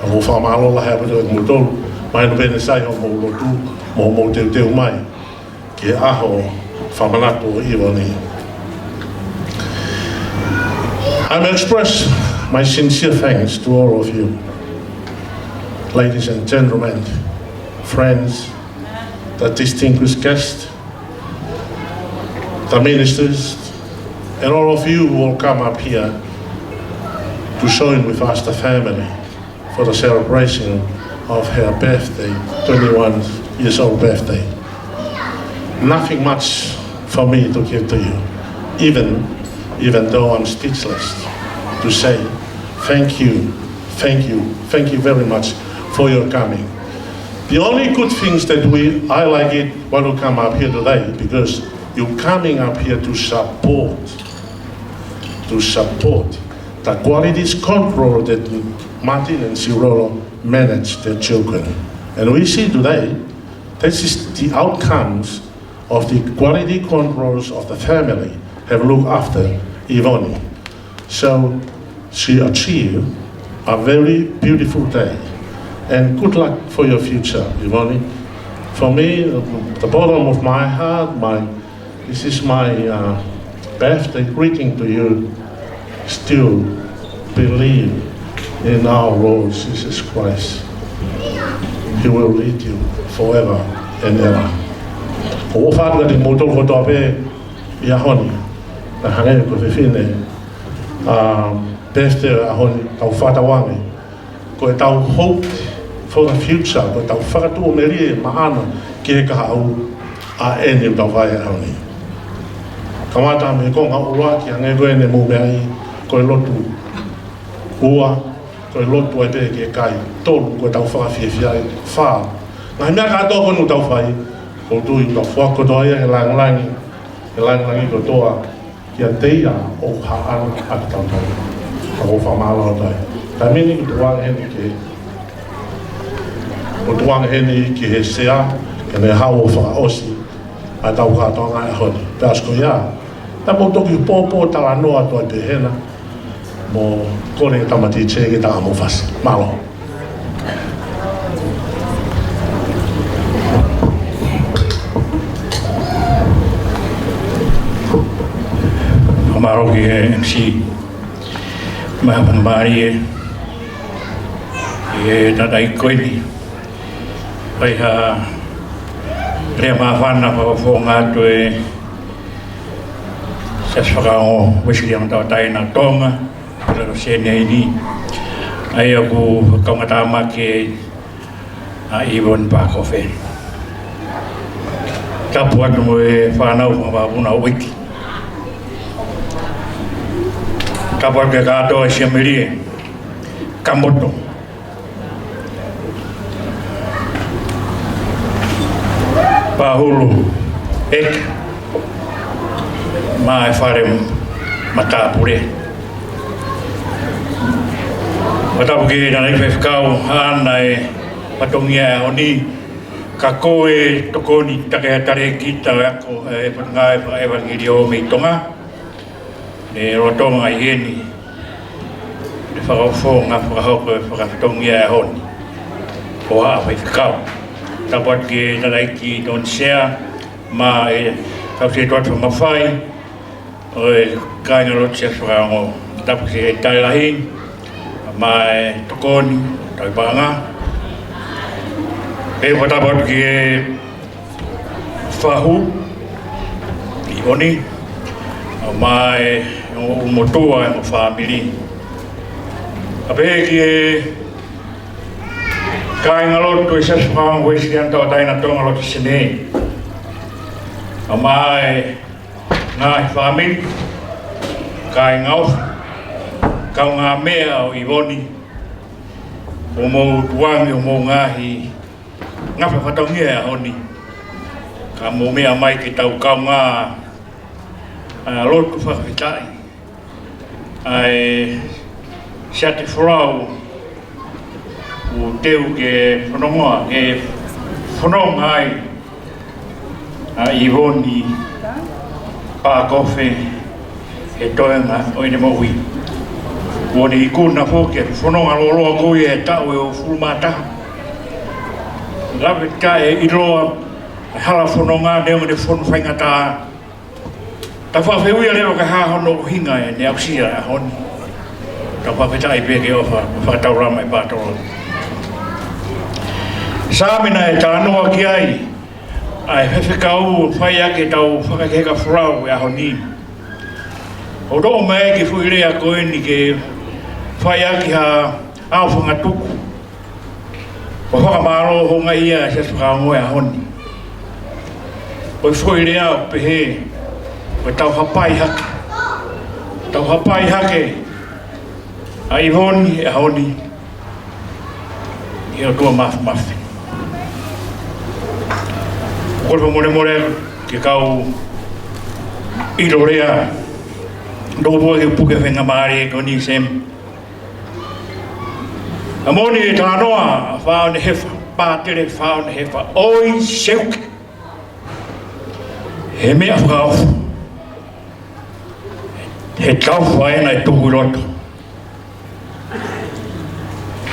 Pa mo whamalola hea putu ka mo tolo. Mai no pene sai o mo lotu. Mo teu mai. Ke aho whamanato iwa ni. I express my sincere thanks to all of you, ladies and gentlemen, friends, the distinguished guests, the ministers, and all of you who will come up here to join with us, the family, for the celebration of her birthday, 21 years old birthday. Nothing much for me to give to you, even though I'm speechless, to say thank you very much for your coming. The only good things that I like it when you come up here today, because you're coming up here to support the qualities control that Martin and Cirolo manage their children. And we see today, this is the outcomes of the quality controls of the family have looked after Ivoni. So she achieved a very beautiful day. And good luck for your future, Ivoni. For me, the bottom of my heart, this is my birthday greeting to you. Still believe in our Lord Jesus Christ. He will lead you forever and ever. O whātua te mōtoro ko tō pē i a honi, na hangai ko whiwhine, birthday a honi, tau whātawangi, ko e tau hope for the future, ko e tau whakatua me rie maana ki he kaha au a ene tau whai a honi. Kamata me konga ua ki hangai koe ne mō mea i, ko e lotu ua, ko e lotu ai pē ki e kai, tōru ko e tau whakawhiawhia e whā. Nā mea kā tōko nu tau whai, ko tu i ka whakotoa ia he langi ko toa kia teia o haan atu tautau. Ka o whamala o tai. Ta mini ki tuanga heni ki o tuanga heni ki he sea, ke ne hao o whakaosi, a tau kātonga e honi. Pēasko ia, ta mo toki pōpō tala noa toa te hena, mo kore tamati che ta amo fasi. Malo. Maro ki MC Mahapan Mari e tatai koini pai ha rea mawhana whakawhonga tu e sas whakao wisiang tau taina tonga pero sene ini ai aku kaungatama ke a Ivon Pakofe kapuat mo e whanau mawapuna wiki kapal ke kato siamiri Kamboto Pahulu ek mai farem matapure matapuke na ifekau hanai patongia oni kakoe tokoni takatare kita ako e pangai pa evangelio mitonga e rotonga i heni e whakawhonga whakahoko e whakawhitongia e honi o haa whaifakau tapot ki naraiki don sea ma e whawhia tuat whamawhai o e kāinga rotia whakango tapot ki e tailahin ma e tokoni tai panga e whatapot ki e whahu i honi ma e o motua e mo family. A ki e kāinga lotu e sas whaango e si anta o taina tonga lotu sene. A mai ngā i family, kāinga o, kau ngā mea o Iwoni, o mou tuangi o mou ngahi, ngawha whataungia e honi. Ka mou mea mai ki tau kau ngā lotu whakwitai. Ai sia te whrau o teu ke whanongoa, ke whanonga ai a Iwoni, Pākofe, he toenga o ine mohui. Wone i kuna fōke, whanonga loloa koe e tau e o fulumata. Lawe ka e iloa, hala whanonga neo ne whanu whaingata. Ta whawhewia leo ka hahono o hinga e ne ausia a honi. Ta whawhetai peke o whakataurama e pātoro. Sāmina e tānoa ki ai, ai whewhekau whai ake tau whakakeka whrau e a honi. O roo mai ki whuirea koe ni ke whai aki ha au whangatuku. O whakamaro ho ngai ia se whakaongoe a honi. O whuirea o pehe, o tau hapai hake. Tau hapai hake a Iwoni e a honi. I o tua mafi. Korpa more ke kau ilo rea. Ndoko poe ke puke whenga maare e koni sem. A moni e tānoa, whao ne hefa, pātere whao ne hefa, oi seuke. He mea whakaofu. He taufu aena e tuku roto.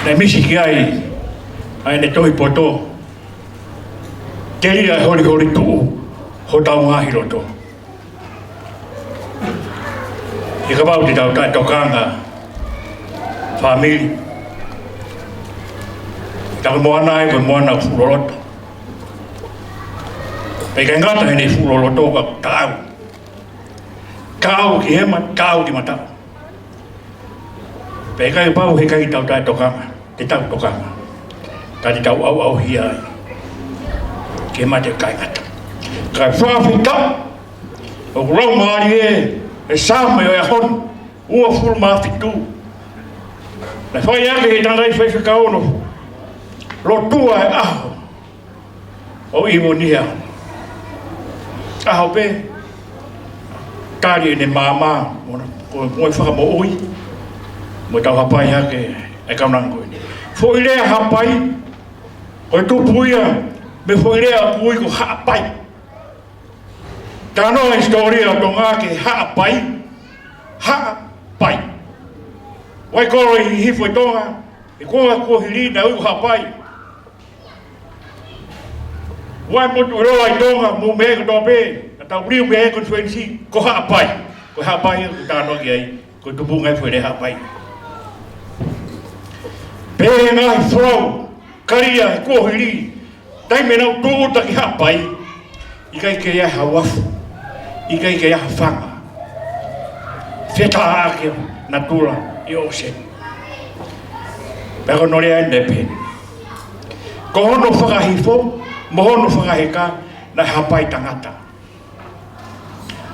Nei misi ki ai, aene tohi poto. Te ria e hori tuu, ho tau ngahi roto. I ka wauti tau tai tokanga, whamiri. Tau moana e koe moana fuloroto. Pei kai ngata hene fuloroto ka tau. Tau ki hema, tau ki matau. Pei kai pau he kai tau tai tokanga, te tau tokanga. Ka te tau au hia ai. Ke mate kai ngata. Kai whawhita, o rau maari e sāme o e hon, ua furu mawhitu. Na whai ake he tangai whaifikaono, rotua e aho, o Iwoni hea. Aho pe, tāri e ne māmā, koe whakamo ui, mo tau hapai hake e kaunango ini. Whoirea hapai, koe tupuia, me whoirea pui ko hapai. Tāno e historia o ngā ke hapai, hapai. Wai koro I hifo I tonga, e koa hiri na ui ko hapai. Wai motu roa I tonga, mu me ko tope, a tau riu me ko tuensi, ko hapai. Ko hapai ko tāno ki ai, ko tupu ngai whoire hapai. Pēhe ngā whrau, karia, ko hiri, tai me nau tōta ki hapai, I kai ke ia hawafu. I kai ke aha whanga. Wheta ake na tura I ose. Peko nore ai nepe. Ko hono whakahifo, mo hono whakaheka na hapai tangata.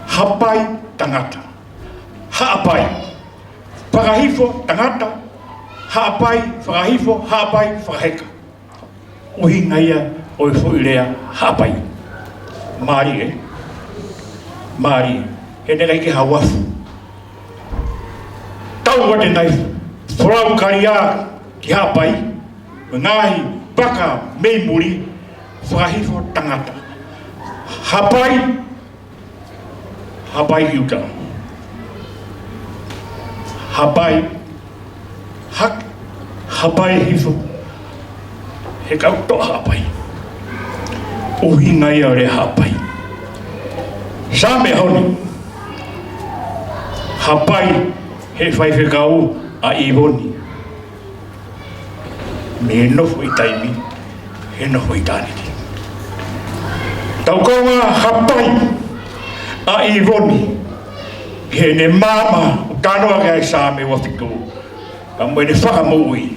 Hapai tangata. Hapai. Whakahifo tangata. Hapai, whakahifo, hapai, whakaheka. Uhi ngaia oi whuirea hapai. Māri e. Māri, he nera ki hawafu. Tau wate nai, whrau karia ki hapai, ngahi, baka, meimuri, whakahifo tangata. Hapai, hapai hiuta. Hapai, hapai hifo. He kauto hapai. Uhi ngai ore hapai. Sāme honi, hapai he whaiwhekau a Iwoni. Me nofo I taimi, he nofo I tāniti. Tau kaunga hapai a Iwoni, he ne māma o tānoa ke ai sāme wafitu. Ka moe ne whakamoui.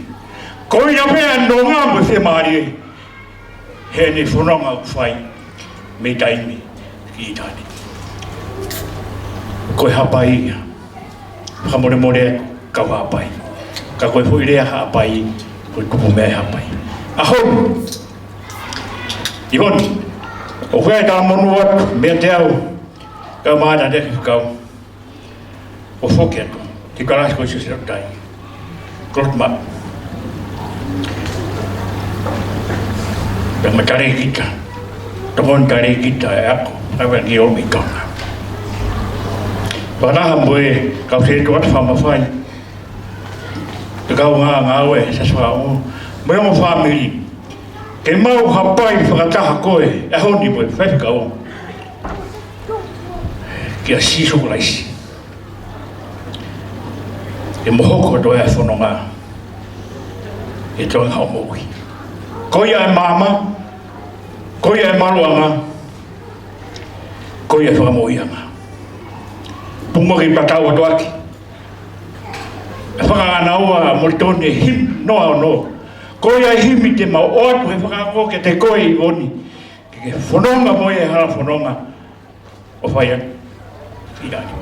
Koi na mea no ngā mo whi maari he ne whanonga u whai me taimi ki I tāniti. Koe hapai ia, whakamore more aku. ka hapai ka koe hui rea hapai koe kupu mea hapai ahon ihon o whea tā monu atu mea te au ka maana deki kau o whoke atu ki karasi koe sisira tai klot ma ka matare kita tamon tare kita e ako awa ki o mi kauna wanaha moe kau se tu atu whamawhai te kau ngā oe sa swa o moe mo whamiri ke mau hapai whakataha koe e honi moe whewhika o kia siso laisi e mohoko to e whanonga e toa ngā moui koia e mama koia e maruanga koia e whakamoianga pumaki patau ato aki e whakanganaua mo tone him noa o no koia e himi te mau oatu e whakako ke te koe i oni ke whanonga moe e hala whanonga o whaia whirani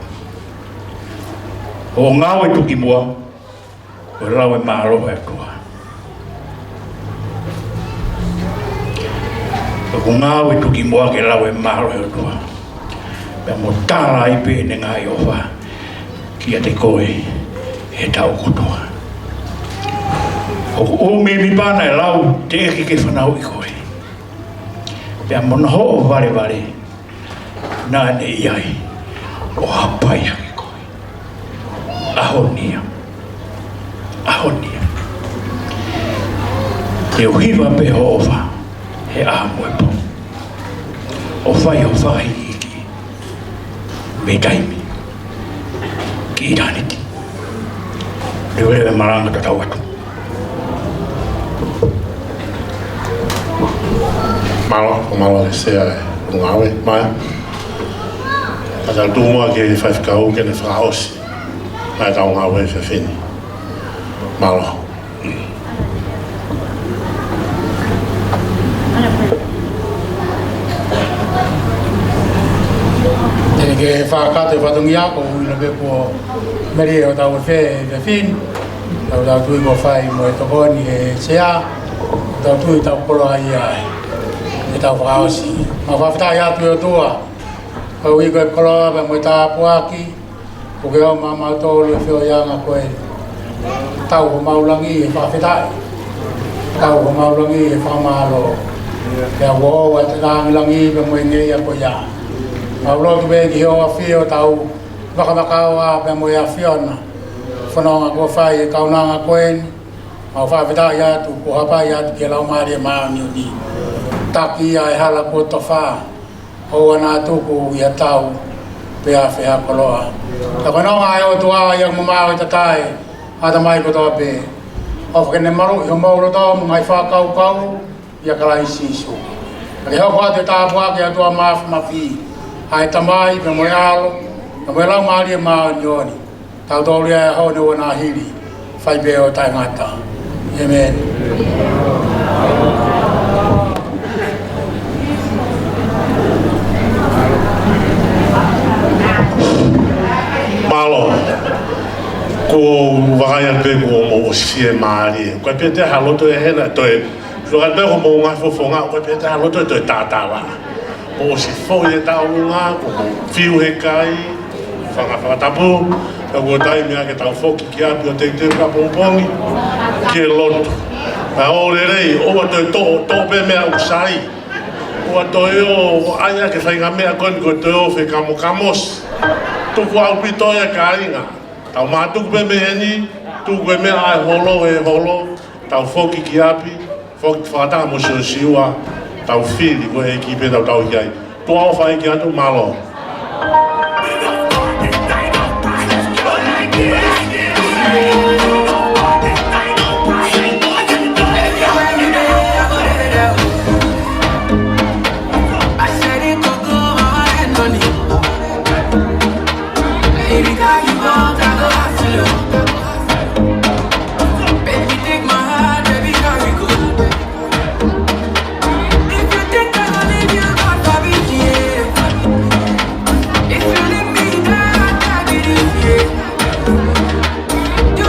o ngāwe tuki mua o lau e maaroha e tua o ngāwe tuki mua ke lau e maaroha e tua me mo tāra i pēne ngā i owa kia te koe he tau kutoa o me mi pana e lau te eki ke whanau i koe pea mona ho o vare vare nā ne iai o hapai haki koe ahonia te uhiwa pe ho ova he aha moepo o whai o whai iki me taimi ki iraniti rewe maranga ta tau atu malo e sea e ngawe mai ata tumo ke whaifkau ke ne whaosi mai tau ngawe e whini malo ke whakate whatungi ako ina be po meri o tau whe e whini tau tui ko whai mo e tokoni e sea tau tui tau polo ai ai e tau whakaosi ma whawhitai atu o tua kau i koe koloa pe mo e tā puaki ko ke o ma tolu e whio ianga koe tau ho maulangi e whawhitai tau ho maulangi e whamalo pia wo e te langi pe mo e ngei a koe ia Paulo be ki o afio tau whakamakau a pe mo e afiona whanonga ko whai e kaunanga koen mau whawhitai atu ko hapai atu ke lau maari e maani uni taki a e hala ko tofa o ana tuku i a tau pe a whea koloa ta whanonga e o tua i a mumau i tatai a ta mai ko toa pe o whakene maru i o mauro tau mai whakau kau i a kalai sisu ke hoko atu e tāpua ke a tua mafi ai tamai pe mo alo pe mo lau maari e maani uni tau tōru e hau ne wana hiri whai be o tai ngata amen malo ko wakaya pe ko mo sie mari ko pe te haloto e hena to e lo ga ko mo nga fo nga ko pe te haloto to ta la o si fo e ta nga ko fiu he kai fa tapu ko dai me ke ta fo ki a bio te ka pompongi ke loto a ole rei o to pe me usai o to yo aya ke sai nga me ko to fe kamos tu ko au pito ya kainga tau matu pe me ni tu ko me ai holo tau foki ki api foki fata mo so siwa tau fili ko e ki pe tau ai tu au fai ki atu malo You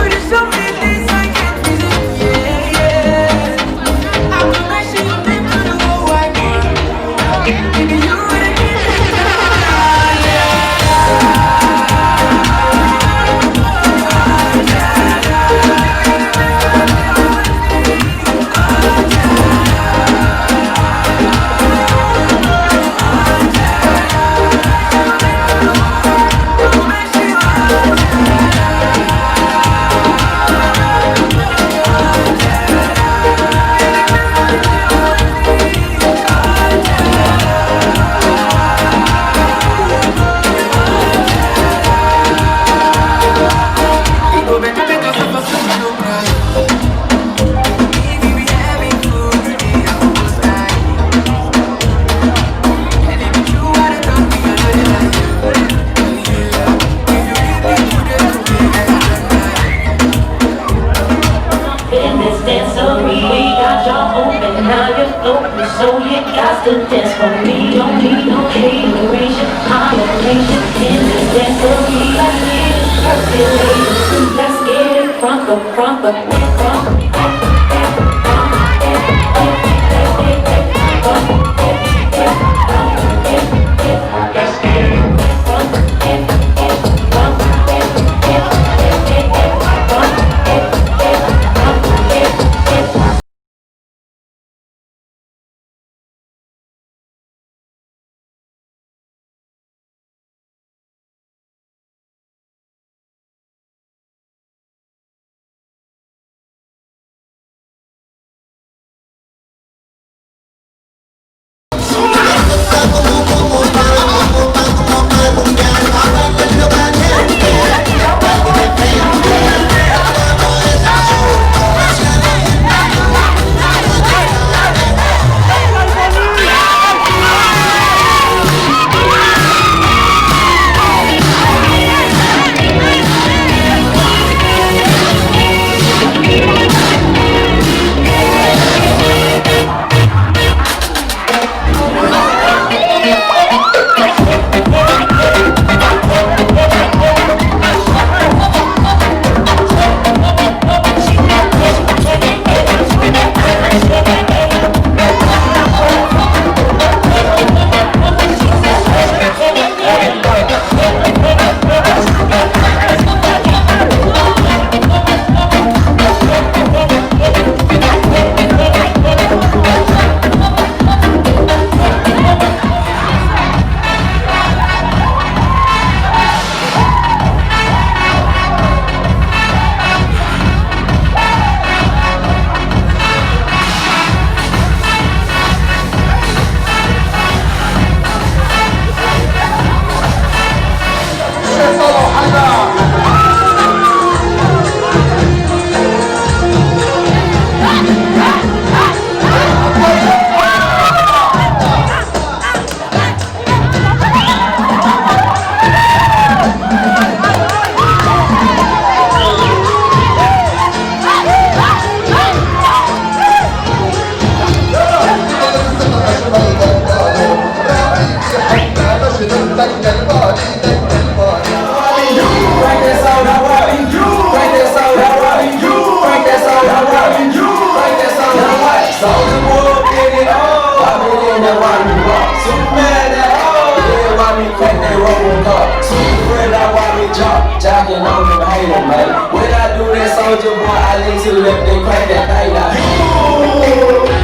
Jacking on them hater, man. When I do that soldier boy, I need to let them crack that thing out.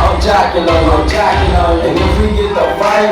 I'm jacking on, and if we get the fire